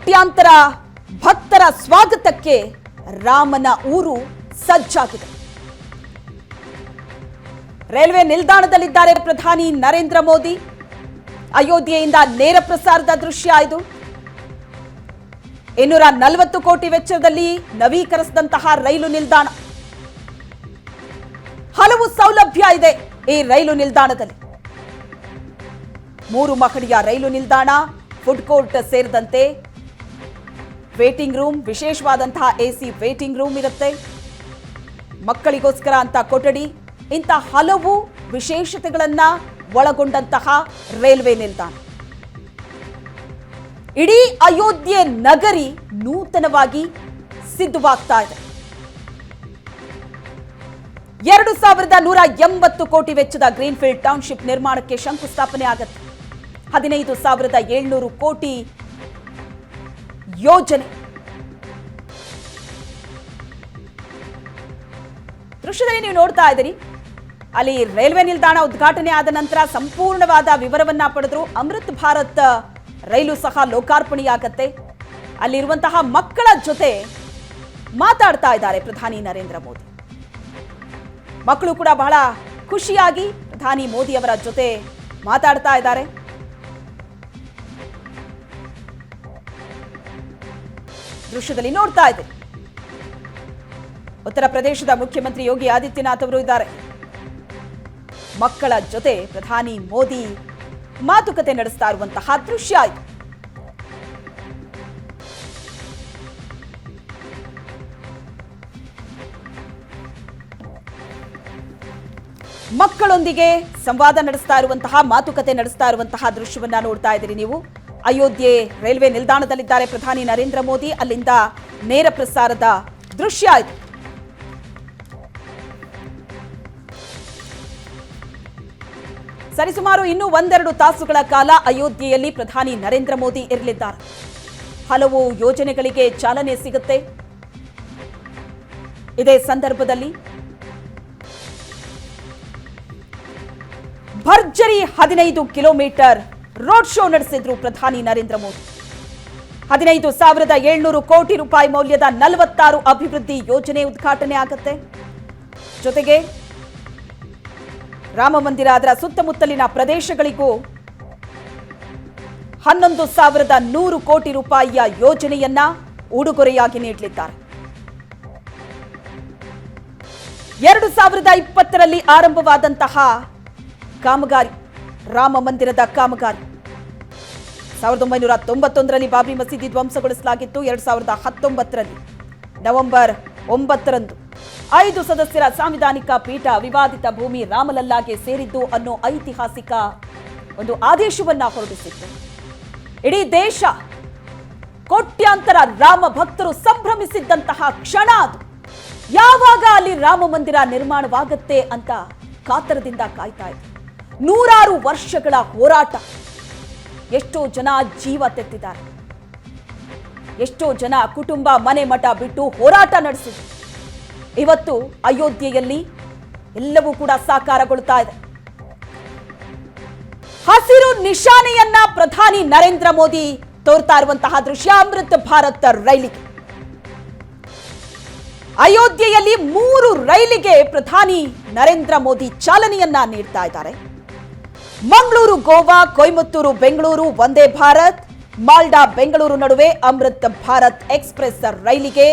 ಕೋಟ್ಯಾಂತರ ಭಕ್ತರ ಸ್ವಾಗತಕ್ಕೆ ರಾಮನ ಊರು ಸಜ್ಜಾಗಿದೆ. ರೈಲ್ವೆ ನಿಲ್ದಾಣದಲ್ಲಿದ್ದಾರೆ ಪ್ರಧಾನಿ ನರೇಂದ್ರ ಮೋದಿ. ಅಯೋಧ್ಯೆಯಿಂದ ನೇರ ಪ್ರಸಾರದ ದೃಶ್ಯ ಇದು. 240 ಕೋಟಿ ವೆಚ್ಚದಲ್ಲಿ ನವೀಕರಿಸಿದಂತಹ ರೈಲು ನಿಲ್ದಾಣ. ಹಲವು ಸೌಲಭ್ಯ ಇದೆ ಈ ರೈಲು ನಿಲ್ದಾಣದಲ್ಲಿ. 3 ಮಹಡಿಯ ರೈಲು ನಿಲ್ದಾಣ, ಫುಡ್ ಕೋರ್ಟ್ ಸೇರಿದಂತೆ ವೇಟಿಂಗ್ ರೂಮ್, ವಿಶೇಷವಾದಂತಹ ಎಸಿ ವೇಟಿಂಗ್ ರೂಮ್ ಇರುತ್ತೆ. ಮಕ್ಕಳಿಗೋಸ್ಕರ ಅಂತ ಕೊಠಡಿ, ಇಂಥ ಹಲವು ವಿಶೇಷತೆಗಳನ್ನ ಒಳಗೊಂಡಂತಹ ರೈಲ್ವೆ ನಿಲ್ದಾಣ. ಇಡೀ ಅಯೋಧ್ಯೆ ನಗರಿ ನೂತನವಾಗಿ ಸಿದ್ಧವಾಗ್ತಾ ಇದೆ. 2180 ಕೋಟಿ ವೆಚ್ಚದ ಗ್ರೀನ್ಫೀಲ್ಡ್ ಟೌನ್ಶಿಪ್ ನಿರ್ಮಾಣಕ್ಕೆ ಶಂಕುಸ್ಥಾಪನೆ ಆಗುತ್ತೆ. 15,700 ಕೋಟಿ ಯೋಜನೆ. ದೃಶ್ಯದಲ್ಲಿ ನೀವು ನೋಡ್ತಾ ಇದ್ದೀರಿ, ಅಲ್ಲಿ ರೈಲ್ವೆ ನಿಲ್ದಾಣ ಉದ್ಘಾಟನೆ ಆದ ನಂತರ ಸಂಪೂರ್ಣವಾದ ವಿವರವನ್ನ ಪಡೆದ್ರು. ಅಮೃತ್ ಭಾರತ್ ರೈಲು ಸಹ ಲೋಕಾರ್ಪಣೆಯಾಗತ್ತೆ. ಅಲ್ಲಿರುವಂತಹ ಮಕ್ಕಳ ಜೊತೆ ಮಾತಾಡ್ತಾ ಇದ್ದಾರೆ ಪ್ರಧಾನಿ ನರೇಂದ್ರ ಮೋದಿ. ಮಕ್ಕಳು ಕೂಡ ಬಹಳ ಖುಷಿಯಾಗಿ ಪ್ರಧಾನಿ ಮೋದಿ ಅವರ ಜೊತೆ ಮಾತಾಡ್ತಾ ಇದ್ದಾರೆ. ದೃಶ್ಯದಲ್ಲಿ ನೋಡ್ತಾ ಇದ್ದೀರಿ, ಉತ್ತರ ಪ್ರದೇಶದ ಮುಖ್ಯಮಂತ್ರಿ ಯೋಗಿ ಆದಿತ್ಯನಾಥ್ ಅವರು ಇದ್ದಾರೆ. ಮಕ್ಕಳ ಜೊತೆ ಪ್ರಧಾನಿ ಮೋದಿ ಮಾತುಕತೆ ನಡೆಸ್ತಾ ಇರುವಂತಹ ದೃಶ್ಯ ಇದು. ಮಕ್ಕಳೊಂದಿಗೆ ಸಂವಾದ ನಡೆಸ್ತಾ ಇರುವಂತಹ, ಮಾತುಕತೆ ನಡೆಸ್ತಾ ಇರುವಂತಹ ದೃಶ್ಯವನ್ನ ನೋಡ್ತಾ ಇದ್ದೀರಿ ನೀವು. ಅಯೋಧ್ಯೆ ರೈಲ್ವೆ ನಿಲ್ದಾಣದಲ್ಲಿದ್ದಾರೆ ಪ್ರಧಾನಿ ನರೇಂದ್ರ ಮೋದಿ. ಅಲ್ಲಿಂದ ನೇರ ಪ್ರಸಾರದ ದೃಶ್ಯ ಇದು. ಸರಿಸುಮಾರು ಇನ್ನೂ 1-2 ತಾಸುಗಳ ಕಾಲ ಅಯೋಧ್ಯೆಯಲ್ಲಿ ಪ್ರಧಾನಿ ನರೇಂದ್ರ ಮೋದಿ ಇರಲಿದ್ದಾರೆ. ಹಲವು ಯೋಜನೆಗಳಿಗೆ ಚಾಲನೆ ಸಿಗುತ್ತೆ. ಇದೇ ಸಂದರ್ಭದಲ್ಲಿ ಭರ್ಜರಿ 15 ಕಿಲೋಮೀಟರ್ ರೋಡ್ ಶೋ ನಡೆಸಿದ್ರು ಪ್ರಧಾನಿ ನರೇಂದ್ರ ಮೋದಿ. 15,700 ಕೋಟಿ ರೂಪಾಯಿ ಮೌಲ್ಯದ 46 ಅಭಿವೃದ್ಧಿ ಯೋಜನೆ ಉದ್ಘಾಟನೆ ಆಗುತ್ತೆ. ಜೊತೆಗೆ ರಾಮ ಮಂದಿರ, ಅದರ ಸುತ್ತಮುತ್ತಲಿನ ಪ್ರದೇಶಗಳಿಗೂ 11,100 ಕೋಟಿ ರೂಪಾಯಿಯ ಯೋಜನೆಯನ್ನ ಉಡುಗೊರೆಯಾಗಿ ನೀಡಲಿದ್ದಾರೆ. 2020ರಲ್ಲಿ ಆರಂಭವಾದಂತಹ ಕಾಮಗಾರಿ, ರಾಮ ಮಂದಿರದ ಕಾಮಗಾರಿ 1991ರಲ್ಲಿ ಬಾಬ್ರಿ ಮಸೀದಿ ಧ್ವಂಸಗೊಳಿಸಲಾಗಿತ್ತು. 2019ರಲ್ಲಿ ನವೆಂಬರ್ 9ರಂದು 5 ಸದಸ್ಯರ ಸಾಂವಿಧಾನಿಕ ಪೀಠ ವಿವಾದಿತ ಭೂಮಿ ರಾಮಲಲ್ಲಾಗೆ ಸೇರಿದ್ದು ಅನ್ನೋ ಐತಿಹಾಸಿಕ ಒಂದು ಆದೇಶವನ್ನ ಹೊರಡಿಸಿತ್ತು. ಇಡೀ ದೇಶ, ಕೋಟ್ಯಾಂತರ ರಾಮ ಭಕ್ತರು ಸಂಭ್ರಮಿಸಿದ್ದಂತಹ ಕ್ಷಣ ಅದು. ಯಾವಾಗ ಅಲ್ಲಿ ರಾಮ ಮಂದಿರ ನಿರ್ಮಾಣವಾಗತ್ತೆ ಅಂತ ಕಾತರದಿಂದ ಕಾಯ್ತಾ ಇದ್ರು. 100 ವರ್ಷಗಳ ಹೋರಾಟ. ಎಷ್ಟೋ ಜನ ಜೀವ ತೆತ್ತಿದ್ದಾರೆ. ಎಷ್ಟೋ ಜನ ಕುಟುಂಬ, ಮನೆ ಮಠ ಬಿಟ್ಟು ಹೋರಾಟ ನಡೆಸಿದ್ರು. ಇವತ್ತು ಅಯೋಧ್ಯೆಯಲ್ಲಿ ಎಲ್ಲವೂ ಕೂಡ ಸಾಕಾರಗೊಳ್ತಾ ಇದೆ. ಹಸಿರು ನಿಶಾನೆಯನ್ನ ಪ್ರಧಾನಿ ನರೇಂದ್ರ ಮೋದಿ ತೋರ್ತಾ ಇರುವಂತಹ ದೃಶ್ಯ ಅಮೃತ್ ಭಾರತ್ ರೈಲಿಗೆ. ಅಯೋಧ್ಯೆಯಲ್ಲಿ 3 ರೈಲಿಗೆ ಪ್ರಧಾನಿ ನರೇಂದ್ರ ಮೋದಿ ಚಾಲನೆಯನ್ನ ನೀಡ್ತಾ ಇದ್ದಾರೆ. ಮಂಗಳೂರು ಗೋವಾ, ಕೊಯಮತ್ತೂರು ಬೆಂಗಳೂರು ವಂದೇ ಭಾರತ್, ಮಾಲ್ಡಾ ಬೆಂಗಳೂರು ನಡುವೆ ಅಮೃತ್ ಭಾರತ್ ಎಕ್ಸ್ಪ್ರೆಸ್ ರೈಲಿಗೆ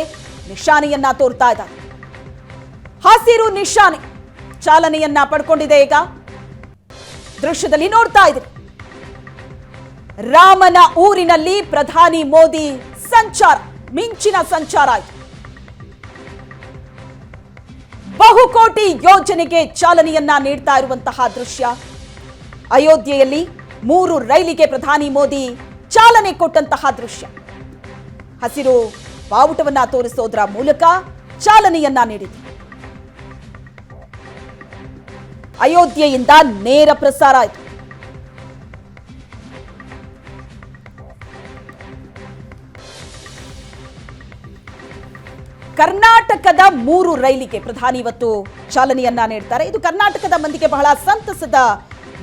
ನಿಶಾನೆಯನ್ನ ತೋರ್ತಾ ಇದ್ದಾರೆ. ಹಸಿರು ನಿಶಾನೆ ಚಾಲನೆಯನ್ನ ಪಡ್ಕೊಂಡಿದೆ. ಈಗ ದೃಶ್ಯದಲ್ಲಿ ನೋಡ್ತಾ ಇದ್ದೀರಿ, ರಾಮನ ಊರಿನಲ್ಲಿ ಪ್ರಧಾನಿ ಮೋದಿ ಸಂಚಾರ, ಮಿಂಚಿನ ಸಂಚಾರ ಆಯಿತು. ಬಹುಕೋಟಿ ಯೋಜನೆಗೆ ಚಾಲನೆಯನ್ನ ನೀಡ್ತಾ ಇರುವಂತಹ ದೃಶ್ಯ. ಅಯೋಧ್ಯೆಯಲ್ಲಿ 3 ರೈಲಿಗೆ ಪ್ರಧಾನಿ ಮೋದಿ ಚಾಲನೆ ಕೊಟ್ಟಂತಹ ದೃಶ್ಯ. ಹಸಿರು ಬಾವುಟವನ್ನ ತೋರಿಸೋದ್ರ ಮೂಲಕ ಚಾಲನೆಯನ್ನ ನೀಡಿದೆ. ಅಯೋಧ್ಯೆಯಿಂದ ನೇರ ಪ್ರಸಾರ ಆಯಿತು. ಕರ್ನಾಟಕದ 3 ರೈಲಿಗೆ ಪ್ರಧಾನಿ ಇವತ್ತು ಚಾಲನೆಯನ್ನ ನೀಡ್ತಾರೆ. ಇದು ಕರ್ನಾಟಕದ ಮಂದಿಗೆ ಬಹಳ ಸಂತಸದ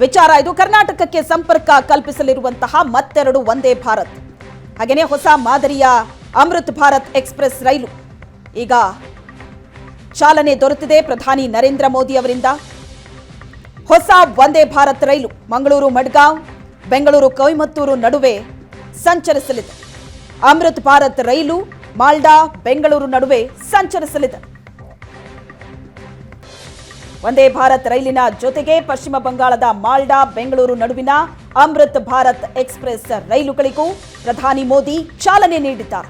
ವಿಚಾರ. ಇದು ಕರ್ನಾಟಕಕ್ಕೆ ಸಂಪರ್ಕ ಕಲ್ಪಿಸಲಿರುವಂತಹ ಮತ್ತೆರಡು ವಂದೇ ಭಾರತ್ ಹಾಗೆಯೇ ಹೊಸ ಮಾದರಿಯ ಅಮೃತ್ ಭಾರತ್ ಎಕ್ಸ್‌ಪ್ರೆಸ್ ರೈಲು ಈಗ ಚಾಲನೆ ದೊರೆತಿದೆ ಪ್ರಧಾನಿ ನರೇಂದ್ರ ಮೋದಿ ಅವರಿಂದ. ಹೊಸ ವಂದೇ ಭಾರತ್ ರೈಲು ಮಂಗಳೂರು ಮಡ್ಗಾಂವ್, ಬೆಂಗಳೂರು ಕೊಯಮತ್ತೂರು ನಡುವೆ ಸಂಚರಿಸಲಿದೆ. ಅಮೃತ್ ಭಾರತ್ ರೈಲು ಮಾಲ್ಡಾ, ಬೆಂಗಳೂರು ನಡುವೆ ಸಂಚರಿಸಲಿದೆ. ವಂದೇ ಭಾರತ್ ರೈಲಿನ ಜೊತೆಗೆ ಪಶ್ಚಿಮ ಬಂಗಾಳದ ಮಾಲ್ಡಾ, ಬೆಂಗಳೂರು ನಡುವಿನ ಅಮೃತ್ ಭಾರತ್ ಎಕ್ಸ್‌ಪ್ರೆಸ್ ರೈಲುಗಳಿಗೂ ಪ್ರಧಾನಿ ಮೋದಿ ಚಾಲನೆ ನೀಡಿದ್ದಾರೆ.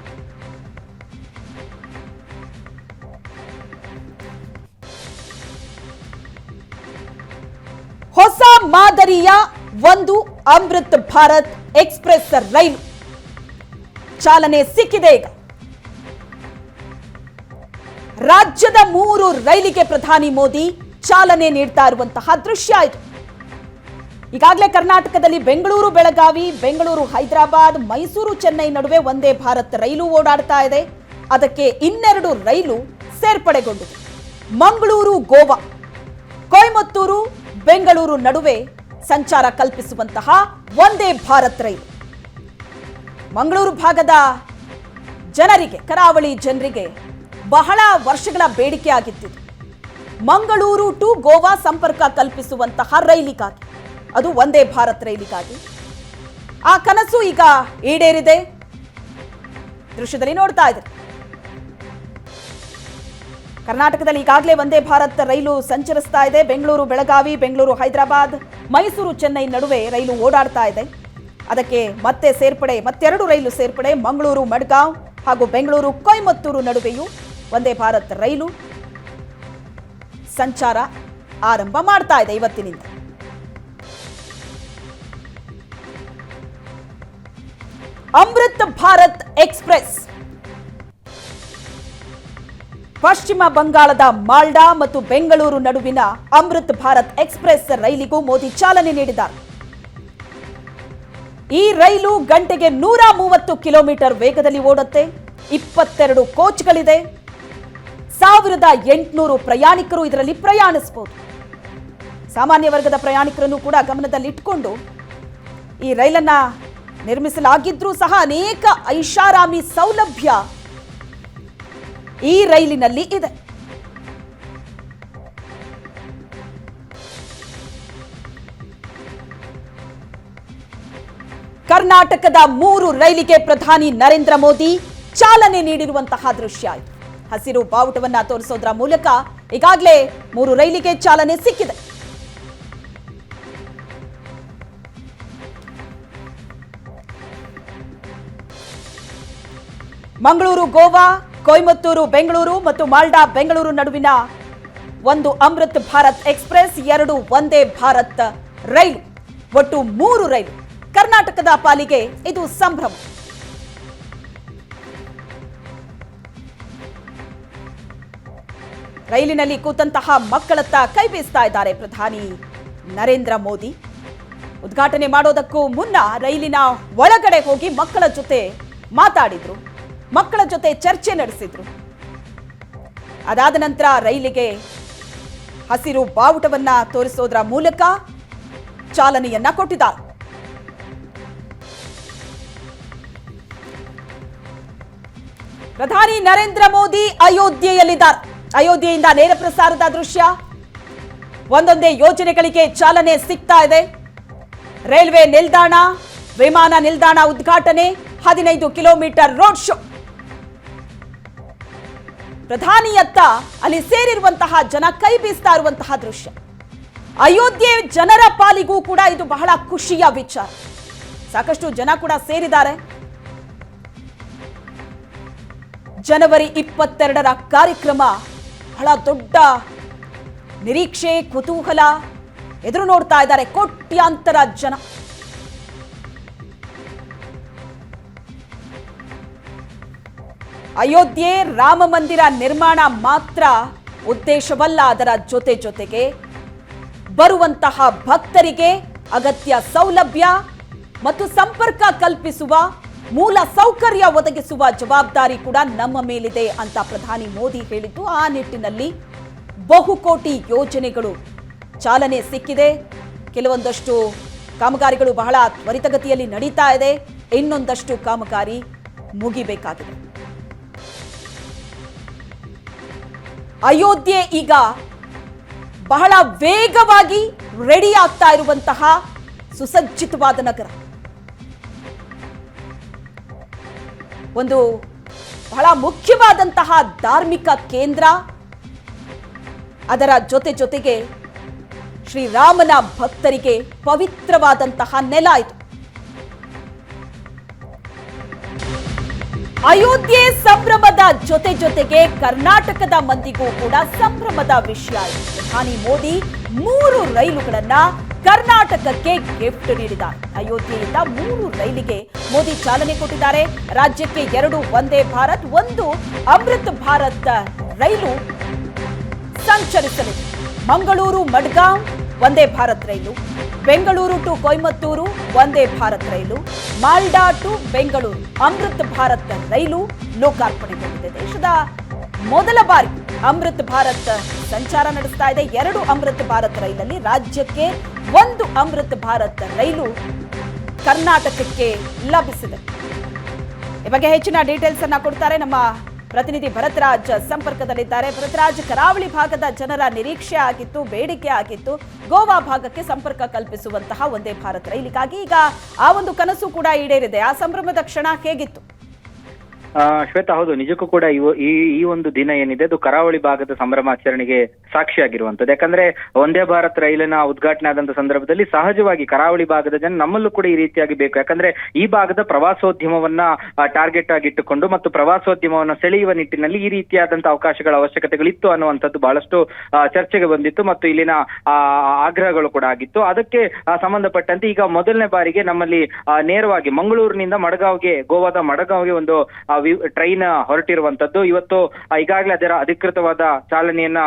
ಹೊಸ ಮಾದರಿಯ ಒಂದು ಅಮೃತ್ ಭಾರತ್ ಎಕ್ಸ್‌ಪ್ರೆಸ್ ರೈಲು ಚಾಲನೆ ಸಿಕ್ಕಿದೆ. ಈಗ ರಾಜ್ಯದ 3 ರೈಲಿಗೆ ಪ್ರಧಾನಿ ಮೋದಿ ಚಾಲನೆ ನೀಡ್ತಾ ಇರುವಂತಹ ದೃಶ್ಯ ಇದು. ಈಗಾಗಲೇ ಕರ್ನಾಟಕದಲ್ಲಿ ಬೆಂಗಳೂರು ಬೆಳಗಾವಿ, ಬೆಂಗಳೂರು ಹೈದರಾಬಾದ್, ಮೈಸೂರು ಚೆನ್ನೈ ನಡುವೆ ವಂದೇ ಭಾರತ್ ರೈಲು ಓಡಾಡ್ತಾ ಇದೆ. ಅದಕ್ಕೆ 2 ರೈಲು ಸೇರ್ಪಡೆಗೊಂಡಿದೆ. ಮಂಗಳೂರು ಗೋವಾ, ಕೊಯಮತ್ತೂರು ಬೆಂಗಳೂರು ನಡುವೆ ಸಂಚಾರ ಕಲ್ಪಿಸುವಂತಹ ವಂದೇ ಭಾರತ್ ರೈಲು ಮಂಗಳೂರು ಭಾಗದ ಜನರಿಗೆ, ಕರಾವಳಿ ಜನರಿಗೆ ಬಹಳ ವರ್ಷಗಳ ಬೇಡಿಕೆ ಆಗಿತ್ತು. ಮಂಗಳೂರು ಟು ಗೋವಾ ಸಂಪರ್ಕ ಕಲ್ಪಿಸುವಂತಹ ರೈಲಿಗಾಗಿ, ಅದು ವಂದೇ ಭಾರತ್ ರೈಲಿಗಾಗಿ. ಆ ಕನಸು ಈಗ ಈಡೇರಿದೆ. ದೃಶ್ಯದಲ್ಲಿ ನೋಡ್ತಾ ಇದ್ದಾರೆ. ಕರ್ನಾಟಕದಲ್ಲಿ ಈಗಾಗಲೇ ವಂದೇ ಭಾರತ್ ರೈಲು ಸಂಚರಿಸ್ತಾ ಇದೆ. ಬೆಂಗಳೂರು ಬೆಳಗಾವಿ, ಬೆಂಗಳೂರು ಹೈದರಾಬಾದ್, ಮೈಸೂರು ಚೆನ್ನೈ ನಡುವೆ ರೈಲು ಓಡಾಡ್ತಾ ಇದೆ. ಅದಕ್ಕೆ ಮತ್ತೆರಡು ರೈಲು ಸೇರ್ಪಡೆ. ಮಂಗಳೂರು ಮಡ್ಗಾಂವ್ ಹಾಗೂ ಬೆಂಗಳೂರು ಕೊಯಮತ್ತೂರು ನಡುವೆಯೂ ವಂದೇ ಭಾರತ್ ರೈಲು ಸಂಚಾರ ಆರಂಭ ಮಾಡ್ತಾ ಇದೆ ಇವತ್ತಿನಿಂದ. ಅಮೃತ್ ಭಾರತ್ ಎಕ್ಸ್‌ಪ್ರೆಸ್ ಪಶ್ಚಿಮ ಬಂಗಾಳದ ಮಾಲ್ಡಾ ಮತ್ತು ಬೆಂಗಳೂರು ನಡುವಿನ ಅಮೃತ್ ಭಾರತ್ ಎಕ್ಸ್‌ಪ್ರೆಸ್ ರೈಲಿಗೂ ಮೋದಿ ಚಾಲನೆ ನೀಡಿದ್ದಾರೆ. ಈ ರೈಲು ಗಂಟೆಗೆ 130 ಕಿಲೋಮೀಟರ್ ವೇಗದಲ್ಲಿ ಓಡುತ್ತೆ. 22 ಕೋಚ್ಗಳಿದೆ. 1800 ಪ್ರಯಾಣಿಕರು ಇದರಲ್ಲಿ ಪ್ರಯಾಣಿಸಬಹುದು. ಸಾಮಾನ್ಯ ವರ್ಗದ ಪ್ರಯಾಣಿಕರನ್ನು ಕೂಡ ಗಮನದಲ್ಲಿಟ್ಟುಕೊಂಡು ಈ ರೈಲನ್ನ ನಿರ್ಮಿಸಲಾಗಿದ್ರೂ ಸಹ ಅನೇಕ ಐಷಾರಾಮಿ ಸೌಲಭ್ಯ ಈ ರೈಲಿನಲ್ಲಿ ಇದೆ. ಕರ್ನಾಟಕದ 3 ರೈಲಿಗೆ ಪ್ರಧಾನಿ ನರೇಂದ್ರ ಮೋದಿ ಚಾಲನೆ ನೀಡಿರುವಂತಹ ದೃಶ್ಯ ಇದು. ಹಸಿರು ಬಾವುಟವನ್ನ ತೋರಿಸೋದ್ರ ಮೂಲಕ ಈಗಾಗಲೇ 3 ರೈಲಿಗೆ ಚಾಲನೆ ಸಿಕ್ಕಿದೆ. ಮಂಗಳೂರು ಗೋವಾ, ಕೊಯಮತ್ತೂರು ಬೆಂಗಳೂರು ಮತ್ತು ಮಾಲ್ಡಾ ಬೆಂಗಳೂರು ನಡುವಿನ ಒಂದು ಅಮೃತ್ ಭಾರತ್ ಎಕ್ಸ್‌ಪ್ರೆಸ್, 2 ವಂದೇ ಭಾರತ್ ರೈಲು, ಒಟ್ಟು 3 ರೈಲು. ಕರ್ನಾಟಕದ ಪಾಲಿಗೆ ಇದು ಸಂಭ್ರಮ. ರೈಲಿನಲ್ಲಿ ಕೂತಂತಹ ಮಕ್ಕಳತ್ತ ಕೈ ಬೀಸ್ತಾ ಇದ್ದಾರೆ ಪ್ರಧಾನಿ ನರೇಂದ್ರ ಮೋದಿ. ಉದ್ಘಾಟನೆ ಮಾಡೋದಕ್ಕೂ ಮುನ್ನ ರೈಲಿನ ಒಳಗಡೆ ಹೋಗಿ ಮಕ್ಕಳ ಜೊತೆ ಮಾತಾಡಿದ್ರು, ಮಕ್ಕಳ ಜೊತೆ ಚರ್ಚೆ ನಡೆಸಿದ್ರು. ಅದಾದ ನಂತರ ರೈಲಿಗೆ ಹಸಿರು ಬಾವುಟವನ್ನ ತೋರಿಸೋದ್ರ ಮೂಲಕ ಚಾಲನೆಯನ್ನ ಕೊಟ್ಟಿದ್ದಾರೆ. ಪ್ರಧಾನಿ ನರೇಂದ್ರ ಮೋದಿ ಅಯೋಧ್ಯೆಯಲ್ಲಿದ್ದಾರೆ. ಅಯೋಧ್ಯೆಯಿಂದ ನೇರ ಪ್ರಸಾರದ ದೃಶ್ಯ. ಒಂದೊಂದೇ ಯೋಜನೆಗಳಿಗೆ ಚಾಲನೆ ಸಿಗ್ತಾ ಇದೆ. ರೈಲ್ವೆ ನಿಲ್ದಾಣ, ವಿಮಾನ ನಿಲ್ದಾಣ ಉದ್ಘಾಟನೆ, 15 ಕಿಲೋಮೀಟರ್ ರೋಡ್ ಶೋ. ಪ್ರಧಾನಿಯತ್ತ ಅಲ್ಲಿ ಸೇರಿರುವಂತಹ ಜನ ಕೈ ಬೀಸ್ತಾ ಇರುವಂತಹ ದೃಶ್ಯ. ಅಯೋಧ್ಯೆ ಜನರ ಪಾಲಿಗೂ ಕೂಡ ಇದು ಬಹಳ ಖುಷಿಯ ವಿಚಾರ. ಸಾಕಷ್ಟು ಜನ ಕೂಡ ಸೇರಿದ್ದಾರೆ. ಜನವರಿ 22ರ ಕಾರ್ಯಕ್ರಮ ಬಹಳ ದೊಡ್ಡ ನಿರೀಕ್ಷೆ, ಕುತೂಹಲ ಎದುರು ನೋಡ್ತಾ ಇದ್ದಾರೆ ಕೋಟ್ಯಾಂತರ ಜನ. ಅಯೋಧ್ಯೆ ರಾಮ ಮಂದಿರ ನಿರ್ಮಾಣ ಮಾತ್ರ ಉದ್ದೇಶವಲ್ಲ, ಅದರ ಜೊತೆಗೆ ಬರುವಂತಹ ಭಕ್ತರಿಗೆ ಅಗತ್ಯ ಸೌಲಭ್ಯ ಮತ್ತು ಸಂಪರ್ಕ ಕಲ್ಪಿಸುವ, ಮೂಲ ಸೌಕರ್ಯ ಒದಗಿಸುವ ಜವಾಬ್ದಾರಿ ಕೂಡ ನಮ್ಮ ಮೇಲಿದೆ ಅಂತ ಪ್ರಧಾನಿ ಮೋದಿ ಹೇಳಿದ್ದು. ಆ ನಿಟ್ಟಿನಲ್ಲಿ ಬಹುಕೋಟಿ ಯೋಜನೆಗಳು ಚಾಲನೆ ಸಿಕ್ಕಿದೆ. ಕೆಲವೊಂದಷ್ಟು ಕಾಮಗಾರಿಗಳು ಬಹಳ ತ್ವರಿತಗತಿಯಲ್ಲಿ ನಡೀತಾ ಇದೆ. ಇನ್ನೊಂದಷ್ಟು ಕಾಮಗಾರಿ ಮುಗಿಬೇಕಾಗಿದೆ. ಅಯೋಧ್ಯೆ ಈಗ ಬಹಳ ವೇಗವಾಗಿ ರೆಡಿ ಆಗ್ತಾ ಇರುವಂತಹ ಸುಸಜ್ಜಿತವಾದ ನಗರ. ಒಂದು ಬಹಳ ಮುಖ್ಯವಾದಂತಹ ಧಾರ್ಮಿಕ ಕೇಂದ್ರ, ಅದರ ಜೊತೆಗೆ ಶ್ರೀರಾಮನ ಭಕ್ತರಿಗೆ ಪವಿತ್ರವಾದಂತಹ ನೆಲ ಇದು. ಅಯೋಧ್ಯೆ ಸಂಭ್ರಮದ ಜೊತೆಗೆ ಕರ್ನಾಟಕದ ಮಂದಿಗೂ ಕೂಡ ಸಂಭ್ರಮದ ವಿಷಯ ಇದೆ. ಪ್ರಧಾನಿ ಮೋದಿ 3 ರೈಲುಗಳನ್ನ ಕರ್ನಾಟಕಕ್ಕೆ ಗಿಫ್ಟ್ ನೀಡಿದ್ದಾರೆ. ಅಯೋಧ್ಯೆಯಿಂದ 3 ರೈಲಿಗೆ ಮೋದಿ ಚಾಲನೆ ಕೊಟ್ಟಿದ್ದಾರೆ. ರಾಜ್ಯಕ್ಕೆ 2 ವಂದೇ ಭಾರತ್, 1 ಅಮೃತ್ ಭಾರತ್ ರೈಲು ಸಂಚರಿಸಲಿದೆ. ಮಂಗಳೂರು ಮಡ್ಗಾಂವ್ ವಂದೇ ಭಾರತ್ ರೈಲು, Bengaluru to Coimbatore Vande Bharat rail, Malda to Bengaluru Amrit Bharat ರೈಲು ಲೋಕಾರ್ಪಣೆಗೊಂಡಿದೆ. ದೇಶದ ಮೊದಲ ಬಾರಿ ಅಮೃತ್ ಭಾರತ್ ಸಂಚಾರ ನಡೆಸ್ತಾ ಇದೆ. 2 ಅಮೃತ್ ಭಾರತ್ ರೈಲಲ್ಲಿ ರಾಜ್ಯಕ್ಕೆ 1 ಅಮೃತ್ ಭಾರತ್ ರೈಲು ಕರ್ನಾಟಕಕ್ಕೆ ಲಭಿಸಿದೆ. ಈ ಬಗ್ಗೆ ಹೆಚ್ಚಿನ ಡೀಟೇಲ್ಸ್ ಅನ್ನ ಕೊಡ್ತಾರೆ ನಮ್ಮ ಪ್ರತಿನಿಧಿ ಭರತರಾಜ್ ಸಂಪರ್ಕದಲ್ಲಿದ್ದಾರೆ. ಭರತರಾಜ್, ಕರಾವಳಿ ಭಾಗದ ಜನರ ನಿರೀಕ್ಷೆ ಆಗಿತ್ತು, ಬೇಡಿಕೆ ಆಗಿತ್ತು ಗೋವಾ ಭಾಗಕ್ಕೆ ಸಂಪರ್ಕ ಕಲ್ಪಿಸುವಂತಹ ವಂದೇ ಭಾರತ್ ರೈಲಿಗಾಗಿ. ಈಗ ಆ ಒಂದು ಕನಸು ಕೂಡ ಈಡೇರಿದೆ. ಆ ಸಂಭ್ರಮದ ಕ್ಷಣ ಹೇಗಿತ್ತು? ಶ್ವೇತಾ, ಹೌದು, ನಿಜಕ್ಕೂ ಕೂಡ ಈ ಒಂದು ದಿನ ಏನಿದೆ ಅದು ಕರಾವಳಿ ಭಾಗದ ಸಂಭ್ರಮಾಚರಣೆಗೆ ಸಾಕ್ಷಿಯಾಗಿರುವಂತದ್ದು. ಯಾಕಂದ್ರೆ ವಂದೇ ಭಾರತ್ ರೈಲಿನ ಉದ್ಘಾಟನೆ ಆದಂತ ಸಂದರ್ಭದಲ್ಲಿ ಸಹಜವಾಗಿ ಕರಾವಳಿ ಭಾಗದ ಜನ ನಮ್ಮಲ್ಲೂ ಕೂಡ ಈ ರೀತಿಯಾಗಿ ಬೇಕು. ಯಾಕಂದ್ರೆ ಈ ಭಾಗದ ಪ್ರವಾಸೋದ್ಯಮವನ್ನ ಟಾರ್ಗೆಟ್ ಆಗಿಟ್ಟುಕೊಂಡು ಮತ್ತು ಪ್ರವಾಸೋದ್ಯಮವನ್ನು ಸೆಳೆಯುವ ನಿಟ್ಟಿನಲ್ಲಿ ಈ ರೀತಿಯಾದಂತಹ ಅವಕಾಶಗಳ ಅವಶ್ಯಕತೆಗಳಿತ್ತು ಅನ್ನುವಂಥದ್ದು ಬಹಳಷ್ಟು ಚರ್ಚೆಗೆ ಬಂದಿತ್ತು ಮತ್ತು ಇಲ್ಲಿನ ಆಗ್ರಹಗಳು ಕೂಡ ಆಗಿತ್ತು. ಅದಕ್ಕೆ ಸಂಬಂಧಪಟ್ಟಂತೆ ಈಗ ಮೊದಲನೇ ಬಾರಿಗೆ ನಮ್ಮಲ್ಲಿ ನೇರವಾಗಿ ಮಂಗಳೂರಿನಿಂದ ಮಡಗಾವ್ಗೆ, ಗೋವಾದ ಮಡಗಾವ್ಗೆ ಒಂದು ಟ್ರೈನ್ ಹೊರಟಿರುವಂತದ್ದು. ಇವತ್ತು ಈಗಾಗಲೇ ಅದರ ಅಧಿಕೃತವಾದ ಚಾಲನೆಯನ್ನ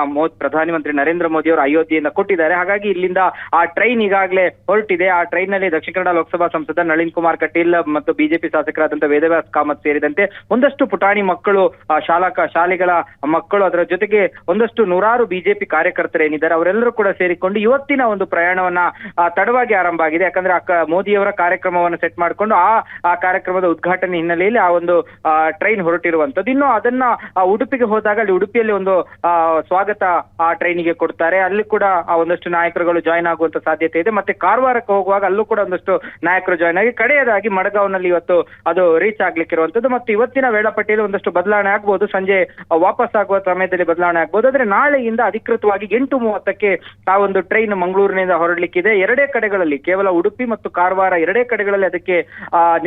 ಪ್ರಧಾನಮಂತ್ರಿ ನರೇಂದ್ರ ಮೋದಿ ಅವರು ಅಯೋಧ್ಯೆಯಿಂದ ಕೊಟ್ಟಿದ್ದಾರೆ. ಹಾಗಾಗಿ ಇಲ್ಲಿಂದ ಆ ಟ್ರೈನ್ ಈಗಾಗಲೇ ಹೊರಟಿದೆ. ಆ ಟ್ರೈನ್ ನಲ್ಲಿ ದಕ್ಷಿಣ ಕನ್ನಡ ಲೋಕಸಭಾ ಸಂಸದ ನಳಿನ್ ಕುಮಾರ್ ಕಟೀಲ್ ಮತ್ತು ಬಿಜೆಪಿ ಶಾಸಕರಾದಂತಹ ವೇದವ್ಯಾಸ್ ಕಾಮತ್ ಸೇರಿದಂತೆ ಒಂದಷ್ಟು ಪುಟಾಣಿ ಮಕ್ಕಳು, ಶಾಲೆಗಳ ಮಕ್ಕಳು, ಅದರ ಜೊತೆಗೆ ಒಂದಷ್ಟು ನೂರಾರು ಬಿಜೆಪಿ ಕಾರ್ಯಕರ್ತರು ಏನಿದ್ದಾರೆ ಅವರೆಲ್ಲರೂ ಕೂಡ ಸೇರಿಕೊಂಡು ಇವತ್ತಿನ ಒಂದು ಪ್ರಯಾಣವನ್ನ ತಡವಾಗಿ ಆರಂಭ ಆಗಿದೆ. ಯಾಕಂದ್ರೆ ಮೋದಿಯವರ ಕಾರ್ಯಕ್ರಮವನ್ನು ಸೆಟ್ ಮಾಡಿಕೊಂಡು ಆ ಕಾರ್ಯಕ್ರಮದ ಉದ್ಘಾಟನೆ ಹಿನ್ನೆಲೆಯಲ್ಲಿ ಆ ಒಂದು ಟ್ರೈನ್ ಹೊರಟಿರುವಂತದ್ದು. ಇನ್ನು ಅದನ್ನ ಉಡುಪಿಗೆ ಹೋದಾಗ ಅಲ್ಲಿ ಉಡುಪಿಯಲ್ಲಿ ಒಂದು ಸ್ವಾಗತ ಆ ಟ್ರೈನಿಗೆ ಕೊಡ್ತಾರೆ. ಅಲ್ಲಿ ಕೂಡ ಒಂದಷ್ಟು ನಾಯಕರುಗಳು ಜಾಯ್ನ್ ಆಗುವಂತ ಸಾಧ್ಯತೆ ಇದೆ. ಮತ್ತೆ ಕಾರವಾರಕ್ಕೆ ಹೋಗುವಾಗ ಅಲ್ಲೂ ಕೂಡ ಒಂದಷ್ಟು ನಾಯಕರು ಜಾಯ್ನ್ ಆಗಿ ಕಡೆಯದಾಗಿ ಮಡಗಾವ್ನಲ್ಲಿ ಇವತ್ತು ಅದು ರೀಚ್ ಆಗ್ಲಿಕ್ಕೆ ಇರುವಂತದ್ದು. ಮತ್ತು ಇವತ್ತಿನ ವೇಳಾಪಟ್ಟಿಯಲ್ಲಿ ಒಂದಷ್ಟು ಬದಲಾವಣೆ ಆಗ್ಬಹುದು. ಸಂಜೆ ವಾಪಸ್ ಆಗುವ ಸಮಯದಲ್ಲಿ ಬದಲಾವಣೆ ಆಗ್ಬಹುದು. ಆದ್ರೆ ನಾಳೆಯಿಂದ ಅಧಿಕೃತವಾಗಿ 8:30ಕ್ಕೆ ಆ ಒಂದು ಟ್ರೈನ್ ಮಂಗಳೂರಿನಿಂದ ಹೊರಡ್ಲಿಕ್ಕಿದೆ. 2 ಕಡೆಗಳಲ್ಲಿ, ಕೇವಲ ಉಡುಪಿ ಮತ್ತು ಕಾರವಾರ 2 ಕಡೆಗಳಲ್ಲಿ ಅದಕ್ಕೆ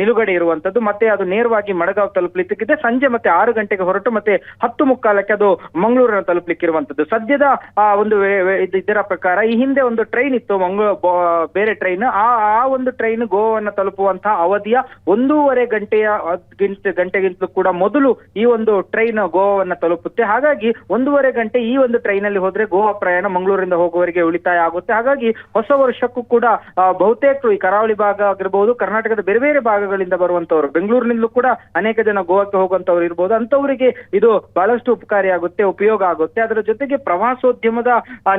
ನಿಲುಗಡೆ ಇರುವಂತದ್ದು. ಮತ್ತೆ ಅದು ನೇರವಾಗಿ ಮಡಗಾವ್ ತಲುಪಲಿಕ್ಕಿದೆ. ಸಂಜೆ ಮತ್ತೆ 6 ಗಂಟೆಗೆ ಹೊರಟು ಮತ್ತೆ 10:45ಕ್ಕೆ ಅದು ಮಂಗಳೂರನ್ನು ತಲುಪಲಿಕ್ಕಿರುವಂತದ್ದು. ಸದ್ಯದ ಒಂದು ಇದರ ಪ್ರಕಾರ ಈ ಹಿಂದೆ ಒಂದು ಟ್ರೈನ್ ಇತ್ತು, ಬೇರೆ ಟ್ರೈನ್. ಆ ಒಂದು ಟ್ರೈನ್ ಗೋವಾವನ್ನು ತಲುಪುವಂತಹ ಅವಧಿಯ 1.5 ಗಂಟೆಗಿಂತಲೂ ಕೂಡ ಮೊದಲು ಈ ಒಂದು ಟ್ರೈನ್ ಗೋವಾವನ್ನ ತಲುಪುತ್ತೆ. ಹಾಗಾಗಿ 1.5 ಗಂಟೆ ಈ ಒಂದು ಟ್ರೈನ್ ಅಲ್ಲಿ ಹೋದ್ರೆ ಗೋವಾ ಪ್ರಯಾಣ ಮಂಗಳೂರಿಂದ ಹೋಗುವವರೆಗೆ ಉಳಿತಾಯ ಆಗುತ್ತೆ. ಹಾಗಾಗಿ ಹೊಸ ವರ್ಷಕ್ಕೂ ಕೂಡ ಬಹುತೇಕ ಈ ಕರಾವಳಿ ಭಾಗ ಆಗಿರ್ಬೋದು, ಕರ್ನಾಟಕದ ಬೇರೆ ಬೇರೆ ಭಾಗಗಳಿಂದ ಬರುವಂತವ್ರು, ಬೆಂಗಳೂರಿನಿಂದಲೂ ಕೂಡ ಅನೇಕ ಜನ ಗೋವಾಕ್ಕೆ ಹೋಗುವಂತವ್ರು ಇರ್ಬೋದು, ಅಂತವರಿಗೆ ಇದು ಬಹಳಷ್ಟು ಉಪಕಾರಿಯಾಗುತ್ತೆ, ಉಪಯೋಗ ಆಗುತ್ತೆ. ಅದರ ಜೊತೆಗೆ ಪ್ರವಾಸೋದ್ಯಮದ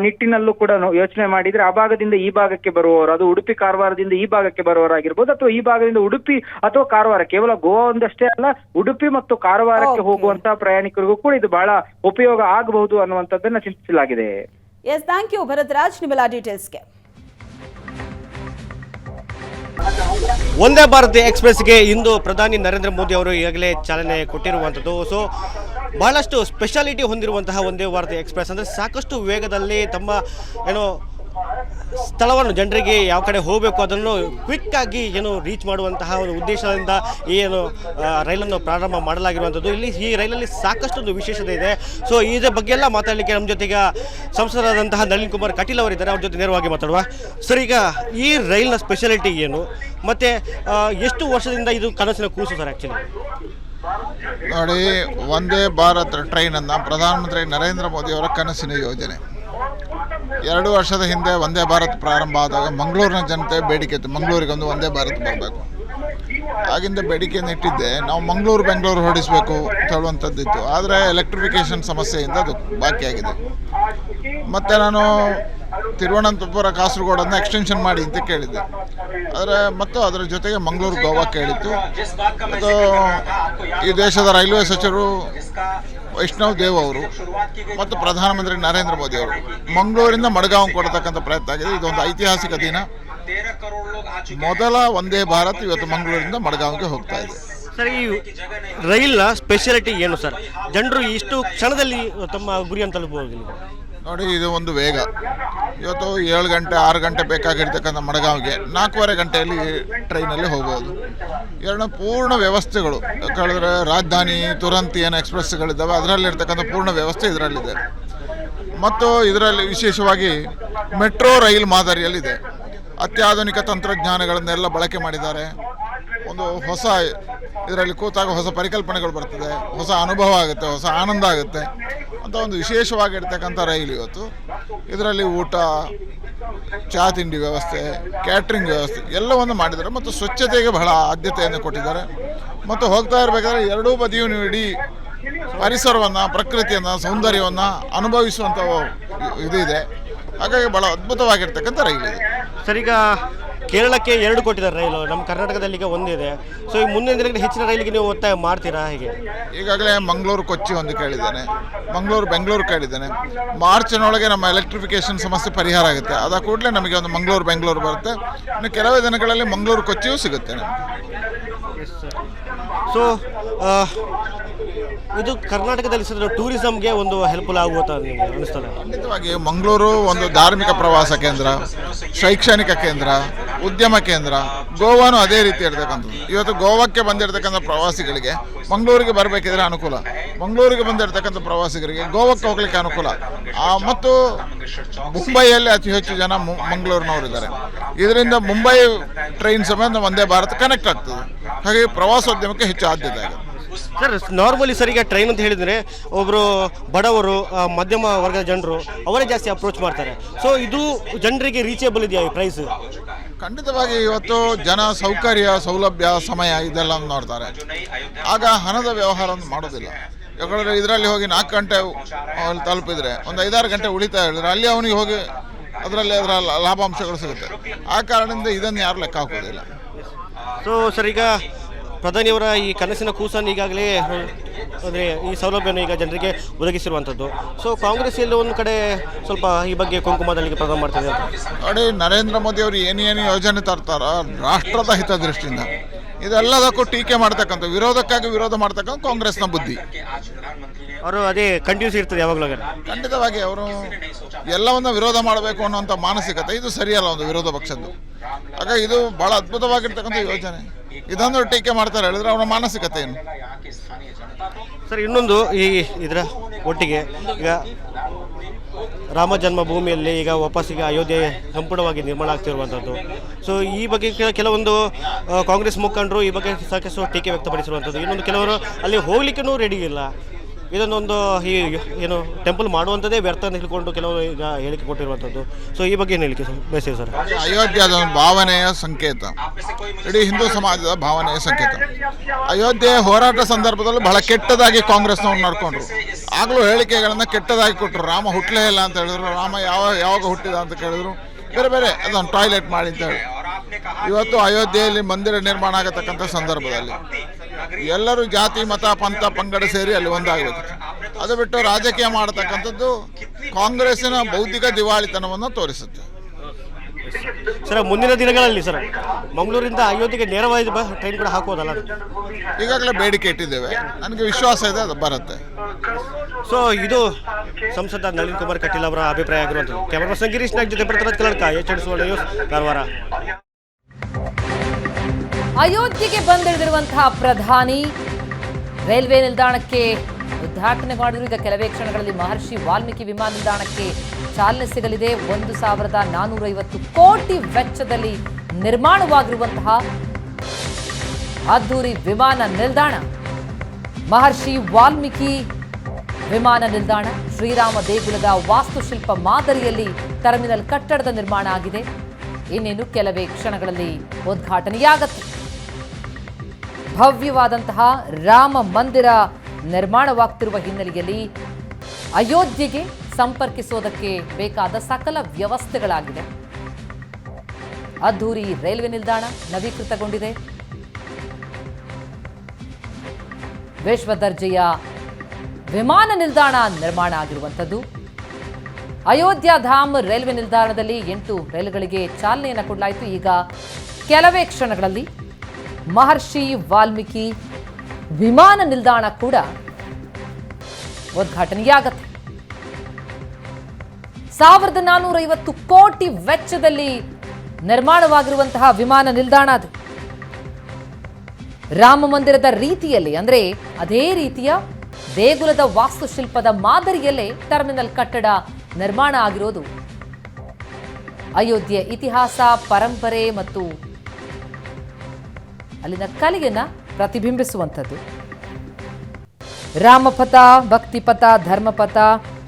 ನಿಟ್ಟಿನಲ್ಲೂ ಕೂಡ ಯೋಚನೆ ಮಾಡಿದ್ರೆ ಆ ಭಾಗದಿಂದ ಈ ಭಾಗಕ್ಕೆ ಬರುವವರು, ಅದು ಉಡುಪಿ ಕಾರವಾರದಿಂದ ಈ ಭಾಗಕ್ಕೆ ಬರುವವರಾಗಿರ್ಬೋದು, ಅಥವಾ ಈ ಭಾಗದಿಂದ ಉಡುಪಿ ಅಥವಾ ಕಾರವಾರ, ಕೇವಲ ಗೋವಾ ಒಂದಷ್ಟೇ ಅಲ್ಲ, ಉಡುಪಿ ಮತ್ತು ಕಾರವಾರಕ್ಕೆ ಹೋಗುವಂತಹ ಪ್ರಯಾಣಿಕರಿಗೂ ಕೂಡ ಇದು ಬಹಳ ಉಪಯೋಗ ಆಗಬಹುದು ಅನ್ನುವಂಥದ್ದನ್ನ ಚಿಂತಿಸಲಾಗಿದೆ. ಎಸ್, ಥ್ಯಾಂಕ್ ಯು ಭರತರಾಜ್ ನಿಮ್ಮೆಲ್ಲ ಡೀಟೇಲ್ಸ್ಗೆ. ವಂದೇ ಭಾರತ್ ಎಕ್ಸ್ಪ್ರೆಸ್ಗೆ ಇಂದು ಪ್ರಧಾನಿ ನರೇಂದ್ರ ಮೋದಿ ಅವರು ಈಗಾಗಲೇ ಚಾಲನೆ ಕೊಟ್ಟಿರುವಂಥದ್ದು. ಸೊ ಬಹಳಷ್ಟು ಸ್ಪೆಷಾಲಿಟಿ ಹೊಂದಿರುವಂತಹ ವಂದೇ ಭಾರತ್ ಎಕ್ಸ್ಪ್ರೆಸ್ ಅಂದರೆ ಸಾಕಷ್ಟು ವೇಗದಲ್ಲಿ ತಮ್ಮ ಸ್ಥಳವನ್ನು ಜನರಿಗೆ ಯಾವ ಕಡೆ ಹೋಗಬೇಕು ಅದನ್ನು ಕ್ವಿಕ್ಕಾಗಿ ರೀಚ್ ಮಾಡುವಂತಹ ಒಂದು ಉದ್ದೇಶದಿಂದ ರೈಲನ್ನು ಪ್ರಾರಂಭ ಮಾಡಲಾಗಿರುವಂಥದ್ದು. ಈ ರೈಲಲ್ಲಿ ಸಾಕಷ್ಟು ಒಂದು ವಿಶೇಷತೆ ಇದೆ. ಸೊ ಇದರ ಬಗ್ಗೆ ಎಲ್ಲ ಮಾತಾಡಲಿಕ್ಕೆ ನಮ್ಮ ಜೊತೆಗೆ ಸಂಸದರಾದಂತಹ ನಳಿನ್ ಕುಮಾರ್ ಕಟೀಲ್ ಅವರಿದ್ದಾರೆ. ಅವ್ರ ಜೊತೆ ನೇರವಾಗಿ ಮಾತಾಡುವ. ಸರ್, ಈಗ ಈ ರೈಲಿನ ಸ್ಪೆಷಾಲಿಟಿ ಏನು, ಮತ್ತು ಎಷ್ಟು ವರ್ಷದಿಂದ ಇದು ಕನಸಿನ ಕೂಸು ಸರ್? ಆ್ಯಕ್ಚುಲಿ ನೋಡಿ, ವಂದೇ ಭಾರತ್ ಟ್ರೈನನ್ನು ಪ್ರಧಾನಮಂತ್ರಿ ನರೇಂದ್ರ ಮೋದಿಯವರ ಕನಸಿನ ಯೋಜನೆ. 2 ವರ್ಷದ ಹಿಂದೆ ವಂದೇ ಭಾರತ್ ಪ್ರಾರಂಭ ಆದಾಗ ಮಂಗಳೂರಿನ ಜನತೆ ಬೇಡಿಕೆ ಇತ್ತು, ಮಂಗಳೂರಿಗೆ ಒಂದು ವಂದೇ ಭಾರತ್ ಬರಬೇಕು. ಆಗಿಂದ ಬೇಡಿಕೆಯನ್ನು ಇಟ್ಟಿದ್ದೆ, ನಾವು ಬೆಂಗಳೂರು ಹೊರಡಿಸಬೇಕು ಅಂತ ಹೇಳುವಂಥದ್ದಿತ್ತು. ಆದರೆ ಎಲೆಕ್ಟ್ರಿಫಿಕೇಷನ್ ಸಮಸ್ಯೆಯಿಂದ ಅದು ಬಾಕಿಯಾಗಿದೆ. ಮತ್ತು ನಾನು ತಿರುವನಂತಪುರ ಕಾಸರಗೋಡನ್ನು ಎಕ್ಸ್ಟೆನ್ಷನ್ ಮಾಡಿ ಅಂತ ಕೇಳಿದ್ದೆ. ಮತ್ತು ಅದರ ಜೊತೆಗೆ ಮಂಗಳೂರು ಗೋವಾ ಕೇಳಿತ್ತು. ಮತ್ತು ಈ ದೇಶದ ರೈಲ್ವೆ ಸಚಿವರು ವೈಷ್ಣವ್ ದೇವ್ ಅವರು ಮತ್ತು ಪ್ರಧಾನಮಂತ್ರಿ ನರೇಂದ್ರ ಮೋದಿ ಅವರು ಮಂಗಳೂರಿಂದ ಮಡ್ಗಾಂವ್ ಕೊಡತಕ್ಕಂಥ ಪ್ರಯತ್ನ ಆಗಿದೆ. ಇದೊಂದು ಐತಿಹಾಸಿಕ ದಿನ. ಮೊದಲ ವಂದೇ ಭಾರತ್ ಇವತ್ತು ಮಂಗಳೂರಿಂದ ಮಡ್ಗಾಂವ್ಗೆ ಹೋಗ್ತಾ ಇದೆ. ಸರ್, ಈ ರೈಲ್ನ ಸ್ಪೆಷಾಲಿಟಿ ಏನು ಸರ್? ಜನರು ಇಷ್ಟು ಕ್ಷಣದಲ್ಲಿ ತಮ್ಮ ಗುರಿಯನ್ನು ತಲುಪಬಹುದು? ನೋಡಿ, ಇದು ಒಂದು ವೇಗ. ಇವತ್ತು 7 ಗಂಟೆ 6 ಗಂಟೆ ಬೇಕಾಗಿರ್ತಕ್ಕಂಥ ಮಡ್ಗಾಂವ್ಗೆ 4.5 ಗಂಟೆಯಲ್ಲಿ ಟ್ರೈನಲ್ಲಿ ಹೋಗ್ಬೋದು. ಪೂರ್ಣ ವ್ಯವಸ್ಥೆಗಳು ಕಳೆದ್ರೆ ರಾಜಧಾನಿ ತುರಂತಿ ಏನು ಎಕ್ಸ್ಪ್ರೆಸ್ಗಳಿದ್ದಾವೆ ಅದರಲ್ಲಿರ್ತಕ್ಕಂಥ ಪೂರ್ಣ ವ್ಯವಸ್ಥೆ ಇದರಲ್ಲಿದೆ. ಮತ್ತು ಇದರಲ್ಲಿ ವಿಶೇಷವಾಗಿ ಮೆಟ್ರೋ ರೈಲ್ ಮಾದರಿಯಲ್ಲಿದೆ. ಅತ್ಯಾಧುನಿಕ ತಂತ್ರಜ್ಞಾನಗಳನ್ನೆಲ್ಲ ಬಳಕೆ ಮಾಡಿದ್ದಾರೆ. ಒಂದು ಹೊಸ ಇದರಲ್ಲಿ ಕೂತಾಗ ಹೊಸ ಪರಿಕಲ್ಪನೆಗಳು ಬರ್ತದೆ, ಹೊಸ ಅನುಭವ ಆಗುತ್ತೆ, ಹೊಸ ಆನಂದ ಆಗುತ್ತೆ ಅಂತ ಒಂದು ವಿಶೇಷವಾಗಿರ್ತಕ್ಕಂಥ ರೈಲು ಇವತ್ತು. ಇದರಲ್ಲಿ ಊಟ, ಚಹಾ ತಿಂಡಿ ವ್ಯವಸ್ಥೆ, ಕ್ಯಾಟ್ರಿಂಗ್ ವ್ಯವಸ್ಥೆ ಎಲ್ಲವನ್ನು ಮಾಡಿದ್ದಾರೆ. ಮತ್ತು ಸ್ವಚ್ಛತೆಗೆ ಬಹಳ ಆದ್ಯತೆಯನ್ನು ಕೊಟ್ಟಿದ್ದಾರೆ. ಮತ್ತು ಹೋಗ್ತಾ ಇರಬೇಕಾದ್ರೆ ಎರಡೂ ಬದಿಯೂ ನೀವು ಇಡೀ ಪರಿಸರವನ್ನು, ಪ್ರಕೃತಿಯನ್ನು, ಸೌಂದರ್ಯವನ್ನು ಅನುಭವಿಸುವಂಥ ಇದೆ. ಹಾಗಾಗಿ ಬಹಳ ಅದ್ಭುತವಾಗಿರ್ತಕ್ಕಂಥ ರೈಲು ಇದೆ. ಸರ್, ಈಗ ಕೇರಳಕ್ಕೆ 2 ಕೊಟ್ಟಿದ್ದಾರೆ ರೈಲು, ನಮ್ಮ ಕರ್ನಾಟಕದಲ್ಲಿ ಈಗ ಒಂದಿದೆ. ಸೊ ಈ ಮುಂದಿನ ದಿನಗಳಲ್ಲಿ ಹೆಚ್ಚಿನ ರೈಲಿಗೆ ನೀವು ಒತ್ತಾಯ ಮಾಡ್ತೀರಾ ಹೇಗೆ? ಈಗಾಗಲೇ ಮಂಗಳೂರು ಕೊಚ್ಚಿ ಒಂದು ಕೇಳಿದ್ದೇನೆ, ಮಂಗಳೂರು ಬೆಂಗಳೂರು ಕೇಳಿದ್ದೇನೆ. ಮಾರ್ಚ್ನೊಳಗೆ ನಮ್ಮ ಎಲೆಕ್ಟ್ರಿಫಿಕೇಷನ್ ಸಮಸ್ಯೆ ಪರಿಹಾರ ಆಗುತ್ತೆ. ಅದ ಕೂಡಲೇ ನಮಗೆ ಒಂದು ಮಂಗಳೂರು ಬೆಂಗಳೂರು ಬರುತ್ತೆ. ಇನ್ನು ಕೆಲವೇ ದಿನಗಳಲ್ಲಿ ಮಂಗಳೂರು ಕೊಚ್ಚಿಯೂ ಸಿಗುತ್ತೆ ನಮಗೆ. ಸೊ ಇದು ಕರ್ನಾಟಕದಲ್ಲಿ ಟೂರಿಸಂಗೆ ಒಂದು ಹೆಲ್ಪ್ಫುಲ್ ಆಗುತ್ತಾ ನಿಮಗೆ ಅನಿಸ್ತದೆ? ಖಂಡಿತವಾಗಿ. ಮಂಗಳೂರು ಒಂದು ಧಾರ್ಮಿಕ ಪ್ರವಾಸ ಕೇಂದ್ರ, ಶೈಕ್ಷಣಿಕ ಕೇಂದ್ರ, ಉದ್ಯಮ ಕೇಂದ್ರ. ಗೋವಾನು ಅದೇ ರೀತಿ ಇರ್ತಕ್ಕಂಥದ್ದು. ಇವತ್ತು ಗೋವಾಕ್ಕೆ ಬಂದಿರತಕ್ಕಂಥ ಪ್ರವಾಸಿಗಳಿಗೆ ಮಂಗಳೂರಿಗೆ ಬರಬೇಕಿದ್ರೆ ಅನುಕೂಲ, ಮಂಗಳೂರಿಗೆ ಬಂದಿರತಕ್ಕಂಥ ಪ್ರವಾಸಿಗರಿಗೆ ಗೋವಾಕ್ಕೆ ಹೋಗ್ಲಿಕ್ಕೆ ಅನುಕೂಲ. ಮತ್ತು ಮುಂಬೈಯಲ್ಲಿ ಅತಿ ಹೆಚ್ಚು ಜನ ಮಂಗಳೂರಿನವರಿದ್ದಾರೆ. ಇದರಿಂದ ಮುಂಬೈ ಟ್ರೈನ್ ಸಮೇತ ವಂದೇ ಭಾರತ್ ಕನೆಕ್ಟ್ ಆಗ್ತದೆ. ಹಾಗಾಗಿ ಪ್ರವಾಸೋದ್ಯಮಕ್ಕೆ ಹೆಚ್ಚು ಆದ್ಯತೆ ಆಗುತ್ತೆ. ಸರ್, ನಾರ್ಮಲಿ ಸರ್ ಈಗ ಟ್ರೈನ್ ಅಂತ ಹೇಳಿದರೆ ಒಬ್ಬರು ಬಡವರು, ಮಧ್ಯಮ ವರ್ಗದ ಜನರು ಅವರೇ ಜಾಸ್ತಿ ಅಪ್ರೋಚ್ ಮಾಡ್ತಾರೆ. ಸೊ ಇದು ಜನರಿಗೆ ರೀಚೇಬಲ್ ಇದೆಯಾ ಈ ಪ್ರೈಸ್? ಖಂಡಿತವಾಗಿ. ಇವತ್ತು ಜನ ಸೌಕರ್ಯ, ಸೌಲಭ್ಯ, ಸಮಯ ಇದೆಲ್ಲ ನೋಡ್ತಾರೆ. ಆಗ ಹಣದ ವ್ಯವಹಾರವನ್ನು ಮಾಡೋದಿಲ್ಲ. ಯಾಕಂದರೆ ಇದರಲ್ಲಿ ಹೋಗಿ 4 ಗಂಟೆ ತಲುಪಿದರೆ ಒಂದು 5-6 ಗಂಟೆ ಉಳಿತಾ ಹೇಳಿದ್ರೆ ಅಲ್ಲಿ ಅವನಿಗೆ ಹೋಗಿ ಅದರಲ್ಲಿ ಅದರ ಲಾಭಾಂಶಗಳು ಸಿಗುತ್ತೆ. ಆ ಕಾರಣದಿಂದ ಇದನ್ನು ಯಾರು ಲೆಕ್ಕ ಹಾಕೋದಿಲ್ಲ. ಸೊ ಸರ್, ಈಗ ಪ್ರಧಾನಿಯವರ ಈ ಕನಸಿನ ಕೂಸನ್ನು ಈಗಾಗಲೇ ಅಂದರೆ ಈ ಸೌಲಭ್ಯವನ್ನು ಈಗ ಜನರಿಗೆ ಒದಗಿಸಿರುವಂಥದ್ದು. ಸೊ ಕಾಂಗ್ರೆಸ್ ಎಲ್ಲ ಒಂದು ಕಡೆ ಸ್ವಲ್ಪ ಈ ಬಗ್ಗೆ ಕುಂಕುಮದಲ್ಲಿಗೆ ಪ್ರಧಾನ ಮಾಡ್ತಿದೆ ಅಂತ ನೋಡಿ. ನರೇಂದ್ರ ಮೋದಿ ಅವರು ಏನೇನು ಯೋಜನೆ ತರ್ತಾರೋ ರಾಷ್ಟ್ರದ ಹಿತದೃಷ್ಟಿಯಿಂದ ಇದೆಲ್ಲದಕ್ಕೂ ಟೀಕೆ ಮಾಡ್ತಕ್ಕಂಥ, ವಿರೋಧಕ್ಕಾಗಿ ವಿರೋಧ ಮಾಡ್ತಕ್ಕಂಥ ಕಾಂಗ್ರೆಸ್ನ ಬುದ್ಧಿ. ಅವರು ಅದೇ ಕಂಟಿನ್ಯೂಸ್ ಇರ್ತದೆ ಯಾವಾಗಲೂ. ಖಂಡಿತವಾಗಿ ಅವರು ಎಲ್ಲವನ್ನ ವಿರೋಧ ಮಾಡಬೇಕು ಅನ್ನೋಂಥ ಮಾನಸಿಕತೆ ಇದು ಸರಿಯಲ್ಲ ಒಂದು ವಿರೋಧ ಪಕ್ಷದ್ದು. ಹಾಗಾಗಿ ಇದು ಬಹಳ ಅದ್ಭುತವಾಗಿರ್ತಕ್ಕಂಥ ಯೋಜನೆ. ಇದನ್ನು ಟೀಕೆ ಮಾಡ್ತಾರೆ ಹೇಳಿದ್ರೆ ಅವರ ಮಾನಸಿಕತೆ ಏನು? ಸರ್, ಇನ್ನೊಂದು ಇದರ ಒಟ್ಟಿಗೆ ಈಗ ರಾಮ ಜನ್ಮಭೂಮಿಯಲ್ಲಿ ಈಗ ವಾಪಸ್ಸಿಗೆ ಅಯೋಧ್ಯೆ ಸಂಪೂರ್ಣವಾಗಿ ನಿರ್ಮಾಣ ಆಗ್ತಿರುವಂಥದ್ದು. ಸೊ ಈ ಬಗ್ಗೆ ಕೆಲವೊಂದು ಕಾಂಗ್ರೆಸ್ ಮುಖಂಡರು ಈ ಬಗ್ಗೆ ಸಾಕಷ್ಟು ಟೀಕೆ ವ್ಯಕ್ತಪಡಿಸಿರುವಂಥದ್ದು. ಇನ್ನೊಂದು ಕೆಲವರು ಅಲ್ಲಿ ಹೋಗ್ಲಿಕ್ಕೂ ರೆಡಿ ಇಲ್ಲ. ಇದನ್ನೊಂದು ಈ ಏನು ಟೆಂಪಲ್ ಮಾಡುವಂಥದ್ದೇ ವ್ಯರ್ಥ ಅಂತ ಹೇಳ್ಕೊಂಡು ಕೆಲವರು ಈಗ ಹೇಳಿಕೆ ಕೊಟ್ಟಿರುವಂಥದ್ದು. ಸೊ ಈ ಬಗ್ಗೆ ಏನು ಹೇಳಿಕೆ ಬೇಸಿದೆ ಸರ್? ಅಯೋಧ್ಯೆ ಅದೊಂದು ಭಾವನೆಯ ಸಂಕೇತ, ಇಡೀ ಹಿಂದೂ ಸಮಾಜದ ಭಾವನೆಯ ಸಂಕೇತ. ಅಯೋಧ್ಯೆ ಹೋರಾಟ ಸಂದರ್ಭದಲ್ಲಿ ಬಹಳ ಕೆಟ್ಟದಾಗಿ ಕಾಂಗ್ರೆಸ್ನವ್ರು ನಡ್ಕೊಂಡ್ರು. ಆಗಲೂ ಹೇಳಿಕೆಗಳನ್ನು ಕೆಟ್ಟದಾಗಿ ಕೊಟ್ಟರು. ರಾಮ ಹುಟ್ಟಲೇ ಇಲ್ಲ ಅಂತ ಹೇಳಿದ್ರು, ರಾಮ ಯಾವಾಗ ಹುಟ್ಟಿದ ಅಂತ ಕೇಳಿದ್ರು, ಬೇರೆ ಬೇರೆ ಅದೊಂದು ಟಾಯ್ಲೆಟ್ ಮಾಡಿ ಅಂತ ಹೇಳಿ. ಇವತ್ತು ಅಯೋಧ್ಯೆಯಲ್ಲಿ ಮಂದಿರ ನಿರ್ಮಾಣ ಆಗತಕ್ಕಂಥ ಸಂದರ್ಭದಲ್ಲಿ ಎಲ್ಲರೂ ಜಾತಿ, ಮತ, ಪಂಥ, ಪಂಗಡ ಸೇರಿ ಅಲ್ಲಿ ಒಂದಾಗಬೇಕು. ಅದು ಬಿಟ್ಟು ರಾಜಕೀಯ ಮಾಡತಕ್ಕಂಥದ್ದು ಕಾಂಗ್ರೆಸ್ಸಿನ ಬೌದ್ಧಿಕ ದಿವಾಳಿತನವನ್ನು ತೋರಿಸುತ್ತೆ. ಸರ್, ಮುಂದಿನ ದಿನಗಳಲ್ಲಿ ಸರ್ ಮಂಗಳೂರಿಂದ ಅಯೋಧ್ಯೆಗೆ ನೇರವಾಗಿ ಟ್ರೈನ್ ಕೂಡ ಹಾಕೋದಲ್ಲ? ಈಗಾಗಲೇ ಬೇಡಿಕೆ ಇಟ್ಟಿದ್ದೇವೆ, ನನಗೆ ವಿಶ್ವಾಸ ಇದೆ ಅದು ಬರುತ್ತೆ. ಸೊ ಇದು ಸಂಸದ ನಳಿನ್ ಕುಮಾರ್ ಕಟೀಲ್ ಅವರ ಅಭಿಪ್ರಾಯ ಆಗಿರುವಂಥದ್ದು. ಕ್ಯಾಮರಾ ಪರ್ಸನ್ ಗಿರೀಶ್ ನಾಯ್ಕ್ ಜೊತೆ ಪೃಥ್ವಿರಾಜ್ ಕಲ್ಲಡ್ಕ, ಎಚ್.ಡಿ. ನ್ಯೂಸ್, ಕಾರವಾರ. ಅಯೋಧ್ಯೆಗೆ ಬಂದಿಳಿದಿರುವಂತಹ ಪ್ರಧಾನಿ ರೈಲ್ವೆ ನಿಲ್ದಾಣಕ್ಕೆ ಉದ್ಘಾಟನೆ ಮಾಡಿದ್ರು. ಈಗ ಕೆಲವೇ ಕ್ಷಣಗಳಲ್ಲಿ ಮಹರ್ಷಿ ವಾಲ್ಮೀಕಿ ವಿಮಾನ ನಿಲ್ದಾಣಕ್ಕೆ ಚಾಲನೆ ಸಿಗಲಿದೆ. 1450 ಕೋಟಿ ವೆಚ್ಚದಲ್ಲಿ ನಿರ್ಮಾಣವಾಗಿರುವಂತಹ ಅದ್ದೂರಿ ವಿಮಾನ ನಿಲ್ದಾಣ ಮಹರ್ಷಿ ವಾಲ್ಮೀಕಿ ವಿಮಾನ ನಿಲ್ದಾಣ. ಶ್ರೀರಾಮ ದೇಗುಲದ ವಾಸ್ತುಶಿಲ್ಪ ಮಾದರಿಯಲ್ಲಿ ಟರ್ಮಿನಲ್ ಕಟ್ಟಡದ ನಿರ್ಮಾಣ ಆಗಿದೆ. ಇನ್ನೇನು ಕೆಲವೇ ಕ್ಷಣಗಳಲ್ಲಿ ಉದ್ಘಾಟನೆಯಾಗತ್ತೆ. ಭವ್ಯವಾದಂತಹ ರಾಮ ಮಂದಿರ ನಿರ್ಮಾಣವಾಗ್ತಿರುವ ಹಿನ್ನೆಲೆಯಲ್ಲಿ ಅಯೋಧ್ಯೆಗೆ ಸಂಪರ್ಕಿಸೋದಕ್ಕೆ ಬೇಕಾದ ಸಕಲ ವ್ಯವಸ್ಥೆಗಳಾಗಿದೆ. ಅದ್ಧೂರಿ ರೈಲ್ವೆ ನಿಲ್ದಾಣ ನವೀಕೃತಗೊಂಡಿದೆ. ವಿಶ್ವ ದರ್ಜೆಯ ವಿಮಾನ ನಿಲ್ದಾಣ ನಿರ್ಮಾಣ ಆಗಿರುವಂಥದ್ದು. ಅಯೋಧ್ಯ ಧಾಮ್ ರೈಲ್ವೆ ನಿಲ್ದಾಣದಲ್ಲಿ 8 ರೈಲುಗಳಿಗೆ ಚಾಲನೆಯನ್ನು ಕೊಡಲಾಯಿತು. ಈಗ ಕೆಲವೇ ಕ್ಷಣಗಳಲ್ಲಿ ಮಹರ್ಷಿ ವಾಲ್ಮೀಕಿ ವಿಮಾನ ನಿಲ್ದಾಣ ಕೂಡ ಉದ್ಘಾಟನೆಯಾಗತ್ತೆ. 1450 ಕೋಟಿ ವೆಚ್ಚದಲ್ಲಿ ನಿರ್ಮಾಣವಾಗಿರುವಂತಹ ವಿಮಾನ ನಿಲ್ದಾಣ ಅದು. ರಾಮ ಮಂದಿರದ ರೀತಿಯಲ್ಲಿ, ಅಂದ್ರೆ ಅದೇ ರೀತಿಯ ದೇಗುಲದ ವಾಸ್ತುಶಿಲ್ಪದ ಮಾದರಿಯಲ್ಲೇ ಟರ್ಮಿನಲ್ ಕಟ್ಟಡ ನಿರ್ಮಾಣ ಆಗಿರೋದು ಅಯೋಧ್ಯೆ ಇತಿಹಾಸ, ಪರಂಪರೆ ಮತ್ತು ಅಲ್ಲಿನ ಕಲೆಯನ್ನ ಪ್ರತಿಬಿಂಬಿಸುವಂಥದ್ದು. ರಾಮಪಥ, ಭಕ್ತಿಪಥ, ಧರ್ಮಪಥ,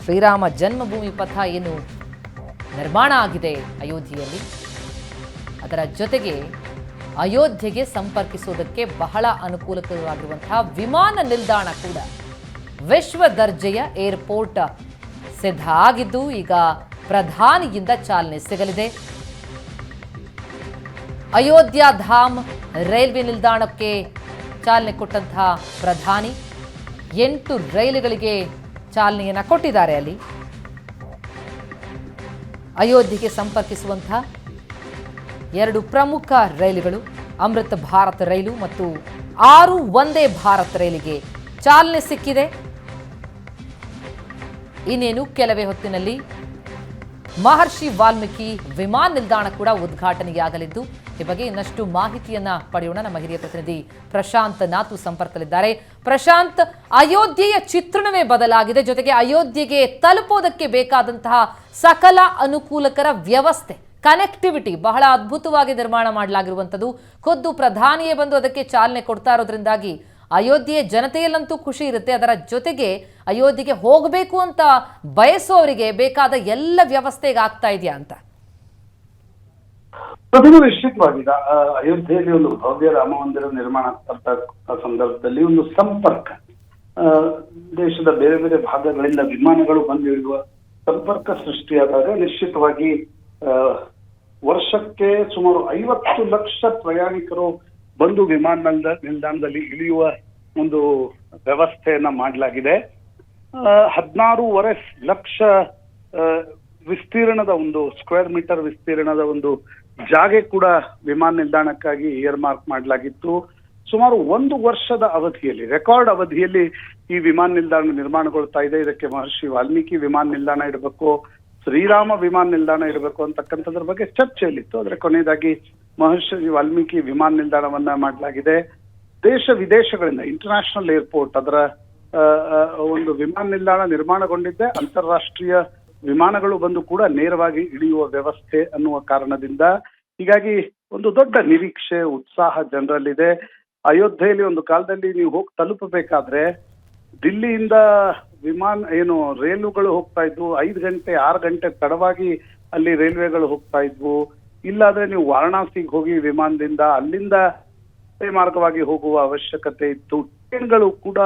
ಶ್ರೀರಾಮ ಜನ್ಮಭೂಮಿ ಪಥ ಏನು ನಿರ್ಮಾಣ ಆಗಿದೆ ಅಯೋಧ್ಯೆಯಲ್ಲಿ, ಅದರ ಜೊತೆಗೆ ಅಯೋಧ್ಯೆಗೆ ಸಂಪರ್ಕಿಸುವುದಕ್ಕೆ ಬಹಳ ಅನುಕೂಲಕರವಾಗಿರುವಂತಹ ವಿಮಾನ ನಿಲ್ದಾಣ ಕೂಡ ವಿಶ್ವ ದರ್ಜೆಯ ಏರ್ಪೋರ್ಟ್ ಸಿದ್ಧ ಆಗಿದ್ದು ಈಗ ಪ್ರಧಾನಿಯಿಂದ ಚಾಲನೆ ಸಿಗಲಿದೆ. ಅಯೋಧ್ಯ ಧಾಮ್ ರೈಲ್ವೆ ನಿಲ್ದಾಣಕ್ಕೆ ಚಾಲನೆ ಕೊಟ್ಟಂತಹ ಪ್ರಧಾನಿ 8 ರೈಲುಗಳಿಗೆ ಚಾಲನೆಯನ್ನು ಕೊಟ್ಟಿದ್ದಾರೆ. ಅಲ್ಲಿ ಅಯೋಧ್ಯೆಗೆ ಸಂಪರ್ಕಿಸುವಂತಹ 2 ಪ್ರಮುಖ ರೈಲುಗಳು, ಅಮೃತ್ ಭಾರತ್ ರೈಲು ಮತ್ತು 6 ವಂದೇ ಭಾರತ್ ರೈಲಿಗೆ ಚಾಲನೆ ಸಿಕ್ಕಿದೆ. ಇನ್ನೇನು ಕೆಲವೇ ಹೊತ್ತಿನಲ್ಲಿ ಮಹರ್ಷಿ ವಾಲ್ಮೀಕಿ ವಿಮಾನ ನಿಲ್ದಾಣ ಕೂಡ ಉದ್ಘಾಟನೆಯಾಗಲಿದ್ದು, ಈ ಬಗ್ಗೆ ಇನ್ನಷ್ಟು ಮಾಹಿತಿಯನ್ನ ಪಡೆಯೋಣ. ನಮ್ಮ ಹಿರಿಯ ಪ್ರತಿನಿಧಿ ಪ್ರಶಾಂತ್ ನಾತು ಸಂಪರ್ಕದಲ್ಲಿದ್ದಾರೆ. ಪ್ರಶಾಂತ್, ಅಯೋಧ್ಯೆಯ ಚಿತ್ರಣವೇ ಬದಲಾಗಿದೆ, ಜೊತೆಗೆ ಅಯೋಧ್ಯೆಗೆ ತಲುಪೋದಕ್ಕೆ ಬೇಕಾದಂತಹ ಸಕಲ ಅನುಕೂಲಕರ ವ್ಯವಸ್ಥೆ, ಕನೆಕ್ಟಿವಿಟಿ ಬಹಳ ಅದ್ಭುತವಾಗಿ ನಿರ್ಮಾಣ ಮಾಡಲಾಗಿರುವಂಥದ್ದು. ಖುದ್ದು ಪ್ರಧಾನಿಯೇ ಬಂದು ಅದಕ್ಕೆ ಚಾಲನೆ ಕೊಡ್ತಾ ಇರೋದ್ರಿಂದಾಗಿ ಅಯೋಧ್ಯೆಯ ಜನತೆಯಲ್ಲಂತೂ ಖುಷಿ ಇರುತ್ತೆ. ಅದರ ಜೊತೆಗೆ ಅಯೋಧ್ಯೆಗೆ ಹೋಗಬೇಕು ಅಂತ ಬಯಸೋರಿಗೆ ಬೇಕಾದ ಎಲ್ಲ ವ್ಯವಸ್ಥೆಗೆ ಆಗ್ತಾ ಇದೆಯಾ ಅಂತ? ಪ್ರತಿಮಾ, ನಿಶ್ಚಿತವಾಗಿ ಅಯೋಧ್ಯೆಯಲ್ಲಿ ಒಂದು ಭವ್ಯ ರಾಮ ಮಂದಿರ ನಿರ್ಮಾಣ ಆಗ್ತಾ ಸಂದರ್ಭದಲ್ಲಿ ಒಂದು ಸಂಪರ್ಕ, ದೇಶದ ಬೇರೆ ಬೇರೆ ಭಾಗಗಳಿಂದ ವಿಮಾನಗಳು ಬಂದಿರುವ ಸಂಪರ್ಕ ಸೃಷ್ಟಿಯಾದಾಗ ನಿಶ್ಚಿತವಾಗಿ ವರ್ಷಕ್ಕೆ ಸುಮಾರು 50 ಲಕ್ಷ ಪ್ರಯಾಣಿಕರು ಬಂದು ವಿಮಾನ ನಿಲ್ದಾಣದಲ್ಲಿ ಇಳಿಯುವ ಒಂದು ವ್ಯವಸ್ಥೆಯನ್ನ ಮಾಡಲಾಗಿದೆ. 16.5 ಲಕ್ಷ ವಿಸ್ತೀರ್ಣದ ಒಂದು ಸ್ಕ್ವೇರ್ ಮೀಟರ್ ವಿಸ್ತೀರ್ಣದ ಒಂದು ಜಾಗೆ ಕೂಡ ವಿಮಾನ ನಿಲ್ದಾಣಕ್ಕಾಗಿ ಏರ್ ಮಾರ್ಕ್ ಮಾಡಲಾಗಿತ್ತು. ಸುಮಾರು 1 ವರ್ಷದ ಅವಧಿಯಲ್ಲಿ, ರೆಕಾರ್ಡ್ ಅವಧಿಯಲ್ಲಿ ಈ ವಿಮಾನ ನಿಲ್ದಾಣ ನಿರ್ಮಾಣಗೊಳ್ತಾ ಇದೆ. ಇದಕ್ಕೆ ಮಹರ್ಷಿ ವಾಲ್ಮೀಕಿ ವಿಮಾನ ನಿಲ್ದಾಣ ಇಡಬೇಕು, ಶ್ರೀರಾಮ ವಿಮಾನ ನಿಲ್ದಾಣ ಇರಬೇಕು ಅಂತಕ್ಕಂಥದ್ರ ಬಗ್ಗೆ ಚರ್ಚೆಯಲ್ಲಿತ್ತು. ಆದ್ರೆ ಕೊನೆಯದಾಗಿ ಮಹರ್ಷಿ ವಾಲ್ಮೀಕಿ ವಿಮಾನ ನಿಲ್ದಾಣವನ್ನ ಮಾಡಲಾಗಿದೆ. ದೇಶ ವಿದೇಶಗಳಿಂದ ಇಂಟರ್ನ್ಯಾಷನಲ್ ಏರ್ಪೋರ್ಟ್, ಅದರ ಒಂದು ವಿಮಾನ ನಿಲ್ದಾಣ ನಿರ್ಮಾಣಗೊಂಡಿದ್ದೆ ಅಂತಾರಾಷ್ಟ್ರೀಯ ವಿಮಾನಗಳು ಬಂದು ಕೂಡ ನೇರವಾಗಿ ಇಳಿಯುವ ವ್ಯವಸ್ಥೆ ಅನ್ನುವ ಕಾರಣದಿಂದ ಹೀಗಾಗಿ ಒಂದು ದೊಡ್ಡ ನಿರೀಕ್ಷೆ, ಉತ್ಸಾಹ ಜನರಲ್ಲಿದೆ. ಅಯೋಧ್ಯೆಯಲ್ಲಿ ಒಂದು ಕಾಲದಲ್ಲಿ ನೀವು ಹೋಗಿ ತಲುಪಬೇಕಾದ್ರೆ ದಿಲ್ಲಿಯಿಂದ ರೈಲುಗಳು ಹೋಗ್ತಾ ಇದ್ವು, 5 ಗಂಟೆ 6 ಗಂಟೆ ತಡವಾಗಿ ಅಲ್ಲಿ ರೈಲ್ವೆಗಳು ಹೋಗ್ತಾ ಇದ್ವು. ಇಲ್ಲಾದ್ರೆ ನೀವು ವಾರಣಾಸಿಗೆ ಹೋಗಿ ವಿಮಾನದಿಂದ ಅಲ್ಲಿಂದ ಮಾರ್ಗವಾಗಿ ಹೋಗುವ ಅವಶ್ಯಕತೆ ಇತ್ತು. ಟ್ರೈನ್ಗಳು ಕೂಡ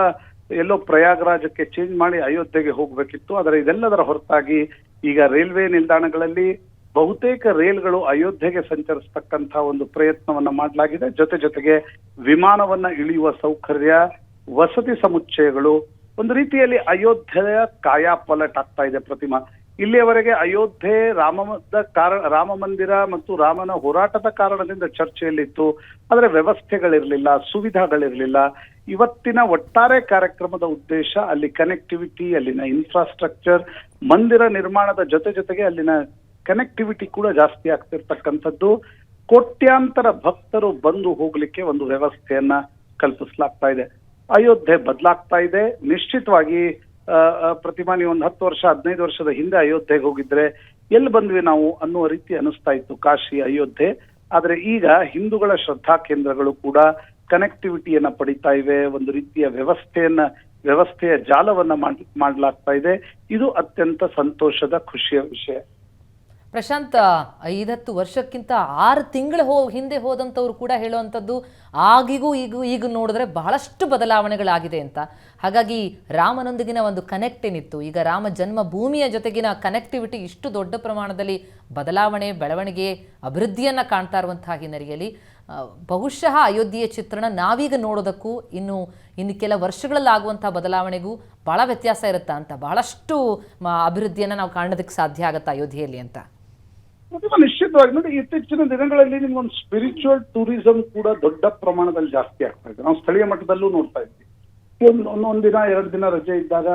ಎಲ್ಲೋ ಪ್ರಯಾಗರಾಜಕ್ಕೆ ಚೇಂಜ್ ಮಾಡಿ ಅಯೋಧ್ಯೆಗೆ ಹೋಗ್ಬೇಕಿತ್ತು. ಆದರೆ ಇದೆಲ್ಲದರ ಹೊರತಾಗಿ ಈಗ ರೈಲ್ವೆ ನಿಲ್ದಾಣಗಳಲ್ಲಿ ಬಹುತೇಕ ರೈಲ್ಗಳು ಅಯೋಧ್ಯೆಗೆ ಸಂಚರಿಸತಕ್ಕಂತಹ ಒಂದು ಪ್ರಯತ್ನವನ್ನ ಮಾಡಲಾಗಿದೆ. ಜೊತೆಗೆ ವಿಮಾನವನ್ನ ಇಳಿಯುವ ಸೌಕರ್ಯ, ವಸತಿ ಸಮುಚ್ಚಯಗಳು, ಒಂದು ರೀತಿಯಲ್ಲಿ ಅಯೋಧ್ಯೆಯ ಕಾಯಾಪಲಟ್ ಆಗ್ತಾ ಇದೆ. ಪ್ರತಿಮಾ, ಇಲ್ಲಿಯವರೆಗೆ ಅಯೋಧ್ಯೆ ರಾಮ ಮಂದಿರ ಮತ್ತು ರಾಮನ ಹೋರಾಟದ ಕಾರಣದಿಂದ ಚರ್ಚೆಯಲ್ಲಿತ್ತು. ಆದರೆ ವ್ಯವಸ್ಥೆಗಳಿರ್ಲಿಲ್ಲ, ಸುವಿಧಾಗಳಿರ್ಲಿಲ್ಲ. ಇವತ್ತಿನ ಒಟ್ಟಾರೆ ಕಾರ್ಯಕ್ರಮದ ಉದ್ದೇಶ ಅಲ್ಲಿ ಕನೆಕ್ಟಿವಿಟಿ, ಅಲ್ಲಿನ ಇನ್ಫ್ರಾಸ್ಟ್ರಕ್ಚರ್, ಮಂದಿರ ನಿರ್ಮಾಣದ ಜೊತೆಗೆ ಅಲ್ಲಿನ ಕನೆಕ್ಟಿವಿಟಿ ಕೂಡ ಜಾಸ್ತಿ ಆಗ್ತಿರ್ತಕ್ಕಂಥದ್ದು. ಕೋಟ್ಯಾಂತರ ಭಕ್ತರು ಬಂದು ಹೋಗ್ಲಿಕ್ಕೆ ಒಂದು ವ್ಯವಸ್ಥೆಯನ್ನ ಕಲ್ಪಿಸಲಾಗ್ತಾ ಇದೆ. ಅಯೋಧ್ಯೆ ಬದಲಾಗ್ತಾ ಇದೆ. ನಿಶ್ಚಿತವಾಗಿ ಪ್ರತಿಮಾ, ನೀವು ಒಂದು 10 ವರ್ಷ 15 ವರ್ಷದ ಹಿಂದೆ ಅಯೋಧ್ಯೆಗೆ ಹೋಗಿದ್ರೆ ಎಲ್ಲಿ ಬಂದ್ವಿ ನಾವು ಅನ್ನುವ ರೀತಿ ಅನಿಸ್ತಾ ಇತ್ತು ಕಾಶಿ, ಅಯೋಧ್ಯೆ. ಆದ್ರೆ ಈಗ ಹಿಂದೂಗಳ ಶ್ರದ್ಧಾ ಕೇಂದ್ರಗಳು ಕೂಡ ಕನೆಕ್ಟಿವಿಟಿಯನ್ನ ಪಡಿತಾ ಇವೆ. ಒಂದು ರೀತಿಯ ವ್ಯವಸ್ಥೆಯ ಜಾಲವನ್ನ ಮಾಡಲಾಗ್ತಾ ಇದೆ. ಇದು ಅತ್ಯಂತ ಸಂತೋಷದ, ಖುಷಿಯ ವಿಷಯ. ಪ್ರಶಾಂತ್, 5-10 ವರ್ಷಕ್ಕಿಂತ 6 ತಿಂಗಳು ಹಿಂದೆ ಹೋದಂಥವ್ರು ಕೂಡ ಹೇಳುವಂಥದ್ದು ಆಗಿಗೂ ಈಗ ನೋಡಿದ್ರೆ ಬಹಳಷ್ಟು ಬದಲಾವಣೆಗಳಾಗಿದೆ ಅಂತ. ಹಾಗಾಗಿ ರಾಮನೊಂದಿಗಿನ ಒಂದು ಕನೆಕ್ಟ್ ಏನಿತ್ತು, ಈಗ ರಾಮ ಜನ್ಮಭೂಮಿಯ ಜೊತೆಗಿನ ಕನೆಕ್ಟಿವಿಟಿ ಇಷ್ಟು ದೊಡ್ಡ ಪ್ರಮಾಣದಲ್ಲಿ ಬದಲಾವಣೆ, ಬೆಳವಣಿಗೆ, ಅಭಿವೃದ್ಧಿಯನ್ನು ಕಾಣ್ತಾ ಇರುವಂತಹ ಹಿನ್ನೆಲೆಯಲ್ಲಿ ಬಹುಶಃ ಅಯೋಧ್ಯೆಯ ಚಿತ್ರಣ ನಾವೀಗ ನೋಡೋದಕ್ಕೂ ಇನ್ನು ಕೆಲ ವರ್ಷಗಳಲ್ಲಿ ಆಗುವಂಥ ಬದಲಾವಣೆಗೂ ಭಾಳ ವ್ಯತ್ಯಾಸ ಇರುತ್ತಾ ಅಂತ, ಬಹಳಷ್ಟು ಅಭಿವೃದ್ಧಿಯನ್ನು ನಾವು ಕಾಣೋದಕ್ಕೆ ಸಾಧ್ಯ ಆಗುತ್ತಾ ಅಯೋಧ್ಯೆಯಲ್ಲಿ ಅಂತ? ನಿಶ್ಚಿತವಾಗಿ ನೋಡಿ, ಇತ್ತೀಚಿನ ದಿನಗಳಲ್ಲಿ ನಿಮ್ಗೊಂದು ಸ್ಪಿರಿಚುವಲ್ ಟೂರಿಸಂ ಕೂಡ ದೊಡ್ಡ ಪ್ರಮಾಣದಲ್ಲಿ ಜಾಸ್ತಿ ಆಗ್ತಾ ಇದೆ. ನಾವು ಸ್ಥಳೀಯ ಮಟ್ಟದಲ್ಲೂ ನೋಡ್ತಾ ಇದ್ವಿ. ಒಂದಿನ 2 ದಿನ ರಜೆ ಇದ್ದಾಗ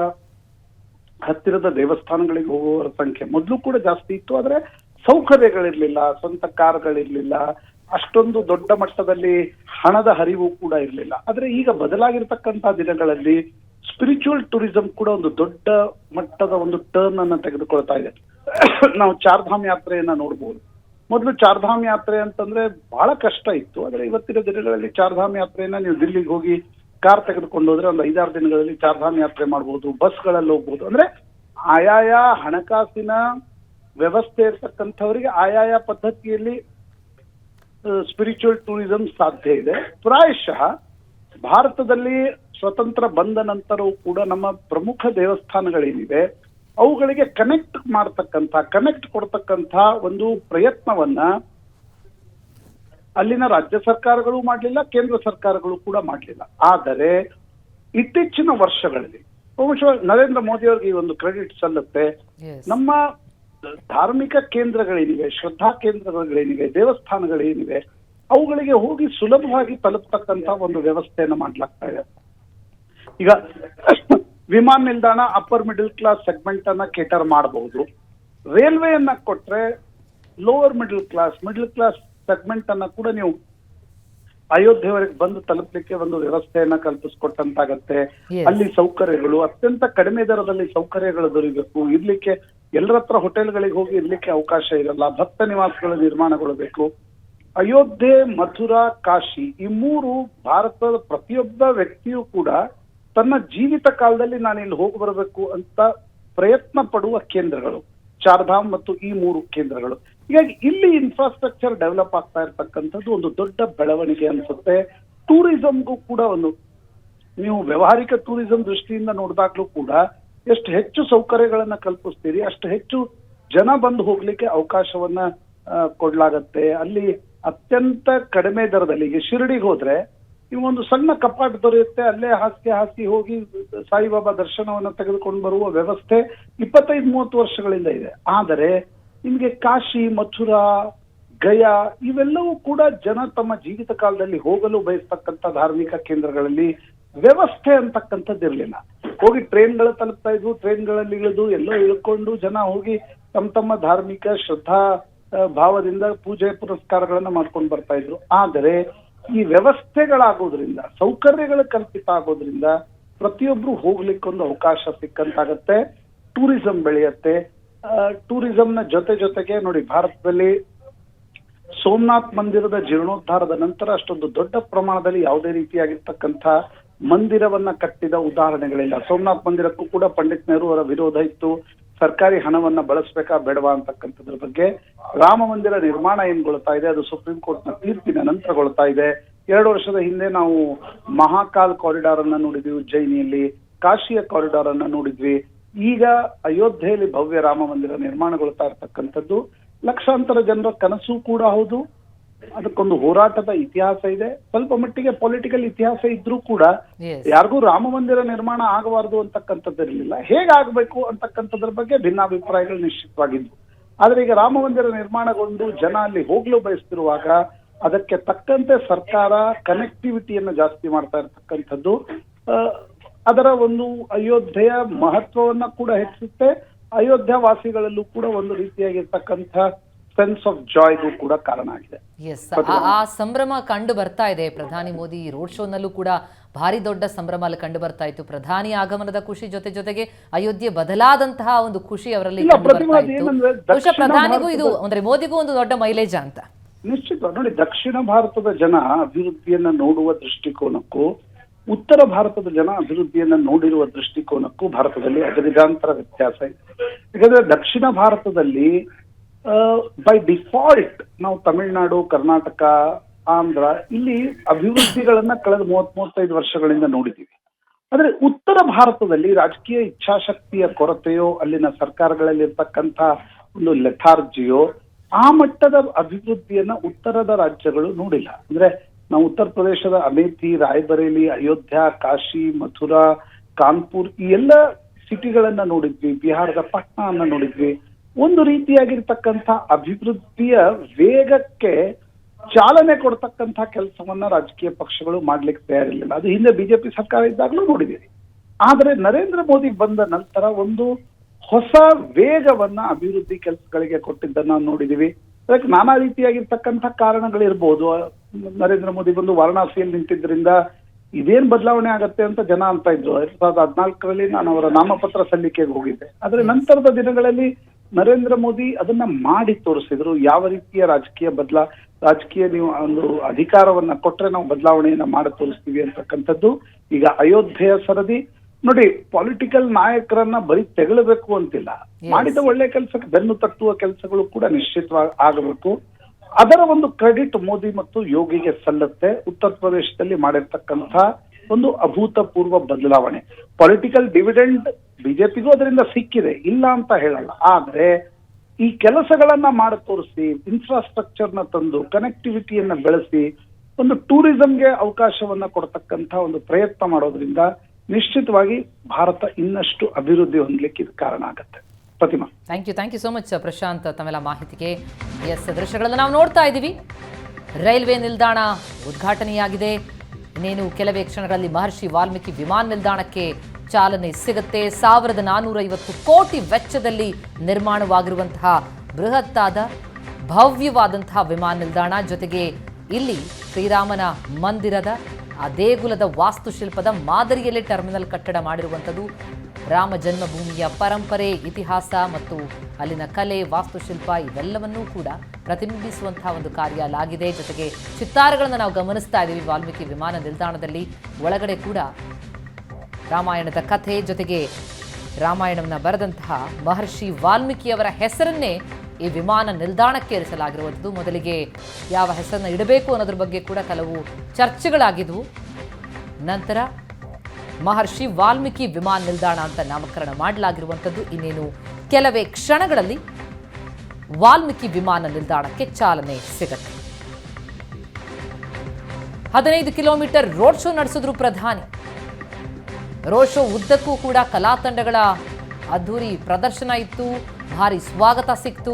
ಹತ್ತಿರದ ದೇವಸ್ಥಾನಗಳಿಗೆ ಹೋಗುವವರ ಸಂಖ್ಯೆ ಮೊದಲು ಕೂಡ ಜಾಸ್ತಿ ಇತ್ತು. ಆದ್ರೆ ಸೌಕರ್ಯಗಳಿರ್ಲಿಲ್ಲ, ಸ್ವಂತ ಕಾರ್ಗಳಿರ್ಲಿಲ್ಲ, ಅಷ್ಟೊಂದು ದೊಡ್ಡ ಮಟ್ಟದಲ್ಲಿ ಹಣದ ಹರಿವು ಕೂಡ ಇರಲಿಲ್ಲ. ಆದ್ರೆ ಈಗ ಬದಲಾಗಿರ್ತಕ್ಕಂತಹ ದಿನಗಳಲ್ಲಿ ಸ್ಪಿರಿಚುವಲ್ ಟೂರಿಸಂ ಕೂಡ ಒಂದು ದೊಡ್ಡ ಮಟ್ಟದ ಒಂದು ಟರ್ನ್ ಅನ್ನ ತೆಗೆದುಕೊಳ್ತಾ ಇದೆ. ನಾವು ಚಾರ್ಧಾಮ್ ಯಾತ್ರೆಯನ್ನ ನೋಡ್ಬೋದು. ಮೊದಲು ಚಾರ್ಧಾಮ್ ಯಾತ್ರೆ ಅಂತಂದ್ರೆ ಬಹಳ ಕಷ್ಟ ಇತ್ತು. ಆದ್ರೆ ಇವತ್ತಿನ ದಿನಗಳಲ್ಲಿ ಚಾರ್ಧಾಮ್ ಯಾತ್ರೆಯನ್ನ ನೀವು ದಿಲ್ಲಿಗೆ ಹೋಗಿ ಕಾರ್ ತೆಗೆದುಕೊಂಡು ಹೋದ್ರೆ ಒಂದು 5-6 ದಿನಗಳಲ್ಲಿ ಚಾರ್ಧಾಮ್ ಯಾತ್ರೆ ಮಾಡ್ಬೋದು, ಬಸ್ಗಳಲ್ಲಿ ಹೋಗ್ಬೋದು. ಅಂದ್ರೆ ಆಯಾಯ ಹಣಕಾಸಿನ ವ್ಯವಸ್ಥೆ ಇರ್ತಕ್ಕಂಥವರಿಗೆ ಆಯಾಯ ಪದ್ಧತಿಯಲ್ಲಿ ಸ್ಪಿರಿಚುವಲ್ ಟೂರಿಸಂ ಸಾಧ್ಯ ಇದೆ. ಪ್ರಾಯಶಃ ಭಾರತದಲ್ಲಿ ಸ್ವತಂತ್ರ ಬಂದ ನಂತರವೂ ಕೂಡ ನಮ್ಮ ಪ್ರಮುಖ ದೇವಸ್ಥಾನಗಳೇನಿವೆ ಅವುಗಳಿಗೆ ಕನೆಕ್ಟ್ ಕೊಡ್ತಕ್ಕಂಥ ಒಂದು ಪ್ರಯತ್ನವನ್ನ ಅಲ್ಲಿನ ರಾಜ್ಯ ಸರ್ಕಾರಗಳು ಮಾಡಲಿಲ್ಲ, ಕೇಂದ್ರ ಸರ್ಕಾರಗಳು ಕೂಡ ಮಾಡಲಿಲ್ಲ. ಆದರೆ ಇತ್ತೀಚಿನ ವರ್ಷಗಳಲ್ಲಿ ಬಹುಶಃ ನರೇಂದ್ರ ಮೋದಿ ಅವರಿಗೆ ಈ ಒಂದು ಕ್ರೆಡಿಟ್ ಸಲ್ಲುತ್ತೆ. ನಮ್ಮ ಧಾರ್ಮಿಕ ಕೇಂದ್ರಗಳೇನಿವೆ, ಶ್ರದ್ಧಾ ಕೇಂದ್ರಗಳೇನಿವೆ, ದೇವಸ್ಥಾನಗಳೇನಿವೆ ಅವುಗಳಿಗೆ ಹೋಗಿ ಸುಲಭವಾಗಿ ತಲುಪತಕ್ಕಂತ ಒಂದು ವ್ಯವಸ್ಥೆಯನ್ನು ಮಾಡ್ಲಾಗ್ತಾ ಇದೆ. ಈಗ ವಿಮಾನ ನಿಲ್ದಾಣ ಅಪ್ಪರ್ ಮಿಡಲ್ ಕ್ಲಾಸ್ ಸೆಗ್ಮೆಂಟ್ ಅನ್ನ ಕೇಟರ್ ಮಾಡಬಹುದು. ರೈಲ್ವೆಯನ್ನ ಕೊಟ್ರೆ ಲೋವರ್ ಮಿಡಲ್ ಕ್ಲಾಸ್ ಸೆಗ್ಮೆಂಟ್ ಅನ್ನ ಕೂಡ ನೀವು ಅಯೋಧ್ಯೆವರೆಗೆ ಬಂದು ತಲುಪಲಿಕ್ಕೆ ಒಂದು ವ್ಯವಸ್ಥೆಯನ್ನ ಕಲ್ಪಿಸ್ಕೊಟ್ಟಂತಾಗತ್ತೆ. ಅಲ್ಲಿ ಸೌಕರ್ಯಗಳು ಅತ್ಯಂತ ಕಡಿಮೆ ದರದಲ್ಲಿ ಸೌಕರ್ಯಗಳು ದೊರೆಯಬೇಕು. ಇರ್ಲಿಕ್ಕೆ ಎಲ್ಲರ ಹತ್ರ ಹೋಟೆಲ್ಗಳಿಗೆ ಹೋಗಿ ಇರ್ಲಿಕ್ಕೆ ಅವಕಾಶ ಇರಲ್ಲ. ಭಕ್ತ ನಿವಾಸಗಳ ನಿರ್ಮಾಣಗೊಳ್ಳಬೇಕು. ಅಯೋಧ್ಯೆ, ಮಥುರಾ, ಕಾಶಿ ಈ 3 ಭಾರತದ ಪ್ರತಿಯೊಬ್ಬ ವ್ಯಕ್ತಿಯೂ ಕೂಡ ತನ್ನ ಜೀವಿತ ಕಾಲದಲ್ಲಿ ನಾನು ಇಲ್ಲಿ ಹೋಗಿ ಬರಬೇಕು ಅಂತ ಪ್ರಯತ್ನ ಪಡುವ ಕೇಂದ್ರಗಳು ಚಾರ್ಧಾಮ್ ಮತ್ತು ಈ 3 ಕೇಂದ್ರಗಳು. ಹೀಗಾಗಿ ಇಲ್ಲಿ ಇನ್ಫ್ರಾಸ್ಟ್ರಕ್ಚರ್ ಡೆವಲಪ್ ಆಗ್ತಾ ಇರ್ತಕ್ಕಂಥದ್ದು ಒಂದು ದೊಡ್ಡ ಬೆಳವಣಿಗೆ ಅನ್ಸುತ್ತೆ. ಟೂರಿಸಂಗೂ ಕೂಡ ನೀವು ವ್ಯಾವಹಾರಿಕ ಟೂರಿಸಂ ದೃಷ್ಟಿಯಿಂದ ನೋಡಿದಾಗ್ಲೂ ಕೂಡ ಎಷ್ಟು ಹೆಚ್ಚು ಸೌಕರ್ಯಗಳನ್ನ ಕಲ್ಪಿಸ್ತೀರಿ ಅಷ್ಟು ಹೆಚ್ಚು ಜನ ಬಂದು ಹೋಗ್ಲಿಕ್ಕೆ ಅವಕಾಶವನ್ನ ಕೊಡ್ಲಾಗತ್ತೆ. ಅಲ್ಲಿ ಅತ್ಯಂತ ಕಡಿಮೆ ದರದಲ್ಲಿ, ಈಗ ಶಿರಡಿಗೆ ಹೋದ್ರೆ ನೀವು ಒಂದು ಸಣ್ಣ ಕಪಾಟ್ ದೊರೆಯುತ್ತೆ, ಅಲ್ಲೇ ಹಾಸಿ ಹೋಗಿ ಸಾಯಿಬಾಬಾ ದರ್ಶನವನ್ನ ತೆಗೆದುಕೊಂಡು ಬರುವ ವ್ಯವಸ್ಥೆ 25-30 ವರ್ಷಗಳಿಂದ ಇದೆ. ಆದರೆ ನಿಮ್ಗೆ ಕಾಶಿ, ಮಥುರಾ, ಗಯಾ ಇವೆಲ್ಲವೂ ಕೂಡ ಜನ ತಮ್ಮ ಜೀವಿತ ಕಾಲದಲ್ಲಿ ಹೋಗಲು ಬಯಸ್ತಕ್ಕಂಥ ಧಾರ್ಮಿಕ ಕೇಂದ್ರಗಳಲ್ಲಿ ವ್ಯವಸ್ಥೆ ಅಂತಕ್ಕಂಥದ್ದು ಇರಲಿಲ್ಲ. ಹೋಗಿ ಟ್ರೈನ್ಗಳು ತಲುಪ್ತಾ ಇದ್ವು, ಟ್ರೈನ್ಗಳಲ್ಲಿ ಇಳಿದು ಎಲ್ಲೋ ಇಳ್ಕೊಂಡು ಜನ ಹೋಗಿ ತಮ್ಮ ಧಾರ್ಮಿಕ ಶ್ರದ್ಧಾ ಭಾವದಿಂದ ಪೂಜೆ ಪುರಸ್ಕಾರಗಳನ್ನ ಮಾಡ್ಕೊಂಡು ಬರ್ತಾ ಇದ್ರು. ಆದರೆ ಈ ವ್ಯವಸ್ಥೆಗಳಾಗೋದ್ರಿಂದ, ಸೌಕರ್ಯಗಳು ಕಲ್ಪಿತ ಆಗೋದ್ರಿಂದ ಪ್ರತಿಯೊಬ್ರು ಹೋಗ್ಲಿಕ್ಕೊಂದು ಅವಕಾಶ ಸಿಕ್ಕಂತಾಗತ್ತೆ. ಟೂರಿಸಂ ಬೆಳೆಯತ್ತೆ. ಟೂರಿಸಂನ ಜೊತೆಗೆ ನೋಡಿ, ಭಾರತದಲ್ಲಿ ಸೋಮನಾಥ್ ಮಂದಿರದ ಜೀರ್ಣೋದ್ಧಾರದ ನಂತರ ಅಷ್ಟೊಂದು ದೊಡ್ಡ ಪ್ರಮಾಣದಲ್ಲಿ ಯಾವುದೇ ರೀತಿಯಾಗಿರ್ತಕ್ಕಂಥ ಮಂದಿರವನ್ನ ಕಟ್ಟಿದ ಉದಾಹರಣೆಗಳಿಲ್ಲ. ಸೋಮನಾಥ್ ಮಂದಿರಕ್ಕೂ ಕೂಡ ಪಂಡಿತ್ ನೆಹರು ಅವರ ವಿರೋಧ ಇತ್ತು. ಸರ್ಕಾರಿ ಹಣವನ್ನ ಬಳಸಬೇಕಾ ಬೇಡವಾ ಅಂತಕ್ಕಂಥದ್ರ ಬಗ್ಗೆ. ರಾಮ ಮಂದಿರ ನಿರ್ಮಾಣ ಏನ್ಗೊಳ್ತಾ ಇದೆ ಅದು ಸುಪ್ರೀಂ ಕೋರ್ಟ್ನ ತೀರ್ಪಿನ ನಂತರಗೊಳ್ತಾ ಇದೆ. 2 ವರ್ಷದ ಹಿಂದೆ ನಾವು ಮಹಾಕಾಲ್ ಕಾರಿಡಾರ್ ಅನ್ನ ನೋಡಿದ್ವಿ ಉಜ್ಜಯಿನಿಯಲ್ಲಿ, ಕಾಶಿಯ ಕಾರಿಡಾರ್ ಅನ್ನ ನೋಡಿದ್ವಿ. ಈಗ ಅಯೋಧ್ಯೆಯಲ್ಲಿ ಭವ್ಯ ರಾಮ ಮಂದಿರ ನಿರ್ಮಾಣಗೊಳ್ತಾ ಇರ್ತಕ್ಕಂಥದ್ದು ಲಕ್ಷಾಂತರ ಜನರ ಕನಸು ಕೂಡ ಹೌದು. ಅದಕ್ಕೊಂದು ಹೋರಾಟದ ಇತಿಹಾಸ ಇದೆ. ಸ್ವಲ್ಪ ಮಟ್ಟಿಗೆ ಪೊಲಿಟಿಕಲ್ ಇತಿಹಾಸ ಇದ್ರೂ ಕೂಡ ಯಾರಿಗೂ ರಾಮ ಮಂದಿರ ನಿರ್ಮಾಣ ಆಗಬಾರದು ಅಂತಕ್ಕಂಥದ್ದಿರಲಿಲ್ಲ. ಹೇಗಾಗಬೇಕು ಅಂತಕ್ಕಂಥದ್ರ ಬಗ್ಗೆ ಭಿನ್ನಾಭಿಪ್ರಾಯಗಳು ನಿಶ್ಚಿತವಾಗಿದ್ವು. ಆದ್ರೆ ಈಗ ರಾಮ ಮಂದಿರ ನಿರ್ಮಾಣಗೊಂಡು ಜನ ಅಲ್ಲಿ ಹೋಗ್ಲು ಬಯಸ್ತಿರುವಾಗ ಅದಕ್ಕೆ ತಕ್ಕಂತೆ ಸರ್ಕಾರ ಕನೆಕ್ಟಿವಿಟಿಯನ್ನು ಜಾಸ್ತಿ ಮಾಡ್ತಾ ಇರ್ತಕ್ಕಂಥದ್ದು ಅದರ ಒಂದು ಅಯೋಧ್ಯೆಯ ಮಹತ್ವವನ್ನ ಕೂಡ ಹೆಚ್ಚಿಸುತ್ತೆ. ಅಯೋಧ್ಯ ವಾಸಿಗಳಲ್ಲೂ ಕೂಡ ಒಂದು ರೀತಿಯಾಗಿರ್ತಕ್ಕಂಥ ಸೆನ್ಸ್ ಆಫ್ ಜಾಯ್ಗೂ ಕೂಡ ಕಾರಣ ಆಗಿದೆ. ಆ ಸಂಭ್ರಮ ಕಂಡು ಬರ್ತಾ ಇದೆ. ಪ್ರಧಾನಿ ಮೋದಿ ರೋಡ್ ಶೋನಲ್ಲೂ ಕೂಡ ಭಾರಿ ದೊಡ್ಡ ಸಂಭ್ರಮ ಅಲ್ಲಿ ಕಂಡು ಬರ್ತಾ ಇತ್ತು. ಪ್ರಧಾನಿ ಆಗಮನದ ಖುಷಿ ಜೊತೆಗೆ ಅಯೋಧ್ಯೆ ಬದಲಾದಂತಹ ಒಂದು ಖುಷಿ ಅವರಲ್ಲಿ ಬಹುಶಃ ಪ್ರಧಾನಿಗೂ ಇದು ಅಂದ್ರೆ ಮೋದಿಗೂ ಒಂದು ದೊಡ್ಡ ಮೈಲೇಜ್ ಅಂತ. ನಿಶ್ಚಿತ ನೋಡಿ, ದಕ್ಷಿಣ ಭಾರತದ ಜನ ಅಭಿವೃದ್ಧಿಯನ್ನ ನೋಡುವ ದೃಷ್ಟಿಕೋನಕ್ಕೂ ಉತ್ತರ ಭಾರತದ ಜನ ಅಭಿವೃದ್ಧಿಯನ್ನ ನೋಡಿರುವ ದೃಷ್ಟಿಕೋನಕ್ಕೂ ಭಾರತದಲ್ಲಿ ಅಜಗಜಾಂತರ ವ್ಯತ್ಯಾಸ ಇದೆ. ಯಾಕಂದ್ರೆ ದಕ್ಷಿಣ ಭಾರತದಲ್ಲಿ ಬೈ ಡಿಫಾಲ್ಟ್ ನಾವು ತಮಿಳುನಾಡು, ಕರ್ನಾಟಕ, ಆಂಧ್ರ ಇಲ್ಲಿ ಅಭಿವೃದ್ಧಿಗಳನ್ನ ಕಳೆದ 30-35 ವರ್ಷಗಳಿಂದ ನೋಡಿದ್ದೀವಿ. ಆದ್ರೆ ಉತ್ತರ ಭಾರತದಲ್ಲಿ ರಾಜಕೀಯ ಇಚ್ಛಾಶಕ್ತಿಯ ಕೊರತೆಯೋ, ಅಲ್ಲಿನ ಸರ್ಕಾರಗಳಲ್ಲಿ ಇರ್ತಕ್ಕಂಥ ಒಂದು ಲೆಥಾರ್ಜಿಯೋ, ಆ ಮಟ್ಟದ ಅಭಿವೃದ್ಧಿಯನ್ನ ಉತ್ತರದ ರಾಜ್ಯಗಳು ನೋಡಿಲ್ಲ. ಅಂದ್ರೆ ನಾವು ಉತ್ತರ ಪ್ರದೇಶದ ಅಮೇಥಿ, ರಾಯ್ಬರೇಲಿ, ಅಯೋಧ್ಯ, ಕಾಶಿ, ಮಥುರಾ, ಕಾನ್ಪುರ್ ಈ ಎಲ್ಲ ಸಿಟಿಗಳನ್ನ ನೋಡಿದ್ವಿ. ಬಿಹಾರದ ಪಟ್ನಾ ಅನ್ನ ನೋಡಿದ್ವಿ. ಒಂದು ರೀತಿಯಾಗಿರ್ತಕ್ಕಂಥ ಅಭಿವೃದ್ಧಿಯ ವೇಗಕ್ಕೆ ಚಾಲನೆ ಕೊಡ್ತಕ್ಕಂಥ ಕೆಲಸವನ್ನ ರಾಜಕೀಯ ಪಕ್ಷಗಳು ಮಾಡ್ಲಿಕ್ಕೆ ತಯಾರಿರಲಿಲ್ಲ. ಅದು ಹಿಂದೆ ಬಿಜೆಪಿ ಸರ್ಕಾರ ಇದ್ದಾಗಲೂ ನೋಡಿದ್ದೀವಿ. ಆದ್ರೆ ನರೇಂದ್ರ ಮೋದಿ ಬಂದ ನಂತರ ಒಂದು ಹೊಸ ವೇಗವನ್ನ ಅಭಿವೃದ್ಧಿ ಕೆಲಸಗಳಿಗೆ ಕೊಟ್ಟಿದ್ದನ್ನ ನಾವು ನೋಡಿದೀವಿ. ಅದಕ್ಕೆ ನಾನಾ ರೀತಿಯಾಗಿರ್ತಕ್ಕಂಥ ಕಾರಣಗಳಿರ್ಬೋದು. ನರೇಂದ್ರ ಮೋದಿ ಬಂದು ವಾರಣಾಸಿಯಲ್ಲಿ ನಿಂತಿದ್ರಿಂದ ಇದೇನ್ ಬದಲಾವಣೆ ಆಗತ್ತೆ ಅಂತ ಜನ ಅಂತ ಇದ್ರು. 2014ರಲ್ಲಿ ನಾನು ಅವರ ನಾಮಪತ್ರ ಸಲ್ಲಿಕೆಗೆ ಹೋಗಿದ್ದೆ. ಆದ್ರೆ ನಂತರದ ದಿನಗಳಲ್ಲಿ ನರೇಂದ್ರ ಮೋದಿ ಅದನ್ನ ಮಾಡಿ ತೋರಿಸಿದ್ರು. ಯಾವ ರೀತಿಯ ರಾಜಕೀಯ ನೀವು ಒಂದು ಅಧಿಕಾರವನ್ನ ಕೊಟ್ರೆ ನಾವು ಬದಲಾವಣೆಯನ್ನ ಮಾಡಿ ತೋರಿಸ್ತೀವಿ ಅಂತಕ್ಕಂಥದ್ದು. ಈಗ ಅಯೋಧ್ಯೆಯ ಸರದಿ ನೋಡಿ, ಪೊಲಿಟಿಕಲ್ ನಾಯಕರನ್ನ ಬರೀ ತೆಗಳಬೇಕು ಅಂತಿಲ್ಲ, ಮಾಡಿದ ಒಳ್ಳೆ ಕೆಲಸಕ್ಕೆ ಬೆನ್ನು ತಟ್ಟುವ ಕೆಲಸಗಳು ಕೂಡ ನಿಶ್ಚಿತವಾಗಿ ಆಗಬೇಕು. ಅದರ ಒಂದು ಕ್ರೆಡಿಟ್ ಮೋದಿ ಮತ್ತು ಯೋಗಿಗೆ ಸಲ್ಲತ್ತೆ. ಉತ್ತರ ಪ್ರದೇಶದಲ್ಲಿ ಮಾಡಿರ್ತಕ್ಕಂಥ ಒಂದು ಅಭೂತಪೂರ್ವ ಬದಲಾವಣೆ, ಪೊಲಿಟಿಕಲ್ ಡಿವಿಡೆಂಡ್ ಬಿಜೆಪಿಗೂ ಅದರಿಂದ ಸಿಕ್ಕಿದೆ, ಇಲ್ಲ ಅಂತ ಹೇಳಲ್ಲ. ಆದ್ರೆ ಈ ಕೆಲಸಗಳನ್ನ ಮಾಡಿ ತೋರಿಸಿ, ಇನ್ಫ್ರಾಸ್ಟ್ರಕ್ಚರ್ನ ತಂದು, ಕನೆಕ್ಟಿವಿಟಿಯನ್ನ ಬೆಳೆಸಿ, ಒಂದು ಟೂರಿಸಂಗೆ ಅವಕಾಶವನ್ನ ಕೊಡ್ತಕ್ಕಂಥ ಒಂದು ಪ್ರಯತ್ನ ಮಾಡೋದ್ರಿಂದ ನಿಶ್ಚಿತವಾಗಿ ಭಾರತ ಇನ್ನಷ್ಟು ಅಭಿವೃದ್ಧಿ ಹೊಂದಲಿಕ್ಕೆ ಇದು ಕಾರಣ ಆಗುತ್ತೆ. Pratima, thank you so much Prashanth, ತಮ್ಮೆಲ್ಲ ಮಾಹಿತಿಗೆ. ದೃಶ್ಯಗಳನ್ನು ನಾವು ನೋಡ್ತಾ ಇದ್ದೀವಿ. ರೈಲ್ವೆ ನಿಲ್ದಾಣ ಉದ್ಘಾಟನೆಯಾಗಿದೆ. ಇನ್ನೇನು ಕೆಲವೇ ಕ್ಷಣಗಳಲ್ಲಿ ಮಹರ್ಷಿ ವಾಲ್ಮೀಕಿ ವಿಮಾನ ನಿಲ್ದಾಣಕ್ಕೆ ಚಾಲನೆ ಸಿಗುತ್ತೆ. 1450 ಕೋಟಿ ವೆಚ್ಚದಲ್ಲಿ ನಿರ್ಮಾಣವಾಗಿರುವಂತಹ ಬೃಹತ್ತಾದ ಭವ್ಯವಾದಂತಹ ವಿಮಾನ ನಿಲ್ದಾಣ, ಜೊತೆಗೆ ಇಲ್ಲಿ ಶ್ರೀರಾಮನ ಮಂದಿರದ ಆ ದೇಗುಲದ ವಾಸ್ತುಶಿಲ್ಪದ ಮಾದರಿಯಲ್ಲಿ ಟರ್ಮಿನಲ್ ಕಟ್ಟಡ ಮಾಡಿರುವಂಥದ್ದು. ರಾಮ ಜನ್ಮಭೂಮಿಯ ಪರಂಪರೆ, ಇತಿಹಾಸ ಮತ್ತು ಅಲ್ಲಿನ ಕಲೆ, ವಾಸ್ತುಶಿಲ್ಪ ಇವೆಲ್ಲವನ್ನೂ ಕೂಡ ಪ್ರತಿಬಿಂಬಿಸುವಂತಹ ಒಂದು ಕಾರ್ಯ ಅಲ್ಲಾಗಿದೆ. ಜೊತೆಗೆ ಚಿತ್ತಾರಗಳನ್ನು ನಾವು ಗಮನಿಸ್ತಾ ಇದ್ದೀವಿ ವಾಲ್ಮೀಕಿ ವಿಮಾನ ನಿಲ್ದಾಣದಲ್ಲಿ. ಒಳಗಡೆ ಕೂಡ ರಾಮಾಯಣದ ಕಥೆ, ಜೊತೆಗೆ ರಾಮಾಯಣವನ್ನು ಬರೆದಂತಹ ಮಹರ್ಷಿ ವಾಲ್ಮೀಕಿಯವರ ಹೆಸರನ್ನೇ ಈ ವಿಮಾನ ನಿಲ್ದಾಣಕ್ಕೆ ಇರಿಸಲಾಗಿರುವಂಥದ್ದು. ಮೊದಲಿಗೆ ಯಾವ ಹೆಸರನ್ನ ಇಡಬೇಕು ಅನ್ನೋದ್ರ ಬಗ್ಗೆ ಕೂಡ ಕೆಲವು ಚರ್ಚೆಗಳಾಗಿದ್ವು. ನಂತರ ಮಹರ್ಷಿ ವಾಲ್ಮೀಕಿ ವಿಮಾನ ನಿಲ್ದಾಣ ಅಂತ ನಾಮಕರಣ ಮಾಡಲಾಗಿರುವಂಥದ್ದು. ಇನ್ನೇನು ಕೆಲವೇ ಕ್ಷಣಗಳಲ್ಲಿ ವಾಲ್ಮೀಕಿ ವಿಮಾನ ನಿಲ್ದಾಣಕ್ಕೆ ಚಾಲನೆ ಸಿಗುತ್ತೆ. 15 ಕಿಲೋಮೀಟರ್ ರೋಡ್ ಶೋ ನಡೆಸಿದ್ರು ಪ್ರಧಾನಿ. ರೋಡ್ ಶೋ ಉದ್ದಕ್ಕೂ ಕೂಡ ಕಲಾ ತಂಡಗಳ ಅದ್ಧೂರಿ ಪ್ರದರ್ಶನ ಇತ್ತು, ಭಾರಿ ಸ್ವಾಗತ ಸಿಕ್ತು.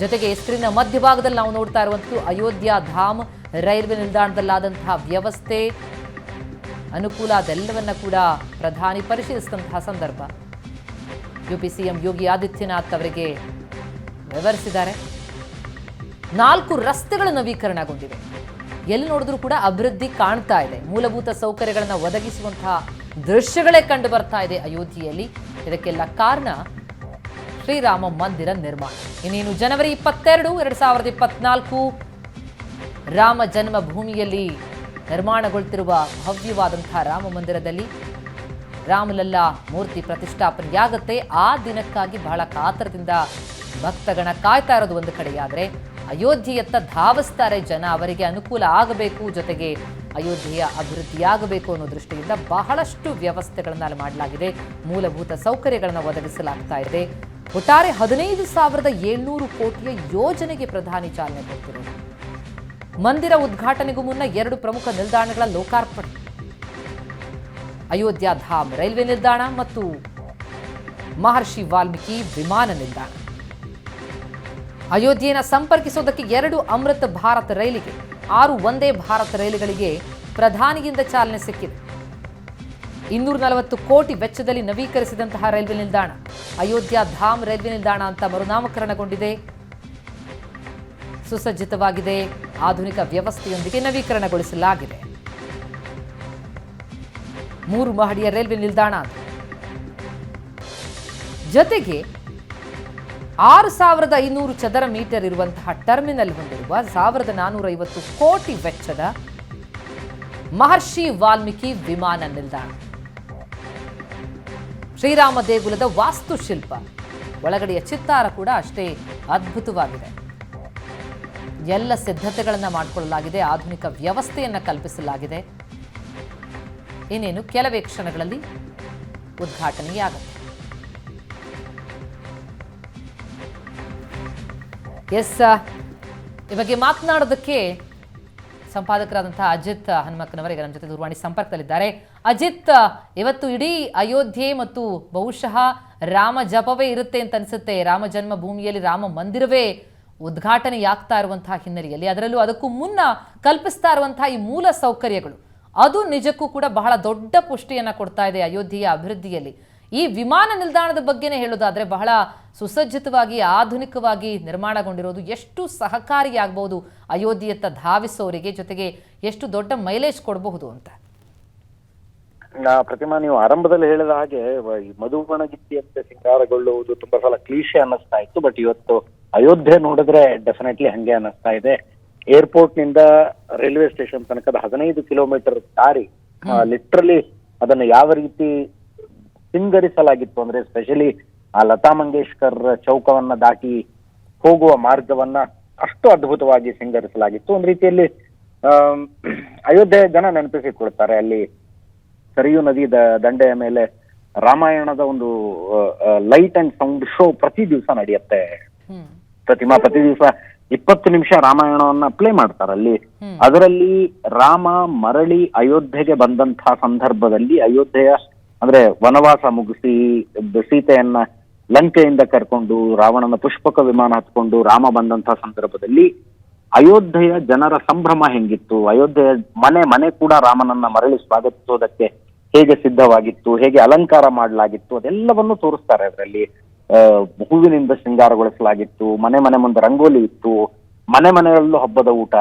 ಜೊತೆಗೆ ಸ್ಕ್ರೀನ್ನ ಮಧ್ಯಭಾಗದಲ್ಲಿ ನಾವು ನೋಡ್ತಾ ಇರುವಂಥದ್ದು ಅಯೋಧ್ಯ ಧಾಮ್ ರೈಲ್ವೆ ನಿಲ್ದಾಣದಲ್ಲಾದಂತಹ ವ್ಯವಸ್ಥೆ, ಅನುಕೂಲ ಅದೆಲ್ಲವನ್ನ ಕೂಡ ಪ್ರಧಾನಿ ಪರಿಶೀಲಿಸಿದಂತಹ ಸಂದರ್ಭ ಯುಪಿ ಸಿಎಂ ಯೋಗಿ ಆದಿತ್ಯನಾಥ್ ಅವರಿಗೆ ವಿವರಿಸಿದ್ದಾರೆ. 4 ರಸ್ತೆಗಳು ನವೀಕರಣಗೊಂಡಿವೆ. ಎಲ್ಲಿ ನೋಡಿದ್ರೂ ಕೂಡ ಅಭಿವೃದ್ಧಿ ಕಾಣ್ತಾ ಇದೆ. ಮೂಲಭೂತ ಸೌಕರ್ಯಗಳನ್ನು ಒದಗಿಸುವಂತಹ ದೃಶ್ಯಗಳೇ ಕಂಡು ಬರ್ತಾ ಇದೆ ಅಯೋಧ್ಯೆಯಲ್ಲಿ. ಇದಕ್ಕೆಲ್ಲ ಕಾರಣ ಶ್ರೀರಾಮ ಮಂದಿರ ನಿರ್ಮಾಣ. ಇನ್ನೇನು ಜನವರಿ 22, 2024 ರಾಮ ಜನ್ಮಭೂಮಿಯಲ್ಲಿ ನಿರ್ಮಾಣಗೊಳ್ತಿರುವ ಭವ್ಯವಾದಂತಹ ರಾಮ ಮಂದಿರದಲ್ಲಿ ರಾಮಲಲ್ಲಾ ಮೂರ್ತಿ ಪ್ರತಿಷ್ಠಾಪನೆಯಾಗುತ್ತೆ. ಆ ದಿನಕ್ಕಾಗಿ ಬಹಳ ಕಾತರದಿಂದ ಭಕ್ತಗಣ ಕಾಯ್ತಾ ಇರೋದು ಒಂದು ಕಡೆಯಾದರೆ, ಅಯೋಧ್ಯೆಯತ್ತ ಧಾವಿಸ್ತಾರೆ ಜನ. ಅವರಿಗೆ ಅನುಕೂಲ ಆಗಬೇಕು, ಜೊತೆಗೆ ಅಯೋಧ್ಯೆಯ ಅಭಿವೃದ್ಧಿಯಾಗಬೇಕು ಅನ್ನೋ ದೃಷ್ಟಿಯಿಂದ ಬಹಳಷ್ಟು ವ್ಯವಸ್ಥೆಗಳನ್ನು ಅಲ್ಲಿ ಮಾಡಲಾಗಿದೆ. ಮೂಲಭೂತ ಸೌಕರ್ಯಗಳನ್ನು ಒದಗಿಸಲಾಗ್ತಾ ಇದೆ. ಒಟ್ಟಾರೆ 15,700 ಕೋಟಿಯ ಯೋಜನೆಗೆ ಪ್ರಧಾನಿ ಚಾಲನೆ ಕೊಡ್ತಿರೋದು. ಮಂದಿರ ಉದ್ಘಾಟನೆಗೂ ಮುನ್ನ 2 ಪ್ರಮುಖ ನಿಲ್ದಾಣಗಳ ಲೋಕಾರ್ಪಣೆ, ಅಯೋಧ್ಯ ಧಾಮ್ ರೈಲ್ವೆ ನಿಲ್ದಾಣ ಮತ್ತು ಮಹರ್ಷಿ ವಾಲ್ಮೀಕಿ ವಿಮಾನ ನಿಲ್ದಾಣ. ಅಯೋಧ್ಯೆಯನ್ನು ಸಂಪರ್ಕಿಸೋದಕ್ಕೆ 2 ಅಮೃತ್ ಭಾರತ್ ರೈಲಿಗೆ, 6 ವಂದೇ ಭಾರತ್ ರೈಲುಗಳಿಗೆ ಪ್ರಧಾನಿಯಿಂದ ಚಾಲನೆ ಸಿಕ್ಕಿದೆ. 240 ಕೋಟಿ ವೆಚ್ಚದಲ್ಲಿ ನವೀಕರಿಸಿದಂತಹ ರೈಲ್ವೆ ನಿಲ್ದಾಣ ಅಯೋಧ್ಯ ಧಾಮ್ ರೈಲ್ವೆ ನಿಲ್ದಾಣ ಅಂತ ಮರುನಾಮಕರಣಗೊಂಡಿದೆ. ಸುಸಜ್ಜಿತವಾಗಿದೆ, ಆಧುನಿಕ ವ್ಯವಸ್ಥೆಯೊಂದಿಗೆ ನವೀಕರಣಗೊಳಿಸಲಾಗಿದೆ. 3 ಮಹಡಿಯ ರೈಲ್ವೆ ನಿಲ್ದಾಣ ಅದು. ಜೊತೆಗೆ 6,500 ಚದರ ಮೀಟರ್ ಇರುವಂತಹ ಟರ್ಮಿನಲ್ ಹೊಂದಿರುವ 1,450 ಕೋಟಿ ವೆಚ್ಚದ ಮಹರ್ಷಿ ವಾಲ್ಮೀಕಿ ವಿಮಾನ ನಿಲ್ದಾಣ. ಶ್ರೀರಾಮ ದೇಗುಲದ ವಾಸ್ತುಶಿಲ್ಪ, ಒಳಗಡೆಯ ಚಿತ್ತಾರ ಕೂಡ ಅಷ್ಟೇ ಅದ್ಭುತವಾಗಿದೆ. ಎಲ್ಲ ಸಿದ್ಧತೆಗಳನ್ನು ಮಾಡಿಕೊಳ್ಳಲಾಗಿದೆ, ಆಧುನಿಕ ವ್ಯವಸ್ಥೆಯನ್ನು ಕಲ್ಪಿಸಲಾಗಿದೆ. ಇನ್ನೇನು ಕೆಲವೇ ಕ್ಷಣಗಳಲ್ಲಿ ಉದ್ಘಾಟನೆಯಾಗುತ್ತೆ. ಎಸ್, ಈ ಬಗ್ಗೆ ಮಾತನಾಡೋದಕ್ಕೆ ಸಂಪಾದಕರಾದಂತಹ ಅಜಿತ್ ಹನುಮಕ್ಕನವರಿಗೆ ನಮ್ಮ ಜೊತೆ ದೂರವಾಣಿ ಸಂಪರ್ಕದಲ್ಲಿದ್ದಾರೆ. ಅಜಿತ್, ಇವತ್ತು ಇಡೀ ಅಯೋಧ್ಯೆ ಮತ್ತು ಬಹುಶಃ ರಾಮ ಜಪವೇ ಇರುತ್ತೆ ಅಂತ ಅನಿಸುತ್ತೆ. ರಾಮ ಜನ್ಮಭೂಮಿಯಲ್ಲಿ ರಾಮ ಮಂದಿರವೇ ಉದ್ಘಾಟನೆಯಾಗ್ತಾ ಇರುವಂತಹ ಹಿನ್ನೆಲೆಯಲ್ಲಿ, ಅದರಲ್ಲೂ ಅದಕ್ಕೂ ಮುನ್ನ ಕಲ್ಪಿಸ್ತಾ ಇರುವಂತಹ ಈ ಮೂಲ ಸೌಕರ್ಯಗಳು ಅದು ನಿಜಕ್ಕೂ ಕೂಡ ಬಹಳ ದೊಡ್ಡ ಪುಷ್ಟಿಯನ್ನು ಕೊಡ್ತಾ ಇದೆ ಅಯೋಧ್ಯೆಯ ಅಭಿವೃದ್ಧಿಯಲ್ಲಿ. ಈ ವಿಮಾನ ನಿಲ್ದಾಣದ ಬಗ್ಗೆನೇ ಹೇಳೋದಾದ್ರೆ ಬಹಳ ಸುಸಜ್ಜಿತವಾಗಿ ಆಧುನಿಕವಾಗಿ ನಿರ್ಮಾಣಗೊಂಡಿರೋದು ಎಷ್ಟು ಸಹಕಾರಿಯಾಗಬಹುದು ಅಯೋಧ್ಯೆಯತ್ತ ಧಾವಿಸೋರಿಗೆ, ಜೊತೆಗೆ ಎಷ್ಟು ದೊಡ್ಡ ಮೈಲೇಜ್ ಕೊಡಬಹುದು ಅಂತ. ಪ್ರತಿಮಾ, ನೀವು ಆರಂಭದಲ್ಲಿ ಹೇಳಿದ ಹಾಗೆ ಈ ಮಧುಬಣಗಿತ್ತಿಯಂತೆ ಸಿಂಗಾರಗೊಳ್ಳುವುದು ತುಂಬಾ ಸಲ ಕ್ಲೀಶೆ ಅನ್ನಿಸ್ತಾ ಇತ್ತು. ಬಟ್ ಇವತ್ತು ಅಯೋಧ್ಯೆ ನೋಡಿದ್ರೆ ಡೆಫಿನೆಟ್ಲಿ ಹಂಗೆ ಅನ್ನಿಸ್ತಾ ಇದೆ. ಏರ್ಪೋರ್ಟ್ ನಿಂದ ರೈಲ್ವೆ ಸ್ಟೇಷನ್ ತನಕದ 15 ಕಿಲೋಮೀಟರ್ ದಾರಿ ಲಿಟ್ರಲಿ ಅದನ್ನು ಯಾವ ರೀತಿ ಸಿಂಗರಿಸಲಾಗಿತ್ತು ಅಂದ್ರೆ, ಸ್ಪೆಷಲಿ ಆ ಲತಾ ಮಂಗೇಶ್ಕರ್ ಚೌಕವನ್ನ ದಾಟಿ ಹೋಗುವ ಮಾರ್ಗವನ್ನ ಅಷ್ಟು ಅದ್ಭುತವಾಗಿ ಸಿಂಗರಿಸಲಾಗಿತ್ತು. ಒಂದ್ ರೀತಿಯಲ್ಲಿ ಅಯೋಧ್ಯೆ ಜನ ನೆನಪಿಸಿಕೊಳ್ತಾರೆ. ಅಲ್ಲಿ ಸರಿಯೂ ನದಿ ದಂಡೆಯ ಮೇಲೆ ರಾಮಾಯಣದ ಒಂದು ಲೈಟ್ ಅಂಡ್ ಸೌಂಡ್ ಶೋ ಪ್ರತಿ ದಿವಸ ನಡೆಯುತ್ತೆ. ಪ್ರತಿಮಾ, ಪ್ರತಿ ದಿವಸ 20 ನಿಮಿಷ ರಾಮಾಯಣವನ್ನ ಪ್ಲೇ ಮಾಡ್ತಾರೆ ಅಲ್ಲಿ. ಅದರಲ್ಲಿ ರಾಮ ಮರಳಿ ಅಯೋಧ್ಯೆಗೆ ಬಂದಂತಹ ಸಂದರ್ಭದಲ್ಲಿ, ಅಯೋಧ್ಯೆಯ ಅಂದ್ರೆ ವನವಾಸ ಮುಗಿಸಿ ಸೀತೆಯನ್ನ ಲಂಕೆಯಿಂದ ಕರ್ಕೊಂಡು ರಾವಣನ ಪುಷ್ಪಕ ವಿಮಾನ ಹತ್ಕೊಂಡು ರಾಮ ಬಂದಂತಹ ಸಂದರ್ಭದಲ್ಲಿ ಅಯೋಧ್ಯೆಯ ಜನರ ಸಂಭ್ರಮ ಹೆಂಗಿತ್ತು, ಅಯೋಧ್ಯೆಯ ಮನೆ ಕೂಡ ರಾಮನನ್ನ ಮರಳಿ ಸ್ವಾಗತಿಸೋದಕ್ಕೆ ಹೇಗೆ ಸಿದ್ಧವಾಗಿತ್ತು, ಹೇಗೆ ಅಲಂಕಾರ ಮಾಡಲಾಗಿತ್ತು, ಅದೆಲ್ಲವನ್ನು ತೋರಿಸ್ತಾರೆ ಅದರಲ್ಲಿ. ಹೂವಿನಿಂದ ಶೃಂಗಾರಗೊಳಿಸಲಾಗಿತ್ತು, ಮನೆ ಮುಂದೆ ರಂಗೋಲಿ ಇತ್ತು, ಮನೆಯಲ್ಲೂ ಹಬ್ಬದ ಊಟ,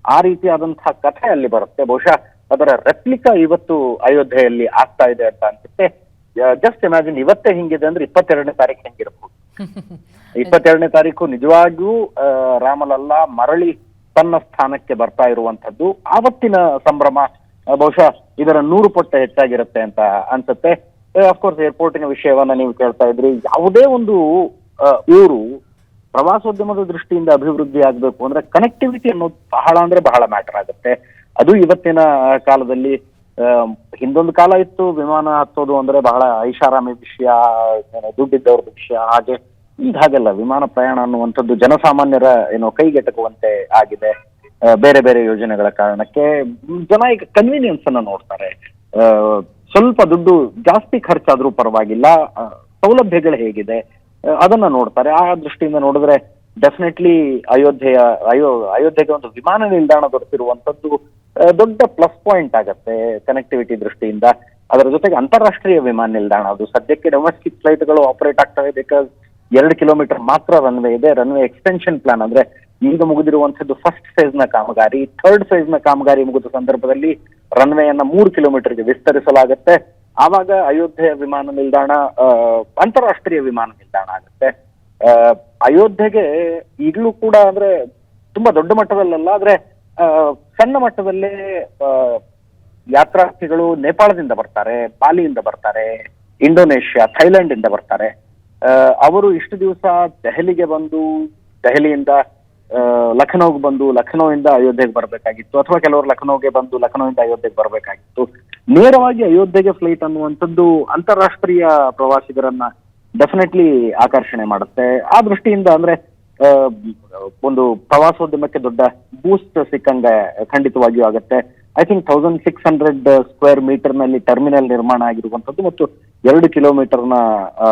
ಆ ರೀತಿಯಾದಂತಹ ಕಥೆ ಅಲ್ಲಿ ಬರುತ್ತೆ. ಬಹುಶಃ ಅದರ ರೆಪ್ಲಿಕಾ ಇವತ್ತು ಅಯೋಧ್ಯೆಯಲ್ಲಿ ಆಗ್ತಾ ಇದೆ ಅಂತ ಅನ್ಸುತ್ತೆ. ಜಸ್ಟ್ ಇಮ್ಯಾಜಿನ್, ಇವತ್ತೇ ಹಿಂಗಿದೆ ಅಂದ್ರೆ 22ನೇ ತಾರೀಕು ಹೆಂಗಿರಬಹುದು. 22ನೇ ತಾರೀಕು ನಿಜವಾಗಿಯೂ ರಾಮಲಲ್ಲ ಮರಳಿ ತನ್ನ ಸ್ಥಾನಕ್ಕೆ ಬರ್ತಾ ಇರುವಂತದ್ದು. ಆವತ್ತಿನ ಸಂಭ್ರಮ ಬಹುಶಃ ಇದರ 100 ಪಟ್ಟು ಹೆಚ್ಚಾಗಿರುತ್ತೆ ಅಂತ ಅನ್ಸುತ್ತೆ. ಅಫ್ಕೋರ್ಸ್ ಏರ್ಪೋರ್ಟಿನ ವಿಷಯವನ್ನ ನೀವು ಕೇಳ್ತಾ ಇದ್ರಿ. ಯಾವುದೇ ಒಂದು ಊರು ಪ್ರವಾಸೋದ್ಯಮದ ದೃಷ್ಟಿಯಿಂದ ಅಭಿವೃದ್ಧಿ ಆಗ್ಬೇಕು ಅಂದ್ರೆ ಕನೆಕ್ಟಿವಿಟಿ ಅನ್ನೋದು ಬಹಳ ಮ್ಯಾಟರ್ ಆಗುತ್ತೆ. ಅದು ಇವತ್ತಿನ ಕಾಲದಲ್ಲಿ, ಹಿಂದೊಂದು ಕಾಲ ಇತ್ತು ವಿಮಾನ ಹತ್ತೋದು ಅಂದ್ರೆ ಬಹಳ ಐಷಾರಾಮಿ ವಿಷಯ, ದುಡ್ಡಿದ್ದವ್ರದ್ದು ವಿಷಯ. ಹಾಗೆ ಈಗ ಹಾಗೆಲ್ಲ ವಿಮಾನ ಪ್ರಯಾಣ ಅನ್ನುವಂಥದ್ದು ಜನಸಾಮಾನ್ಯರ ಕೈಗೆಟಕುವಂತೆ ಆಗಿದೆ. ಬೇರೆ ಬೇರೆ ಯೋಜನೆಗಳ ಕಾರಣಕ್ಕೆ ಜನ ಈಗ ಕನ್ವೀನಿಯನ್ಸ್ ಅನ್ನ ನೋಡ್ತಾರೆ. ಸ್ವಲ್ಪ ದುಡ್ಡು ಜಾಸ್ತಿ ಖರ್ಚಾದ್ರೂ ಪರವಾಗಿಲ್ಲ, ಸೌಲಭ್ಯಗಳು ಹೇಗಿದೆ ಅದನ್ನ ನೋಡ್ತಾರೆ. ಆ ದೃಷ್ಟಿಯಿಂದ ನೋಡಿದ್ರೆ ಡೆಫಿನೆಟ್ಲಿ ಅಯೋಧ್ಯೆಗೆ ಒಂದು ವಿಮಾನ ನಿಲ್ದಾಣ ದೊರೆತಿರುವಂತದ್ದು ದೊಡ್ಡ ಪ್ಲಸ್ ಪಾಯಿಂಟ್ ಆಗತ್ತೆ ಕನೆಕ್ಟಿವಿಟಿ ದೃಷ್ಟಿಯಿಂದ. ಅದರ ಜೊತೆಗೆ ಅಂತಾರಾಷ್ಟ್ರೀಯ ವಿಮಾನ ನಿಲ್ದಾಣ, ಅದು ಸದ್ಯಕ್ಕೆ ಡೊಮೆಸ್ಟಿಕ್ ಫ್ಲೈಟ್ಗಳು ಆಪರೇಟ್ ಆಗ್ತವೆ. ಬಿಕಾಸ್ 2 ಕಿಲೋಮೀಟರ್ ಮಾತ್ರ ರನ್ವೇ ಇದೆ. ರನ್ವೇ ಎಕ್ಸ್ಟೆನ್ಷನ್ ಪ್ಲಾನ್ ಅಂದ್ರೆ ಈಗ ಮುಗಿದಿರುವಂತದ್ದು ಫಸ್ಟ್ ಫೇಸ್ ನ ಕಾಮಗಾರಿ. 3rd ಫೇಸ್ ನ ಕಾಮಗಾರಿ ಮುಗಿದ ಸಂದರ್ಭದಲ್ಲಿ ರನ್ವೇಯನ್ನ 3 ಕಿಲೋಮೀಟರ್ಗೆ ವಿಸ್ತರಿಸಲಾಗುತ್ತೆ. ಆವಾಗ ಅಯೋಧ್ಯೆ ವಿಮಾನ ನಿಲ್ದಾಣ ಅಂತಾರಾಷ್ಟ್ರೀಯ ವಿಮಾನ ನಿಲ್ದಾಣ ಆಗುತ್ತೆ. ಅಯೋಧ್ಯೆಗೆ ಈಗಲೂ ಕೂಡ ಅಂದ್ರೆ ತುಂಬಾ ದೊಡ್ಡ ಮಟ್ಟದಲ್ಲ, ಆದ್ರೆ ಸಣ್ಣ ಮಟ್ಟದಲ್ಲೇ ಯಾತ್ರಾರ್ಥಿಗಳು ನೇಪಾಳದಿಂದ ಬರ್ತಾರೆ, ಬಾಲಿಯಿಂದ ಬರ್ತಾರೆ, ಇಂಡೋನೇಷ್ಯಾ, ಥೈಲ್ಯಾಂಡ್ ಇಂದ ಬರ್ತಾರೆ. ಅವರು ಇಷ್ಟು ದಿವಸ ದೆಹಲಿಗೆ ಬಂದು, ದೆಹಲಿಯಿಂದ ಲಖನೌಗೆ ಬಂದು, ಲಖನೌಯಿಂದ ಅಯೋಧ್ಯೆಗೆ ಬರಬೇಕಾಗಿತ್ತು, ಅಥವಾ ಕೆಲವರು ಲಖನೌಗೆ ಬಂದು ಲಖನೌಯಿಂದ ಅಯೋಧ್ಯೆಗೆ ಬರಬೇಕಾಗಿತ್ತು. ನೇರವಾಗಿ ಅಯೋಧ್ಯೆಗೆ ಫ್ಲೈಟ್ ಅನ್ನುವಂಥದ್ದು ಅಂತಾರಾಷ್ಟ್ರೀಯ ಪ್ರವಾಸಿಗರನ್ನ ಡೆಫಿನೆಟ್ಲಿ ಆಕರ್ಷಣೆ ಮಾಡುತ್ತೆ. ಆ ದೃಷ್ಟಿಯಿಂದ ಅಂದ್ರೆ ಒಂದು ಪ್ರವಾಸೋದ್ಯಮಕ್ಕೆ ದೊಡ್ಡ ಬೂಸ್ಟ್ ಸಿಕ್ಕಂಗೆ ಖಂಡಿತವಾಗಿಯೂ ಆಗುತ್ತೆ. ಐ ಥಿಂಕ್ 1600 ಸ್ಕ್ವೇರ್ ಮೀಟರ್ ನಲ್ಲಿ ಟರ್ಮಿನಲ್ ನಿರ್ಮಾಣ ಆಗಿರುವಂತದ್ದು ಮತ್ತು 2 ಕಿಲೋಮೀಟರ್ನ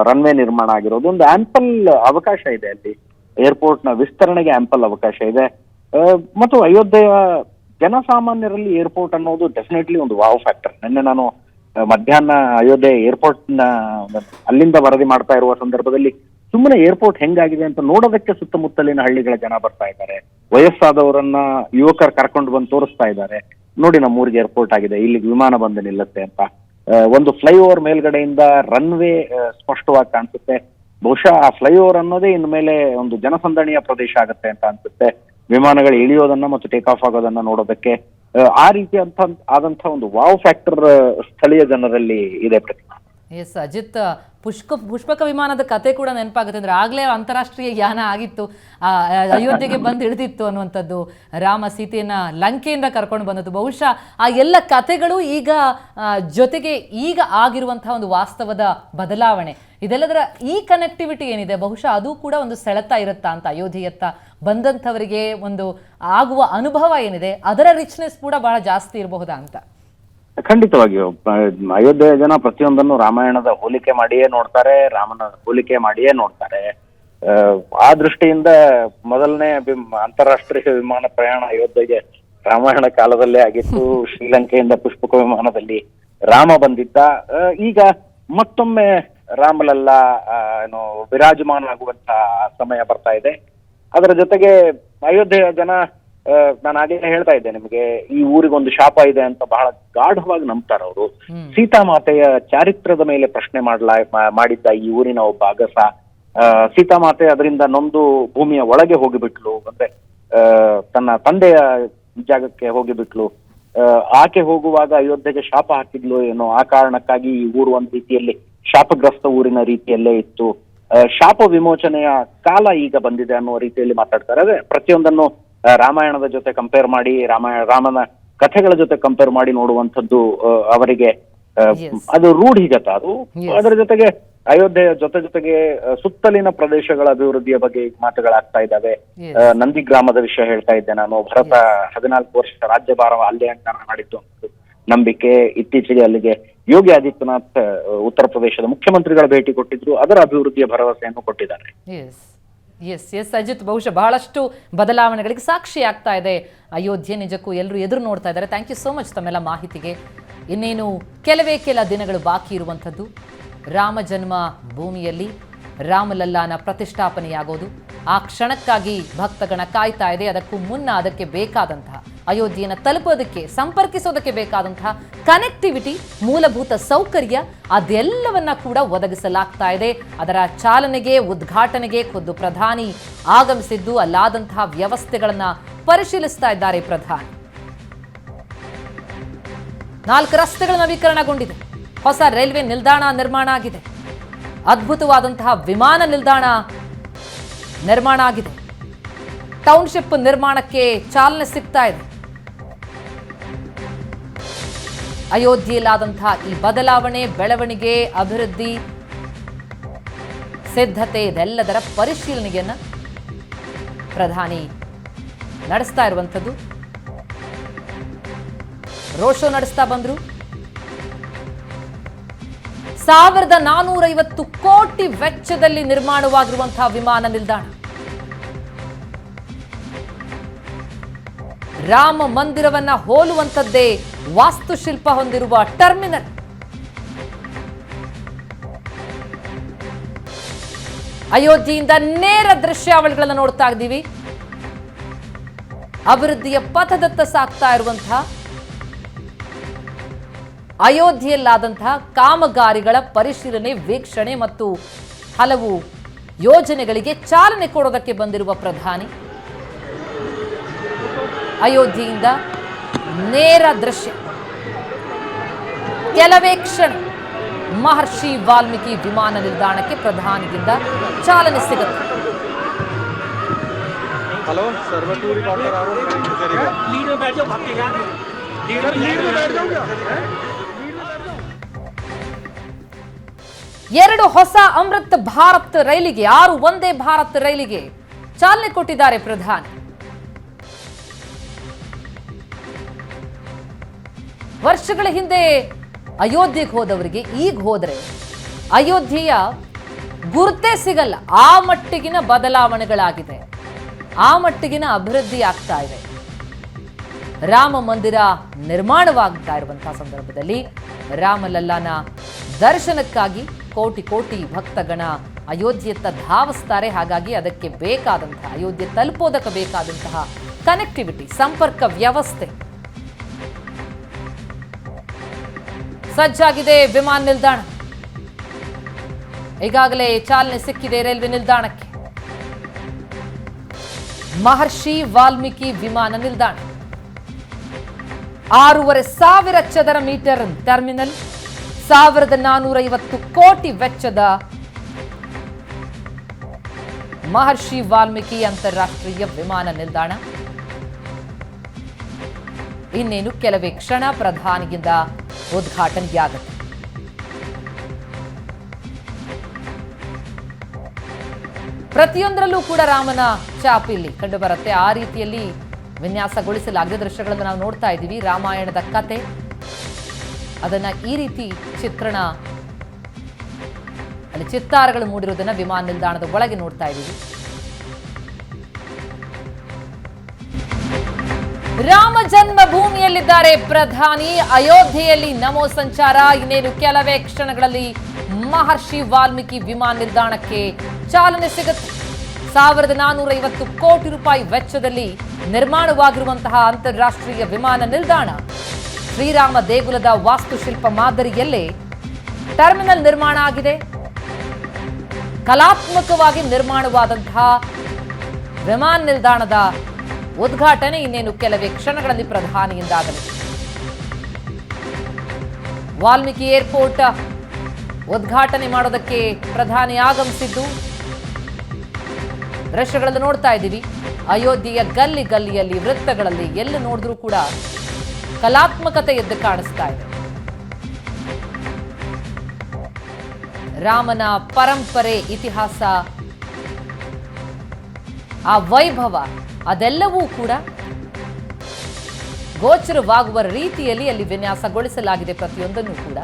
ರನ್ವೇ ನಿರ್ಮಾಣ ಆಗಿರೋದು. ಒಂದು ಆಂಪಲ್ ಅವಕಾಶ ಇದೆ ಅಲ್ಲಿ, ಏರ್ಪೋರ್ಟ್ ನ ವಿಸ್ತರಣೆಗೆ ಆಂಪಲ್ ಅವಕಾಶ ಇದೆ. ಮತ್ತು ಅಯೋಧ್ಯೆಯ ಜನಸಾಮಾನ್ಯರಲ್ಲಿ ಏರ್ಪೋರ್ಟ್ ಅನ್ನೋದು ಡೆಫಿನೆಟ್ಲಿ ಒಂದು ವಾವ್ ಫ್ಯಾಕ್ಟರ್. ನಿನ್ನೆ ನಾನು ಮಧ್ಯಾಹ್ನ ಅಯೋಧ್ಯೆ ಏರ್ಪೋರ್ಟ್ ನ ಅಲ್ಲಿಂದ ವರದಿ ಮಾಡ್ತಾ ಇರುವ ಸಂದರ್ಭದಲ್ಲಿ ಸುಮ್ಮನೆ ಏರ್ಪೋರ್ಟ್ ಹೆಂಗಾಗಿದೆ ಅಂತ ನೋಡೋದಕ್ಕೆ ಸುತ್ತಮುತ್ತಲಿನ ಹಳ್ಳಿಗಳ ಜನ ಬರ್ತಾ ಇದ್ದಾರೆ. ವಯಸ್ಸಾದವರನ್ನ ಯುವಕರು ಕರ್ಕೊಂಡು ಬಂದು ತೋರಿಸ್ತಾ ಇದ್ದಾರೆ, ನೋಡಿ ನಮ್ಮ ಊರಿಗೆ ಏರ್ಪೋರ್ಟ್ ಆಗಿದೆ, ಇಲ್ಲಿಗೆ ವಿಮಾನ ಬಂದು ನಿಲ್ಲುತ್ತೆ ಅಂತ. ಒಂದು ಫ್ಲೈಓವರ್ ಮೇಲ್ಗಡೆಯಿಂದ ರನ್ವೇ ಸ್ಪಷ್ಟವಾಗಿ ಕಾಣಿಸುತ್ತೆ. ಬಹುಶಃ ಆ ಫ್ಲೈಓವರ್ ಅನ್ನೋದೇ ಇನ್ಮೇಲೆ ಒಂದು ಜನಸಂದಣಿಯ ಪ್ರದೇಶ ಆಗುತ್ತೆ ಅಂತ ಅನ್ಸುತ್ತೆ. ವಿಮಾನಗಳು ಇಳಿಯೋದನ್ನ ಮತ್ತು ಟೇಕ್ ಆಫ್ ಆಗೋದನ್ನ ನೋಡೋದಕ್ಕೆ ಆ ರೀತಿಯಾದಂತಹ ಒಂದು ವಾವ್ ಫ್ಯಾಕ್ಟರ್ ಸ್ಥಳೀಯ ಜನರಲ್ಲಿ ಇದೆ ಪ್ರತಿಮಾ. ಎಸ್ ಅಜಿತ್, ಪುಷ್ಪಕ ವಿಮಾನದ ಕತೆ ಕೂಡ ನೆನಪಾಗುತ್ತೆ. ಅಂದರೆ ಆಗಲೇ ಅಂತಾರಾಷ್ಟ್ರೀಯ ಯಾನ ಆಗಿತ್ತು, ಅಯೋಧ್ಯೆಗೆ ಬಂದು ಇಳಿದಿತ್ತು ಅನ್ನುವಂಥದ್ದು, ರಾಮ ಸೀತೆಯನ್ನು ಲಂಕೆಯಿಂದ ಕರ್ಕೊಂಡು ಬಂದದ್ದು. ಬಹುಶಃ ಆ ಎಲ್ಲ ಕಥೆಗಳು ಈಗ ಜೊತೆಗೆ ಈಗ ಆಗಿರುವಂತಹ ಒಂದು ವಾಸ್ತವದ ಬದಲಾವಣೆ, ಇದೆಲ್ಲದರ ಈ ಕನೆಕ್ಟಿವಿಟಿ ಏನಿದೆ ಬಹುಶಃ ಅದು ಕೂಡ ಒಂದು ಸೆಳೆತ ಇರುತ್ತಾ ಅಂತ ಅಯೋಧ್ಯೆಯತ್ತ ಬಂದಂಥವರಿಗೆ ಒಂದು ಆಗುವ ಅನುಭವ ಏನಿದೆ ಅದರ ರಿಚ್ನೆಸ್ ಕೂಡ ಬಹಳ ಜಾಸ್ತಿ ಇರಬಹುದಾ ಅಂತ. ಖಂಡಿತವಾಗಿಯೂ ಅಯೋಧ್ಯೆಯ ಜನ ಪ್ರತಿಯೊಂದನ್ನು ರಾಮಾಯಣದ ಹೋಲಿಕೆ ಮಾಡಿಯೇ ನೋಡ್ತಾರೆ, ರಾಮನ ಹೋಲಿಕೆ ಮಾಡಿಯೇ ನೋಡ್ತಾರೆ. ಆ ದೃಷ್ಟಿಯಿಂದ ಮೊದಲನೇ ಅಂತಾರಾಷ್ಟ್ರೀಯ ವಿಮಾನ ಪ್ರಯಾಣ ಅಯೋಧ್ಯೆಗೆ ರಾಮಾಯಣ ಕಾಲದಲ್ಲೇ ಆಗಿತ್ತು. ಶ್ರೀಲಂಕೆಯಿಂದ ಪುಷ್ಪಕ ವಿಮಾನದಲ್ಲಿ ರಾಮ ಬಂದಿದ್ದ. ಈಗ ಮತ್ತೊಮ್ಮೆ ರಾಮಲಲ್ಲ ವಿರಾಜಮಾನ ಆಗುವಂತಹ ಸಮಯ ಬರ್ತಾ ಇದೆ. ಅದರ ಜೊತೆಗೆ ಅಯೋಧ್ಯೆಯ ಜನ, ನಾನು ಆಗಲೇ ಹೇಳ್ತಾ ಇದ್ದೆ ನಿಮಗೆ, ಈ ಊರಿಗೊಂದು ಶಾಪ ಇದೆ ಅಂತ ಬಹಳ ಗಾಢವಾಗಿ ನಂಬ್ತಾರೆ ಅವರು. ಸೀತಾಮಾತೆಯ ಚಾರಿತ್ರ್ಯದ ಮೇಲೆ ಪ್ರಶ್ನೆ ಮಾಡಿದ್ದ ಈ ಊರಿನ ಒಬ್ಬ ಅಗಸ, ಸೀತಾಮಾತೆ ಅದರಿಂದ ನೊಂದು ಭೂಮಿಯ ಒಳಗೆ ಹೋಗಿಬಿಟ್ಲು, ಅಂದ್ರೆ ತನ್ನ ತಂದೆಯ ಜಾಗಕ್ಕೆ ಹೋಗಿಬಿಟ್ಲು. ಆಕೆ ಹೋಗುವಾಗ ಅಯೋಧ್ಯೆಗೆ ಶಾಪ ಹಾಕಿದ್ಲು ಏನೋ, ಆ ಕಾರಣಕ್ಕಾಗಿ ಈ ಊರು ಒಂದು ರೀತಿಯಲ್ಲಿ ಶಾಪಗ್ರಸ್ತ ಊರಿನ ರೀತಿಯಲ್ಲೇ ಇತ್ತು. ಶಾಪ ವಿಮೋಚನೆಯ ಕಾಲ ಈಗ ಬಂದಿದೆ ಅನ್ನುವ ರೀತಿಯಲ್ಲಿ ಮಾತಾಡ್ತಾರೆ. ಅದೇ ಪ್ರತಿಯೊಂದನ್ನು ರಾಮಾಯಣದ ಜೊತೆ ಕಂಪೇರ್ ಮಾಡಿ, ರಾಮನ ಕಥೆಗಳ ಜೊತೆ ಕಂಪೇರ್ ಮಾಡಿ ನೋಡುವಂಥದ್ದು ಅವರಿಗೆ ಅದು ರೂಢಿಗತ. ಅದು ಅದರ ಜೊತೆಗೆ ಅಯೋಧ್ಯೆಯ ಜೊತೆಗೆ ಸುತ್ತಲಿನ ಪ್ರದೇಶಗಳ ಅಭಿವೃದ್ಧಿಯ ಬಗ್ಗೆ ಮಾತುಗಳಾಗ್ತಾ ಇದ್ದಾವೆ. ನಂದಿಗ್ರಾಮದ ವಿಷಯ ಹೇಳ್ತಾ ಇದ್ದೆ ನಾನು. ಭರತ 14 ವರ್ಷ ರಾಜ್ಯಭಾರ ಅಲ್ಲೇ ಅಂಕಣ ಮಾಡಿದ್ದು ನಂಬಿಕೆ. ಇತ್ತೀಚೆಗೆ ಅಲ್ಲಿಗೆ ಯೋಗಿ ಆದಿತ್ಯನಾಥ್ ಉತ್ತರ ಪ್ರದೇಶದ ಮುಖ್ಯಮಂತ್ರಿಗಳ ಭೇಟಿ ಕೊಟ್ಟಿದ್ರು, ಅದರ ಅಭಿವೃದ್ಧಿಯ ಭರವಸೆಯನ್ನು ಕೊಟ್ಟಿದ್ದಾರೆ. ಎಸ್ ಅಜಿತ್, ಬಹುಶಃ ಬಹಳಷ್ಟು ಬದಲಾವಣೆಗಳಿಗೆ ಸಾಕ್ಷಿ ಆಗ್ತಾ ಇದೆ ಅಯೋಧ್ಯೆ. ನಿಜಕ್ಕೂ ಎಲ್ಲರೂ ಎದುರು ನೋಡ್ತಾ ಇದ್ದಾರೆ. ಥ್ಯಾಂಕ್ ಯು ಸೋ ಮಚ್ ತಮ್ಮೆಲ್ಲ ಮಾಹಿತಿಗೆ. ಇನ್ನೇನು ಕೆಲ ದಿನಗಳು ಬಾಕಿ ಇರುವಂಥದ್ದು. ರಾಮ ಜನ್ಮ ಭೂಮಿಯಲ್ಲಿ ರಾಮಲಲ್ಲಾನ ಪ್ರತಿಷ್ಠಾಪನೆಯಾಗೋದು, ಆ ಕ್ಷಣಕ್ಕಾಗಿ ಭಕ್ತಗಣ ಕಾಯ್ತಾ ಇದೆ. ಅದಕ್ಕೂ ಮುನ್ನ ಅದಕ್ಕೆ ಬೇಕಾದಂತಹ ಅಯೋಧ್ಯೆಯನ್ನು ತಲುಪೋದಕ್ಕೆ, ಸಂಪರ್ಕಿಸೋದಕ್ಕೆ ಬೇಕಾದಂತಹ ಕನೆಕ್ಟಿವಿಟಿ, ಮೂಲಭೂತ ಸೌಕರ್ಯ ಅದೆಲ್ಲವನ್ನ ಕೂಡ ಒದಗಿಸಲಾಗ್ತಾ ಇದೆ. ಅದರ ಚಾಲನೆಗೆ, ಉದ್ಘಾಟನೆಗೆ ಖುದ್ದು ಪ್ರಧಾನಿ ಆಗಮಿಸಿದ್ದು, ಅಲ್ಲಾದಂತಹ ವ್ಯವಸ್ಥೆಗಳನ್ನ ಪರಿಶೀಲಿಸ್ತಾ ಇದ್ದಾರೆ ಪ್ರಧಾನಿ. 4 ರಸ್ತೆಗಳು ನವೀಕರಣಗೊಂಡಿದೆ, ಹೊಸ ರೈಲ್ವೆ ನಿಲ್ದಾಣ ನಿರ್ಮಾಣ ಆಗಿದೆ, ಅದ್ಭುತವಾದಂತಹ ವಿಮಾನ ನಿಲ್ದಾಣ ನಿರ್ಮಾಣ ಆಗಿದೆ, ಟೌನ್ಶಿಪ್ ನಿರ್ಮಾಣಕ್ಕೆ ಚಾಲನೆ ಸಿಗ್ತಾ ಇದೆ. ಅಯೋಧ್ಯೆಯಲ್ಲಾದಂತಹ ಈ ಬದಲಾವಣೆ, ಬೆಳವಣಿಗೆ, ಅಭಿವೃದ್ಧಿ, ಸಿದ್ಧತೆ ಇದೆಲ್ಲದರ ಪರಿಶೀಲನೆಯನ್ನ ಪ್ರಧಾನಿ ನಡೆಸ್ತಾ ಇರುವಂಥದ್ದು. ರೋಡ್ ಶೋ ನಡೆಸ್ತಾ ಬಂದ್ರು. 1450 ಕೋಟಿ ವೆಚ್ಚದಲ್ಲಿ ನಿರ್ಮಾಣವಾಗಿರುವಂತಹ ವಿಮಾನ ನಿಲ್ದಾಣ, ರಾಮ ಮಂದಿರವನ್ನ ಹೋಲುವಂಥದ್ದೇ ವಾಸ್ತುಶಿಲ್ಪ ಹೊಂದಿರುವ ಟರ್ಮಿನಲ್. ಅಯೋಧ್ಯೆಯಿಂದ ನೇರ ದೃಶ್ಯಾವಳಿಗಳನ್ನು ನೋಡ್ತಾ ಇದ್ದೀವಿ. ಅಭಿವೃದ್ಧಿಯ ಪಥದತ್ತ ಸಾಗ್ತಾ ಇರುವಂತಹ ಅಯೋಧ್ಯೆಯಲ್ಲಾದಂತಹ ಕಾಮಗಾರಿಗಳ ಪರಿಶೀಲನೆ, ವೀಕ್ಷಣೆ ಮತ್ತು ಹಲವು ಯೋಜನೆಗಳಿಗೆ ಚಾಲನೆ ಕೊಡೋದಕ್ಕೆ ಬಂದಿರುವ ಪ್ರಧಾನಿ. ಅಯೋಧ್ಯೆಯಿಂದ ನೇರ ದೃಶ್ಯ, ಕೆಲವೇ ಕ್ಷಣ ಮಹರ್ಷಿ ವಾಲ್ಮೀಕಿ ವಿಮಾನ ನಿಲ್ದಾಣಕ್ಕೆ ಪ್ರಧಾನಿಯಿಂದ ಚಾಲನೆ ಸಿಗುತ್ತೆ. हेलो सर्वटू रिपोर्टर आ रहा हूं लीड में बैठ जाओ भागेगा लीड में बैठ जाओ क्या ಎರಡು ಹೊಸ ಅಮೃತ್ ಭಾರತ್ ರೈಲಿಗೆ, 6 ವಂದೇ ಭಾರತ್ ರೈಲಿಗೆ ಚಾಲನೆ ಕೊಟ್ಟಿದ್ದಾರೆ ಪ್ರಧಾನಿ. ವರ್ಷಗಳ ಹಿಂದೆ ಅಯೋಧ್ಯೆಗೆ ಹೋದವರಿಗೆ ಈಗ ಹೋದ್ರೆ ಅಯೋಧ್ಯೆಯ ಗುರುತೇ ಸಿಗಲ್ಲ. ಆ ಮಟ್ಟಿಗಿನ ಬದಲಾವಣೆಗಳಾಗಿದೆ, ಆ ಮಟ್ಟಿಗಿನ ಅಭಿವೃದ್ಧಿ ಆಗ್ತಾ ಇದೆ. ರಾಮ ಮಂದಿರ ನಿರ್ಮಾಣವಾಗ್ತಾ ಇರುವಂತಹ ಸಂದರ್ಭದಲ್ಲಿ ರಾಮಲಲ್ಲಾನ ದರ್ಶನಕ್ಕಾಗಿ ಕೋಟಿ ಭಕ್ತಗಣ ಅಯೋಧ್ಯೆಯತ್ತ ಧಾವಿಸ್ತಾರೆ. ಹಾಗಾಗಿ ಅದಕ್ಕೆ ಬೇಕಾದಂತಹ, ಅಯೋಧ್ಯೆ ತಲುಪೋದಕ್ಕೆ ಬೇಕಾದಂತಹ ಕನೆಕ್ಟಿವಿಟಿ, ಸಂಪರ್ಕ ವ್ಯವಸ್ಥೆ ಸಜ್ಜಾಗಿದೆ. ವಿಮಾನ ನಿಲ್ದಾಣ ಈಗಾಗಲೇ ಚಾಲನೆ ಸಿಕ್ಕಿದೆ. ರೈಲ್ವೆ ನಿಲ್ದಾಣಕ್ಕೆ ಮಹರ್ಷಿ ವಾಲ್ಮೀಕಿ ವಿಮಾನ ನಿಲ್ದಾಣ, 6500 ಚದರ ಮೀಟರ್ ಟರ್ಮಿನಲ್, 1450 ಕೋಟಿ ವೆಚ್ಚದ ಮಹರ್ಷಿ ವಾಲ್ಮೀಕಿ ಅಂತಾರಾಷ್ಟ್ರೀಯ ವಿಮಾನ ನಿಲ್ದಾಣ ಇನ್ನೇನು ಕೆಲವೇ ಕ್ಷಣ ಪ್ರಧಾನಿಯಿಂದ ಉದ್ಘಾಟನೆಯಾಗುತ್ತೆ. ಪ್ರತಿಯೊಂದರಲ್ಲೂ ಕೂಡ ರಾಮನ ಛಾಪ್ ಇಲ್ಲಿ ಕಂಡು ಬರುತ್ತೆ. ಆ ರೀತಿಯಲ್ಲಿ ವಿನ್ಯಾಸಗೊಳಿಸಲಾಗಿದೆ. ದೃಶ್ಯಗಳನ್ನು ನಾವು ನೋಡ್ತಾ ಇದ್ದೀವಿ. ರಾಮಾಯಣದ ಕತೆ ಅದನ್ನ ಈ ರೀತಿ ಚಿತ್ರಣ ಅಲ್ಲಿ ಚಿತ್ತಾರಗಳು ಮೂಡಿರುವುದನ್ನ ವಿಮಾನ ನಿಲ್ದಾಣದ ಒಳಗೆ ನೋಡ್ತಾ ಇದ್ದೀವಿ. ರಾಮ ಜನ್ಮಭೂಮಿಯಲ್ಲಿದ್ದಾರೆ ಪ್ರಧಾನಿ. ಅಯೋಧ್ಯೆಯಲ್ಲಿ ನಮೋ ಸಂಚಾರ. ಇನ್ನೇನು ಕೆಲವೇ ಕ್ಷಣಗಳಲ್ಲಿ ಮಹರ್ಷಿ ವಾಲ್ಮೀಕಿ ವಿಮಾನ ನಿಲ್ದಾಣಕ್ಕೆ ಚಾಲನೆ ಸಿಗುತ್ತೆ. 1450 ಕೋಟಿ ರೂಪಾಯಿ ವೆಚ್ಚದಲ್ಲಿ ನಿರ್ಮಾಣವಾಗಿರುವಂತಹ ಅಂತಾರಾಷ್ಟ್ರೀಯ ವಿಮಾನ ನಿಲ್ದಾಣ ಶ್ರೀರಾಮ ದೇಗುಲದ ವಾಸ್ತುಶಿಲ್ಪ ಮಾದರಿಯಲ್ಲೇ ಟರ್ಮಿನಲ್ ನಿರ್ಮಾಣ ಆಗಿದೆ. ಕಲಾತ್ಮಕವಾಗಿ ನಿರ್ಮಾಣವಾದಂತಹ ವಿಮಾನ ನಿಲ್ದಾಣದ ಉದ್ಘಾಟನೆ ಇನ್ನೇನು ಕೆಲವೇ ಕ್ಷಣಗಳಲ್ಲಿ ಪ್ರಧಾನಿಯಿಂದಾಗಲಿದೆ. ವಾಲ್ಮೀಕಿ ಏರ್ಪೋರ್ಟ್ ಉದ್ಘಾಟನೆ ಮಾಡೋದಕ್ಕೆ ಪ್ರಧಾನಿ ಆಗಮಿಸಿದ್ದು ದೃಶ್ಯಗಳನ್ನು ನೋಡ್ತಾ ಇದ್ದೀವಿ. ಅಯೋಧ್ಯೆಯ ಗಲ್ಲಿ ಗಲ್ಲಿಯಲ್ಲಿ ವೃತ್ತಗಳಲ್ಲಿ ಎಲ್ಲಿ ನೋಡಿದ್ರೂ ಕೂಡ ಕಲಾತ್ಮಕತೆ ಎದ್ದು ಕಾಣಿಸ್ತಾ ಇದೆ. ರಾಮನ ಪರಂಪರೆ, ಇತಿಹಾಸ, ಆ ವೈಭವ ಅದೆಲ್ಲವೂ ಕೂಡ ಗೋಚರವಾಗುವ ರೀತಿಯಲ್ಲಿ ಅಲ್ಲಿ ವಿನ್ಯಾಸಗೊಳಿಸಲಾಗಿದೆ ಪ್ರತಿಯೊಂದನ್ನು ಕೂಡ.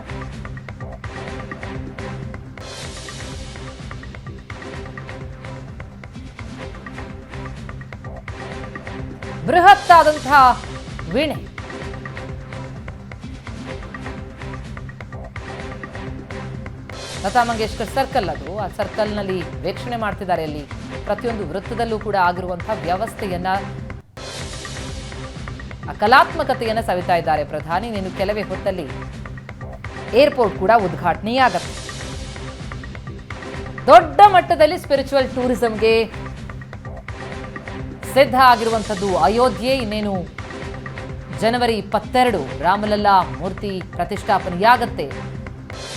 ಬೃಹತ್ತಾದಂತಹ ವೀಣೆ, ಲತಾ ಮಂಗೇಶ್ಕರ್ ಸರ್ಕಲ್ ಅದು. ಆ ಸರ್ಕಲ್ನಲ್ಲಿ ವೀಕ್ಷಣೆ ಮಾಡ್ತಿದ್ದಾರೆ. ಅಲ್ಲಿ ಪ್ರತಿಯೊಂದು ವೃತ್ತದಲ್ಲೂ ಕೂಡ ಆಗಿರುವಂತಹ ವ್ಯವಸ್ಥೆಯನ್ನ, ಆ ಕಲಾತ್ಮಕತೆಯನ್ನ ಸವಿತಾ ಇದ್ದಾರೆ ಪ್ರಧಾನಿ. ನೀನು ಕೆಲವೇ ಹೊತ್ತಲ್ಲಿ ಏರ್ಪೋರ್ಟ್ ಕೂಡ ಉದ್ಘಾಟನೆಯಾಗತ್ತೆ. ದೊಡ್ಡ ಮಟ್ಟದಲ್ಲಿ ಸ್ಪಿರಿಚುವಲ್ ಟೂರಿಸಂಗೆ ಸಿದ್ಧ ಆಗಿರುವಂಥದ್ದು ಅಯೋಧ್ಯೆ. ಇನ್ನೇನು ಜನವರಿ 22 ರಾಮಲಲ್ಲಾ ಮೂರ್ತಿ ಪ್ರತಿಷ್ಠಾಪನೆಯಾಗತ್ತೆ.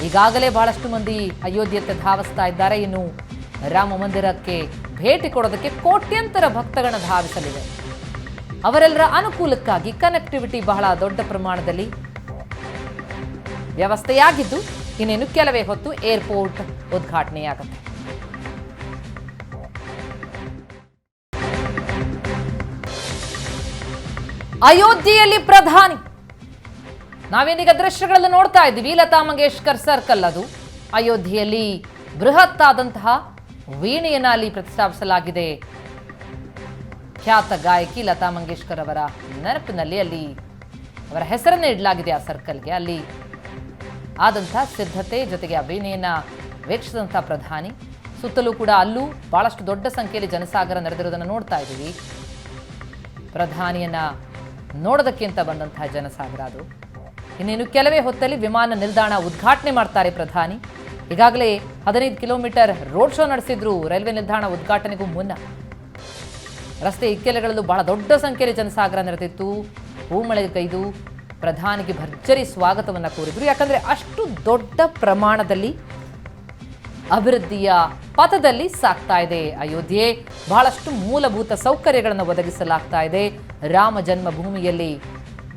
ಈಗಾಗಲೇ ಬಹಳಷ್ಟು ಮಂದಿ ಅಯೋಧ್ಯೆಯತ್ತ ಧಾವಿಸ್ತಾ ಇದ್ದಾರೆ. ಇನ್ನು ರಾಮ ಮಂದಿರಕ್ಕೆ ಭೇಟಿ ಕೊಡೋದಕ್ಕೆ ಕೋಟ್ಯಂತರ ಭಕ್ತಗಳನ್ನ ಧಾವಿಸಲಿದೆ. ಅವರೆಲ್ಲರ ಅನುಕೂಲಕ್ಕಾಗಿ ಕನೆಕ್ಟಿವಿಟಿ ಬಹಳ ದೊಡ್ಡ ಪ್ರಮಾಣದಲ್ಲಿ ವ್ಯವಸ್ಥೆಯಾಗಿದ್ದು ಇನ್ನೇನು ಕೆಲವೇ ಹೊತ್ತು ಏರ್ಪೋರ್ಟ್ ಉದ್ಘಾಟನೆಯಾಗುತ್ತೆ. ಅಯೋಧ್ಯೆಯಲ್ಲಿ ಪ್ರಧಾನಿ. ನಾವೇನೀಗ ದೃಶ್ಯಗಳನ್ನು ನೋಡ್ತಾ ಇದ್ದೀವಿ. ಲತಾ ಮಂಗೇಶ್ಕರ್ ಸರ್ಕಲ್ ಅದು. ಅಯೋಧ್ಯೆಯಲ್ಲಿ ಬೃಹತ್ ಆದಂತಹ ವೀಣೆಯನ್ನ ಅಲ್ಲಿ ಪ್ರತಿಷ್ಠಾಪಿಸಲಾಗಿದೆ. ಖ್ಯಾತ ಗಾಯಕಿ ಲತಾ ಮಂಗೇಶ್ಕರ್ ಅವರ ನೆನಪಿನಲ್ಲಿ ಅಲ್ಲಿ ಅವರ ಹೆಸರನ್ನೇ ಇಡಲಾಗಿದೆ ಆ ಸರ್ಕಲ್ಗೆ. ಅಲ್ಲಿ ಆದಂತಹ ಸಿದ್ಧತೆ ಜೊತೆಗೆ ಆ ವೀಣೆಯನ್ನ ವೀಕ್ಷಿಸಿದಂತಹ ಪ್ರಧಾನಿ. ಸುತ್ತಲೂ ಕೂಡ ಅಲ್ಲೂ ಬಹಳಷ್ಟು ದೊಡ್ಡ ಸಂಖ್ಯೆಯಲ್ಲಿ ಜನಸಾಗರ ನಡೆದಿರೋದನ್ನು ನೋಡ್ತಾ ಇದ್ದೀವಿ. ಪ್ರಧಾನಿಯನ್ನ ನೋಡೋದಕ್ಕೆ ಅಂತ ಬಂದಂತಹ ಜನಸಾಗರ ಅದು. ಇನ್ನೇನು ಕೆಲವೇ ಹೊತ್ತಲ್ಲಿ ವಿಮಾನ ನಿಲ್ದಾಣ ಉದ್ಘಾಟನೆ ಮಾಡ್ತಾರೆ ಪ್ರಧಾನಿ. ಈಗಾಗಲೇ 15 ಕಿಲೋಮೀಟರ್ ರೋಡ್ ಶೋ ನಡೆಸಿದ್ರು ರೈಲ್ವೆ ನಿಲ್ದಾಣ ಉದ್ಘಾಟನೆಗೂ ಮುನ್ನ. ರಸ್ತೆ ಇಕ್ಕೆಲೆಗಳಲ್ಲೂ ಬಹಳ ದೊಡ್ಡ ಸಂಖ್ಯೆಯಲ್ಲಿ ಜನಸಾಗರ ನೆರೆದಿತ್ತು. ಹೂಮಳೆಗೈದು ಪ್ರಧಾನಿಗೆ ಭರ್ಜರಿ ಸ್ವಾಗತವನ್ನ ಕೋರಿದ್ರು. ಯಾಕಂದ್ರೆ ಅಷ್ಟು ದೊಡ್ಡ ಪ್ರಮಾಣದಲ್ಲಿ ಅಭಿವೃದ್ಧಿಯ ಪಥದಲ್ಲಿ ಸಾಗ್ತಾ ಇದೆ ಅಯೋಧ್ಯೆ. ಬಹಳಷ್ಟು ಮೂಲಭೂತ ಸೌಕರ್ಯಗಳನ್ನು ಒದಗಿಸಲಾಗ್ತಾ ಇದೆ. ರಾಮ ಜನ್ಮಭೂಮಿಯಲ್ಲಿ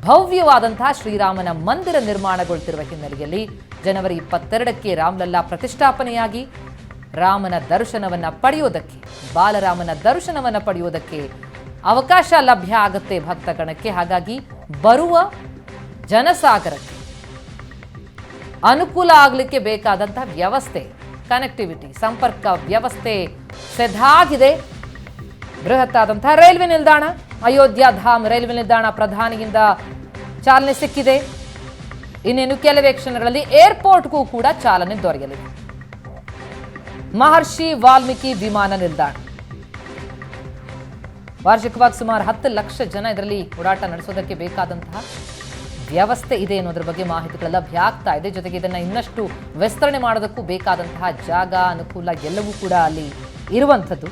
ಭವ್ಯವಾದಂತಹ ಶ್ರೀರಾಮನ ಮಂದಿರ ನಿರ್ಮಾಣಗೊಳ್ತಿರುವ ಹಿನ್ನೆಲೆಯಲ್ಲಿ ಜನವರಿ 22ಕ್ಕೆ ರಾಮಲಲ್ಲಾ ಪ್ರತಿಷ್ಠಾಪನೆಯಾಗಿ ರಾಮನ ದರ್ಶನವನ್ನ ಪಡೆಯೋದಕ್ಕೆ, ಬಾಲರಾಮನ ದರ್ಶನವನ್ನ ಪಡೆಯೋದಕ್ಕೆ ಅವಕಾಶ ಲಭ್ಯ ಆಗುತ್ತೆ ಭಕ್ತಗಣಕ್ಕೆ. ಹಾಗಾಗಿ ಬರುವ ಜನಸಾಗರಕ್ಕೆ ಅನುಕೂಲ ಆಗಲಿಕ್ಕೆ ಬೇಕಾದಂತಹ ವ್ಯವಸ್ಥೆ, ಕನೆಕ್ಟಿವಿಟಿ, ಸಂಪರ್ಕ ವ್ಯವಸ್ಥೆ ಸಿದ್ಧ ಆಗಿದೆ. ಬೃಹತ್ ಆದಂತಹ ರೈಲ್ವೆ ನಿಲ್ದಾಣ, ಅಯೋಧ್ಯ ಧಾಮ್ ರೈಲ್ವೆ ನಿಲ್ದಾಣ ಪ್ರಧಾನಿಯಿಂದ ಚಾಲನೆ ಸಿಕ್ಕಿದೆ. ಇನ್ನೇನು ಕೆಲವೇ ಕ್ಷಣಗಳಲ್ಲಿ ಏರ್ಪೋರ್ಟ್ಗೂ ಕೂಡ ಚಾಲನೆ ದೊರೆಯಲಿದೆ. ಮಹರ್ಷಿ ವಾಲ್ಮೀಕಿ ವಿಮಾನ ನಿಲ್ದಾಣ ವಾರ್ಷಿಕವಾಗಿ ಸುಮಾರು 10 ಲಕ್ಷ ಜನ ಇದರಲ್ಲಿ ಓಡಾಟ ನಡೆಸೋದಕ್ಕೆ ಬೇಕಾದಂತಹ ವ್ಯವಸ್ಥೆ ಇದೆ ಅನ್ನೋದ್ರ ಬಗ್ಗೆ ಮಾಹಿತಿಗಳು ಲಭ್ಯ ಆಗ್ತಾ ಇದೆ. ಜೊತೆಗೆ ಇದನ್ನ ಇನ್ನಷ್ಟು ವಿಸ್ತರಣೆ ಮಾಡೋದಕ್ಕೂ ಬೇಕಾದಂತಹ ಜಾಗ, ಅನುಕೂಲ ಎಲ್ಲವೂ ಕೂಡ ಅಲ್ಲಿ ಇರುವಂಥದ್ದು.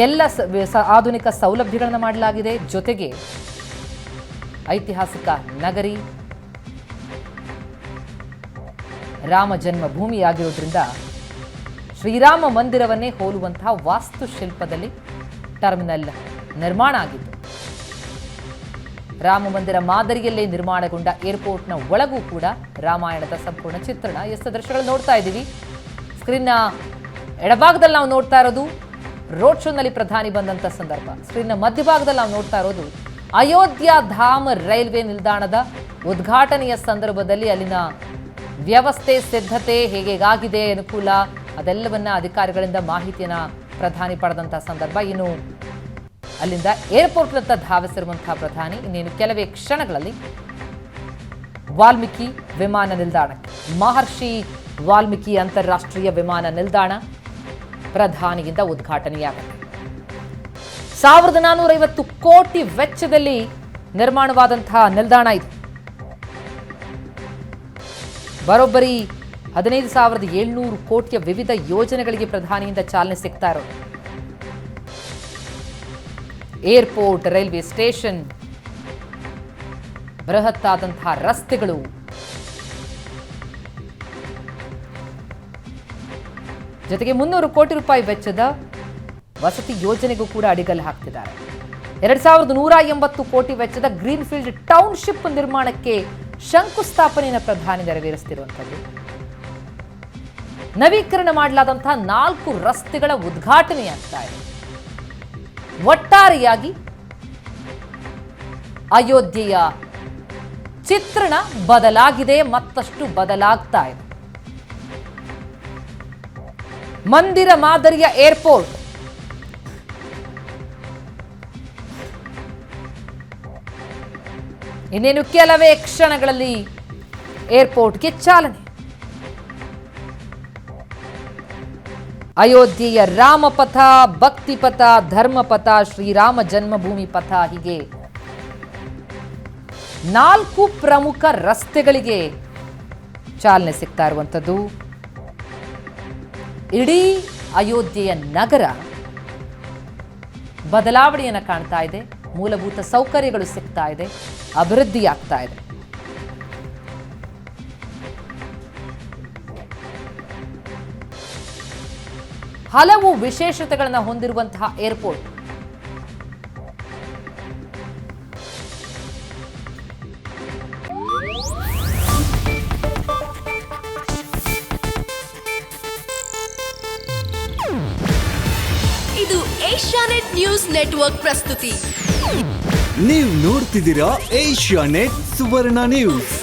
ಎಲ್ಲ ಆಧುನಿಕ ಸೌಲಭ್ಯಗಳನ್ನು ಮಾಡಲಾಗಿದೆ. ಜೊತೆಗೆ ಐತಿಹಾಸಿಕ ನಗರಿ, ರಾಮ ಜನ್ಮಭೂಮಿಯಾಗಿರೋದ್ರಿಂದ ಶ್ರೀರಾಮ ಮಂದಿರವನ್ನೇ ಹೋಲುವಂತಹ ವಾಸ್ತುಶಿಲ್ಪದಲ್ಲಿ ಟರ್ಮಿನಲ್ ನಿರ್ಮಾಣ ಆಗಿತ್ತು. ರಾಮ ಮಂದಿರ ಮಾದರಿಯಲ್ಲೇ ನಿರ್ಮಾಣಗೊಂಡ ಏರ್ಪೋರ್ಟ್ನ ಒಳಗೂ ಕೂಡ ರಾಮಾಯಣದ ಸಂಪೂರ್ಣ ಚಿತ್ರಣ. ಎಷ್ಟು ದೃಶ್ಯಗಳು ನೋಡ್ತಾ ಇದ್ದೀವಿ. ಸ್ಕ್ರೀನ್ನ ಎಡಭಾಗದಲ್ಲಿ ನಾವು ನೋಡ್ತಾ ಇರೋದು ರೋಡ್ ಶೋನಲ್ಲಿ ಪ್ರಧಾನಿ ಬಂದಂಥ ಸಂದರ್ಭ. ಸ್ಕ್ರೀನ್ನ ಮಧ್ಯಭಾಗದಲ್ಲಿ ನಾವು ನೋಡ್ತಾ ಇರೋದು ಅಯೋಧ್ಯ ಧಾಮ ರೈಲ್ವೆ ನಿಲ್ದಾಣದ ಉದ್ಘಾಟನೆಯ ಸಂದರ್ಭದಲ್ಲಿ ಅಲ್ಲಿನ ವ್ಯವಸ್ಥೆ, ಸಿದ್ಧತೆ ಹೇಗಾಗಿದೆ, ಅನುಕೂಲ ಅದೆಲ್ಲವನ್ನ ಅಧಿಕಾರಿಗಳಿಂದ ಮಾಹಿತಿಯನ್ನ ಪ್ರಧಾನಿ ಪಡೆದಂತಹ ಸಂದರ್ಭ. ಇನ್ನು ಅಲ್ಲಿಂದ ಏರ್ಪೋರ್ಟ್ನತ್ತ ಧಾವಿಸಿರುವಂತಹ ಪ್ರಧಾನಿ ಇನ್ನೇನು ಕೆಲವೇ ಕ್ಷಣಗಳಲ್ಲಿ ವಾಲ್ಮೀಕಿ ವಿಮಾನ ನಿಲ್ದಾಣಕ್ಕೆ, ಮಹರ್ಷಿ ವಾಲ್ಮೀಕಿ ಅಂತಾರಾಷ್ಟ್ರೀಯ ವಿಮಾನ ನಿಲ್ದಾಣ ಪ್ರಧಾನಿಯಿಂದ ಉದ್ಘಾಟನೆಯಾಗುತ್ತೆ. 1450 ಕೋಟಿ ವೆಚ್ಚದಲ್ಲಿ ನಿರ್ಮಾಣವಾದಂತಹ ನಿಲ್ದಾಣ ಇದು. ಬರೋಬ್ಬರಿ 15,700 ಕೋಟಿಯ ವಿವಿಧ ಯೋಜನೆಗಳಿಗೆ ಪ್ರಧಾನಿಯಿಂದ ಚಾಲನೆ ಸಿಗ್ತಾ ಇರೋದು. ಏರ್ಪೋರ್ಟ್, ರೈಲ್ವೆ ಸ್ಟೇಷನ್, ಬೃಹತ್ತಾದಂತಹ ರಸ್ತೆಗಳು, ಜೊತೆಗೆ 300 ಕೋಟಿ ರೂಪಾಯಿ ವೆಚ್ಚದ ವಸತಿ ಯೋಜನೆಗೂ ಕೂಡ ಅಡಿಗಲ್ಲು ಹಾಕ್ತಿದ್ದಾರೆ. 2180 ಕೋಟಿ ವೆಚ್ಚದ ಗ್ರೀನ್ಫೀಲ್ಡ್ ಟೌನ್ಶಿಪ್ ನಿರ್ಮಾಣಕ್ಕೆ ಶಂಕುಸ್ಥಾಪನೆಯನ್ನು ಪ್ರಧಾನಿ ನೆರವೇರಿಸುತ್ತಿರುವಂಥದ್ದು. ನವೀಕರಣ ಮಾಡಲಾದಂತಹ 4 ರಸ್ತೆಗಳ ಉದ್ಘಾಟನೆಯಾಗ್ತಾ ಇದೆ. ಒಟ್ಟಾರೆಯಾಗಿ ಅಯೋಧ್ಯೆಯ ಚಿತ್ರಣ ಬದಲಾಗಿದೆ, ಮತ್ತಷ್ಟು ಬದಲಾಗ್ತಾ ಇದೆ. ಮಂದಿರ ಮಾದರಿಯ ಏರ್ಪೋರ್ಟ್, ಇನ್ನೇನು ಕೆಲವೇ ಕ್ಷಣಗಳಲ್ಲಿ ಏರ್ಪೋರ್ಟ್ಗೆ ಚಾಲನೆ. ಅಯೋಧ್ಯೆಯ ರಾಮಪಥ, ಭಕ್ತಿಪಥ, ಧರ್ಮಪಥ, ಶ್ರೀರಾಮ ಜನ್ಮಭೂಮಿ ಪಥ, ಹೀಗೆ 4 ಪ್ರಮುಖ ರಸ್ತೆಗಳಿಗೆ ಚಾಲನೆ ಸಿಗ್ತಾ ಇರುವಂಥದ್ದು. ಇಡೀ ಅಯೋಧ್ಯೆಯ ನಗರ ಬದಲಾವಣೆಯನ್ನು ಕಾಣ್ತಾ ಇದೆ. ಮೂಲಭೂತ ಸೌಕರ್ಯಗಳು ಸಿಗ್ತಾ ಇದೆ, ಅಭಿವೃದ್ಧಿ ಆಗ್ತಾ ಇದೆ. ಹಲವು ವಿಶೇಷತೆಗಳನ್ನು ಹೊಂದಿರುವಂತಹ ಏರ್ಪೋರ್ಟ್. ಇದು ಏಷ್ಯಾನೆಟ್ ನ್ಯೂಸ್ ನೆಟ್ವರ್ಕ್ ಪ್ರಸ್ತುತಿ. ನೀವು ನೋಡ್ತಿದ್ದೀರಾ ಏಷ್ಯಾನೆಟ್ ಸುವರ್ಣ ನ್ಯೂಸ್.